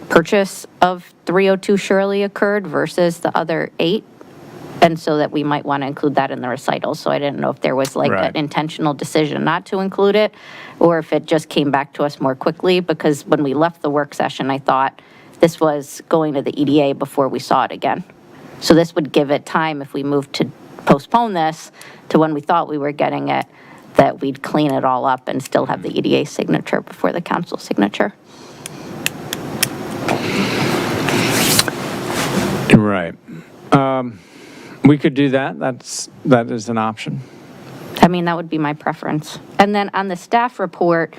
purchase of 302 Shirley occurred versus the other 8. And so that we might want to include that in the recital. So I didn't know if there was like an intentional decision not to include it, or if it just came back to us more quickly, because when we left the work session, I thought this was going to the EDA before we saw it again. So this would give it time, if we moved to postpone this to when we thought we were getting it, that we'd clean it all up and still have the EDA signature before the council signature. Right. We could do that. That is an option. I mean, that would be my preference. And then on the staff report,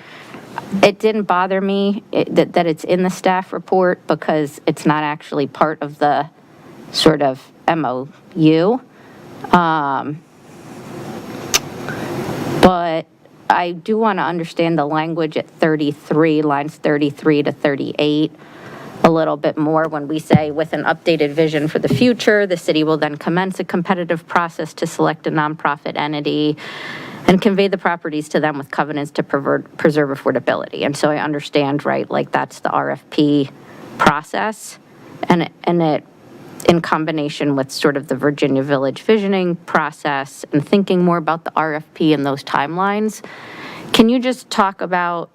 it didn't bother me that it's in the staff report because it's not actually part of the sort of MOU. But I do want to understand the language at 33, lines 33 to 38, a little bit more when we say, with an updated vision for the future, the city will then commence a competitive process to select a nonprofit entity and convey the properties to them with covenants to preserve affordability. And so I understand, right, like that's the RFP process, and it in combination with sort of the Virginia Village visioning process and thinking more about the RFP and those timelines. Can you just talk about,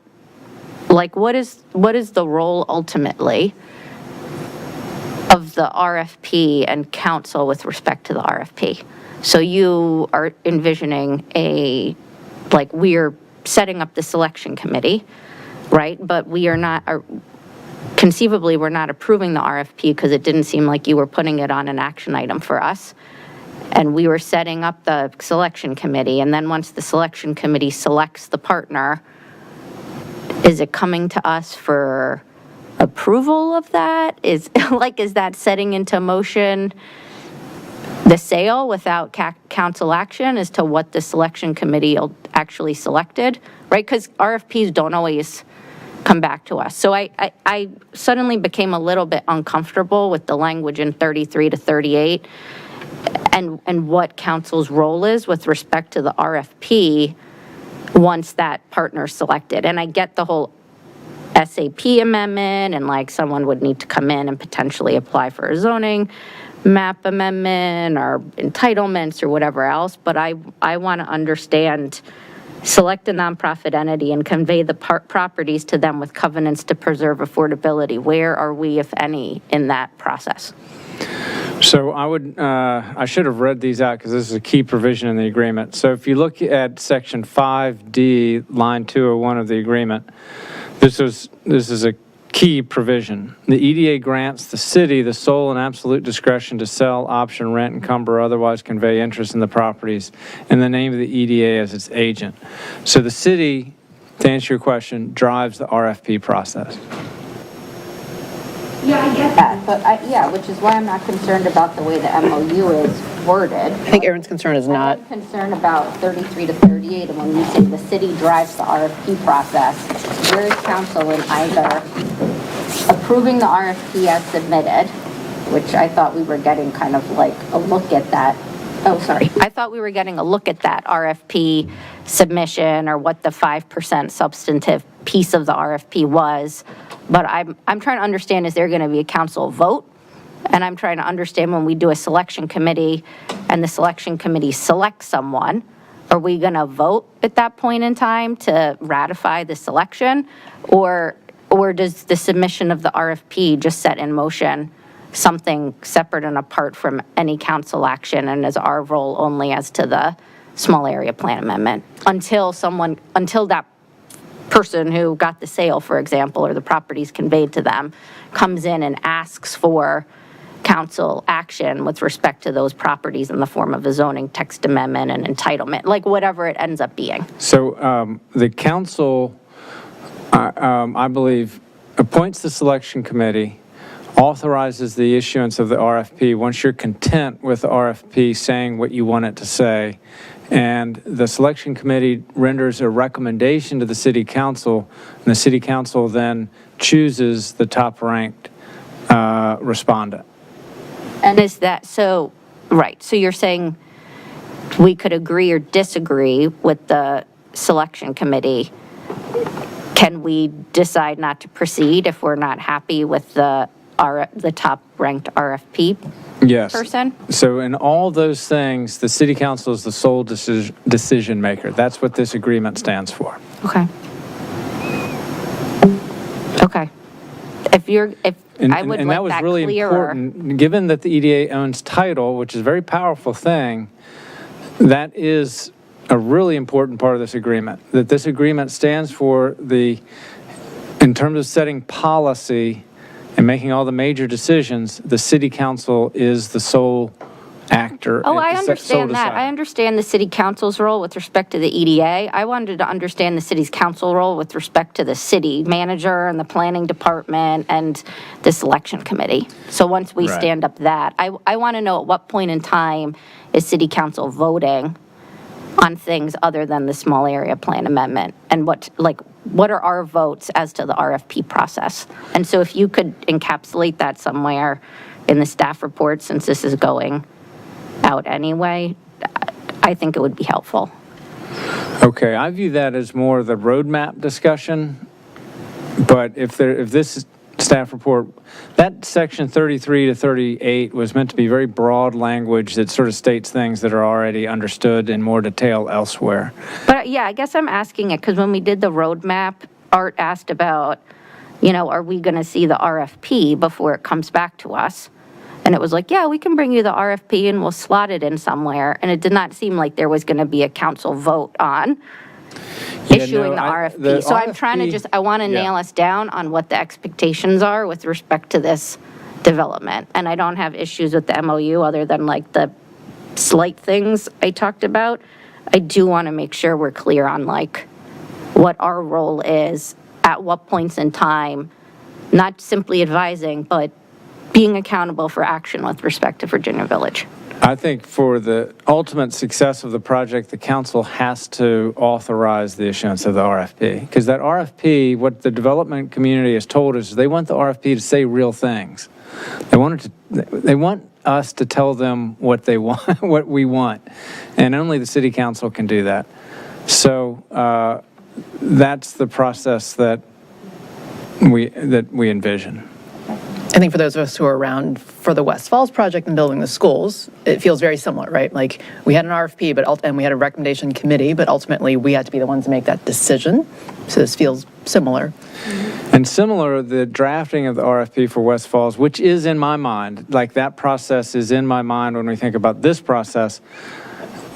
like, what is the role ultimately of the RFP and council with respect to the RFP? So you are envisioning we're setting up the selection committee, right? But we are not, conceivably, we're not approving the RFP because it didn't seem like you were putting it on an action item for us. And we were setting up the selection committee. And then once the selection committee selects the partner, is it coming to us for approval of that? Is that setting into motion the sale without council action as to what the selection committee actually selected, right? Because RFPs don't always come back to us. So I suddenly became a little bit uncomfortable with the language in 33 to 38 and what council's role is with respect to the RFP once that partner's selected. And I get the whole SAP amendment and like someone would need to come in and potentially apply for a zoning map amendment or entitlements or whatever else, but I want to understand, select a nonprofit entity and convey the properties to them with covenants to preserve affordability. Where are we, if any, in that process? So I should have read these out because this is a key provision in the agreement. So if you look at section 5D, line 201 of the agreement, this is a key provision. The EDA grants the city the sole and absolute discretion to sell, option, rent, encumber, or otherwise convey interest in the properties in the name of the EDA as its agent. So the city, to answer your question, drives the RFP process. Yeah, I get that, but which is why I'm not concerned about the way the MOU is worded. I think Erin's concern is not. I'm concerned about 33 to 38, and when we say the city drives the RFP process, where is council in either approving the RFP as submitted, which I thought we were getting kind of like a look at that. Oh, sorry. I thought we were getting a look at that RFP submission or what the 5% substantive piece of the RFP was. But I'm trying to understand, is there going to be a council vote And I'm trying to understand when we do a selection committee and the selection committee selects someone, are we going to vote at that point in time to ratify the selection? Or does the submission of the RFP just set in motion something separate and apart from any council action and is our role only as to the small area plan amendment until that person who got the sale, for example, or the property's conveyed to them, comes in and asks for council action with respect to those properties in the form of a zoning text amendment and entitlement, like whatever it ends up being. So the council, I believe, appoints the selection committee, authorizes the issuance of the RFP once you're content with the RFP saying what you want it to say, and the selection committee renders a recommendation to the city council, and the city council then chooses the top-ranked respondent. And is that, so, right, so you're saying we could agree or disagree with the selection committee. Can we decide not to proceed if we're not happy with the top-ranked RFP Yes. person? So in all those things, the city council is the sole decision maker. That's what this agreement stands for. Okay. Okay. I would and like that was that really clearer. important, given that the EDA owns title, which is a very powerful thing. That is a really important part of this agreement. That this agreement stands for in terms of setting policy and making all the major decisions, the city council is the sole actor. Oh, I sole understand that. decider. I understand the city council's role with respect to the EDA. I wanted to understand the city's council role with respect to the city manager and the planning department and the selection committee. So once we Right. stand up that, I want to know at what point in time is city council voting on things other than the small area plan amendment? And what are our votes as to the RFP process? And so if you could encapsulate that somewhere in the staff report, since this is going out anyway, I think it would be helpful. Okay, I view that as more the roadmap discussion, but if this staff report, that section 33 to 38 was meant to be very broad language that sort of states things that are already understood in more detail elsewhere. But yeah, I guess I'm asking it because when we did the roadmap, Art asked about, are we going to see the RFP before it comes back to us? And it was like, yeah, we can bring you the RFP and we'll slot it in somewhere. And it did not seem like there was going to be a council vote on issuing the RFP. So I'm trying to I want to nail us down on what the expectations are with respect to this development. And I don't have issues with the MOU other than like the slight things I talked about. I do want to make sure we're clear on like what our role is, at what points in time, not simply advising, but being accountable for action with respect to Virginia Village. I think for the ultimate success of the project, the council has to authorize the issuance of the RFP. Because that RFP, what the development community has told us, they want the RFP to say real things. They want us to tell them what they want, what we want. And only the city council can do that. So that's the process that we envision. I think for those of us who are around for the West Falls project and building the schools, it feels very similar, right? Like we had an RFP, and we had a recommendation committee, but ultimately we had to be the ones to make that decision. So this feels similar. And similar, the drafting of the RFP for West Falls, which is in my mind, like that process is in my mind when we think about this process,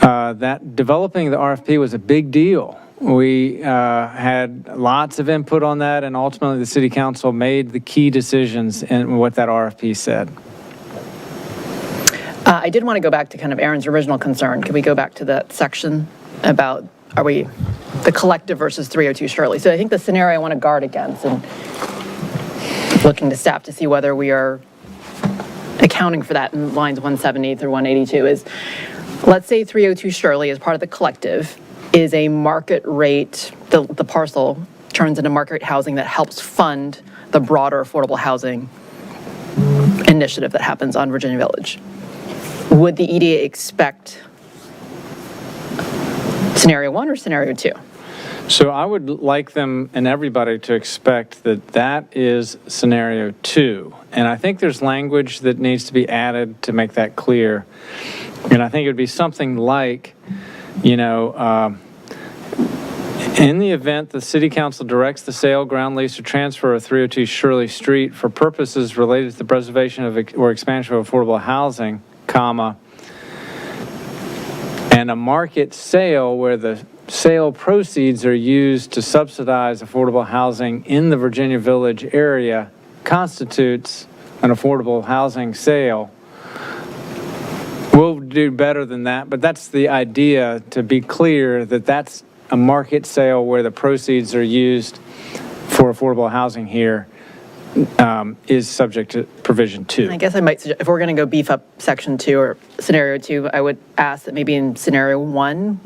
that developing the RFP was a big deal. We had lots of input on that, and ultimately the city council made the key decisions in what that RFP said. I did want to go back to kind of Aaron's original concern. Can we go back to that section about, the collective versus 302 Shirley? So I think the scenario I want to guard against, and looking to staff to see whether we are accounting for that in lines 170 through 182 is, let's say 302 Shirley is part of the collective, is a market rate, the parcel turns into market rate housing that helps fund the broader affordable housing initiative that happens on Virginia Village. Would the EDA expect scenario 1 or scenario 2? So I would like them and everybody to expect that that is scenario 2. And I think there's language that needs to be added to make that clear. And I think it would be something like, in the event the city council directs the sale, ground lease, or transfer of 302 Shirley Street for purposes related to the preservation of or expansion of affordable housing, comma, and a market sale where the sale proceeds are used to subsidize affordable housing in the Virginia Village area constitutes an affordable housing sale. We'll do better than that, but that's the idea, to be clear that that's a market sale where the proceeds are used for affordable housing here is subject to provision 2. I guess I might suggest, if we're going to go beef up section 2 or scenario 2, I would ask that maybe in scenario 1,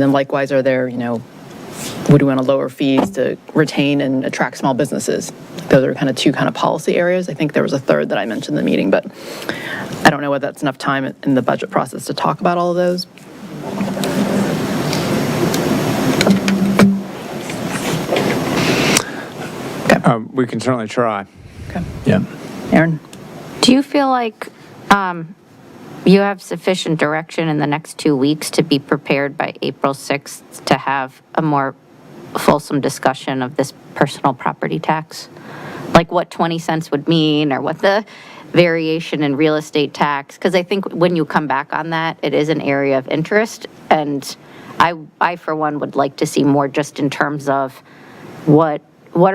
And then likewise, are there, would we want to lower fees to retain and attract small businesses? Those are kind of two kind of policy areas. I think there was a third that I mentioned in the meeting, but I don't know whether that's enough time in the budget process to talk about all of those. We can certainly try. Okay. Yeah. Aaron? Do you feel like you have sufficient direction in the next 2 weeks to be prepared by April 6th to have a more fulsome discussion of this personal property tax? Like what 20 cents would mean, or what the variation in real estate tax? Because I think when you come back on that, it is an area of interest. And I for one, would like to see more just in terms of what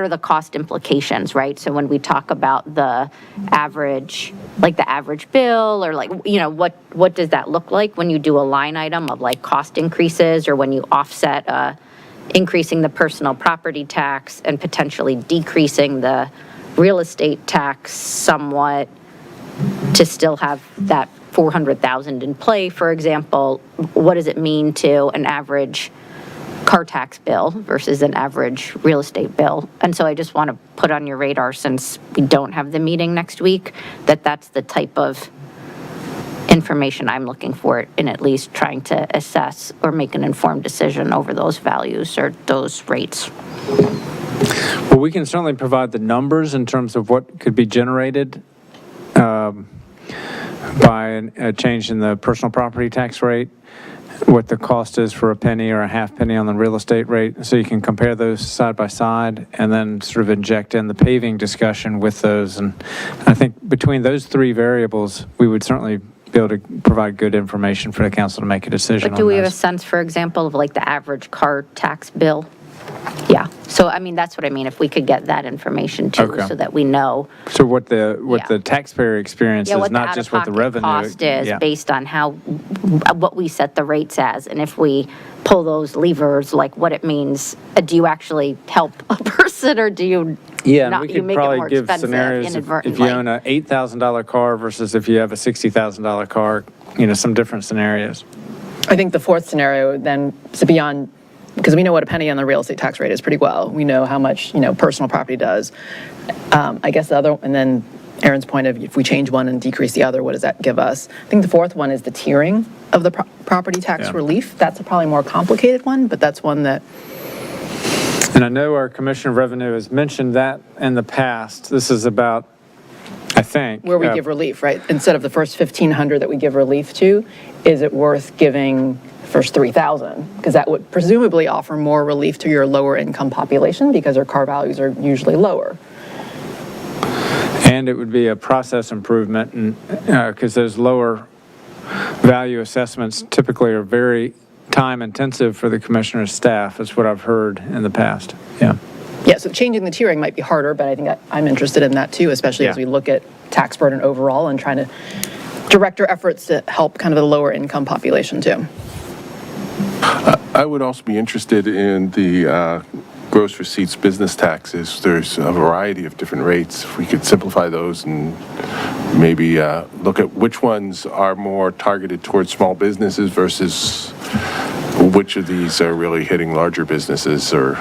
are the cost implications, right? So when we talk about the average, like the average bill, or like, what does that look like when you do a line item of like cost increases, or when you offset increasing the personal property tax and potentially decreasing the real estate tax somewhat to still have that 400,000 in play, for example? What does it mean to an average car tax bill versus an average real estate bill? And so I just want to put on your radar, since we don't have the meeting next week, that's the type of information I'm looking for in at least trying to assess or make an informed decision over those values or those rates. Well, we can certainly provide the numbers in terms of what could be generated by a change in the personal property tax rate, what the cost is for a penny or a half penny on the real estate rate, so you can compare those side by side, and then sort of inject in the paving discussion with those. And I think between those three variables, we would certainly be able to provide good information for the council to make a decision on But do we have a those. sense, for example, of like the average car tax bill? Yeah, so I mean, that's what I mean, if we could get that information too, Okay. so that we know. So what the Yeah. taxpayer experience Yeah, is, what the not just what the out-of-pocket revenue. cost is Yeah. based on what we set the rates as, and if we pull those levers, like what it means. Do you actually help a person, or do you Yeah, and not, we you could make it probably more give expensive scenarios if you inadvertently? own a $8,000 car versus if you have a $60,000 car, some different scenarios. I think the fourth scenario then is beyond, because we know what a penny on the real estate tax rate is pretty well. We know how much, personal property does. I guess the other, and then Aaron's point of if we change one and decrease the other, what does that give us? I think the fourth one is the tiering of the property tax relief. That's a probably more complicated one, but that's one that. And I know our Commissioner of Revenue has mentioned that in the past. This is about, I think. Where we give relief, right? Instead of the first 1,500 that we give relief to, is it worth giving the first 3,000? Because that would presumably offer more relief to your lower income population because their car values are usually lower. And it would be a process improvement, and because those lower value assessments typically are very time intensive for the commissioner's staff, is what I've heard in the past. Yeah. Yeah, so changing the tiering might be harder, but I think I'm interested in that too, especially as we look at tax burden overall and trying to direct our efforts to help kind of the lower income population too. I would also be interested in the gross receipts business taxes. There's a variety of different rates. If we could simplify those and maybe look at which ones are more targeted towards small businesses versus which of these are really hitting larger businesses, or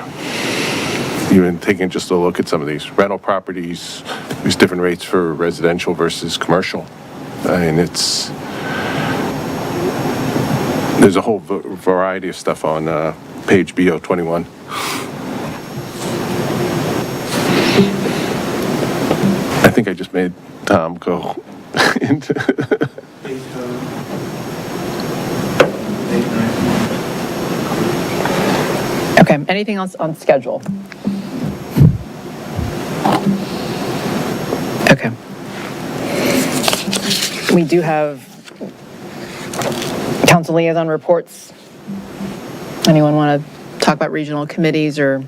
even taking just a look at some of these rental properties. There's different rates for residential versus commercial. And there's a whole variety of stuff on page BO21. I think I just made Tom go into. Okay, anything else on schedule? Okay. We do have council liaison reports. Anyone want to talk about regional committees or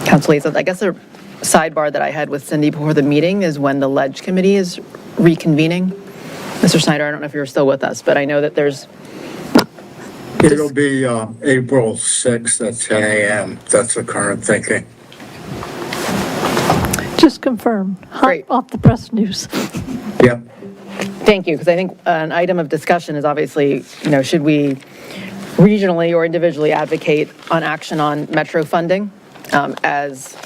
council liaisons? I guess a sidebar that I had with Cindy before the meeting is when the Ledge Committee is reconvening. Mr. Snyder, I don't know if you're still with us, but I know that there's. It'll be April 6th at 10 a.m. That's the current thinking. Just confirm. Hot off the press news. Yep. Thank you, because I think an item of discussion is obviously, should we regionally or individually advocate on action on metro funding, as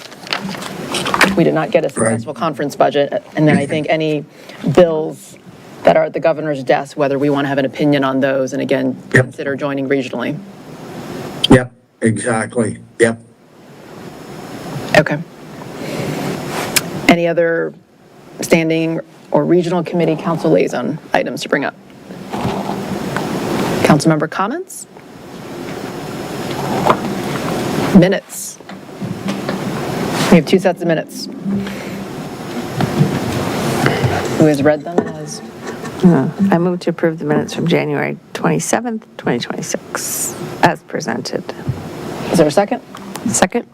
we did not get a successful conference budget. And then I think any bills that are at the governor's desk, whether we want to have an opinion on those, and again, consider joining regionally. Yep, exactly. Yep. Okay. Any other standing or regional committee council liaison items to bring up? Councilmember comments? Minutes. We have 2 sets of minutes. Who has read them? I move to approve the minutes from January 27th, 2026, as presented. Is there a second? Second.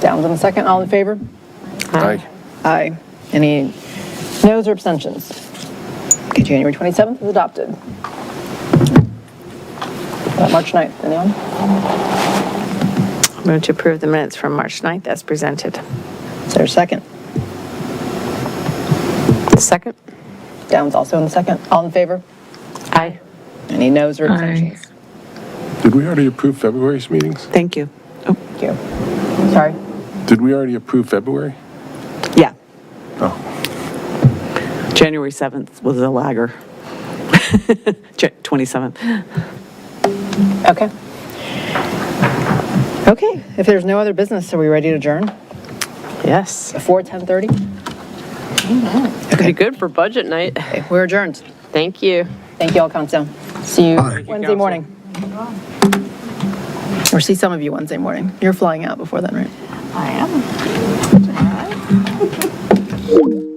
Downs on the second. All in favor? Aye. Aye. Any noes or abstentions? Okay, January 27th is adopted. March 9th, anyone? I move to approve the minutes from March 9th, as presented. Is there a second? Second. Downs also in the second. All in favor? Aye. Any noes or abstentions? Did we already approve February's meetings? Thank you. Thank you. Sorry? Did we already approve February? Yeah. Oh. January 7th was a lagger. 27th. Okay. Okay, if there's no other business, are we ready to adjourn? Yes. Before 10:30? Pretty good for budget night. Okay, we're adjourned. Thank you. Thank you all, Council. See you Bye. Wednesday morning. Or see some of you Wednesday morning. You're flying out before then, right? I am.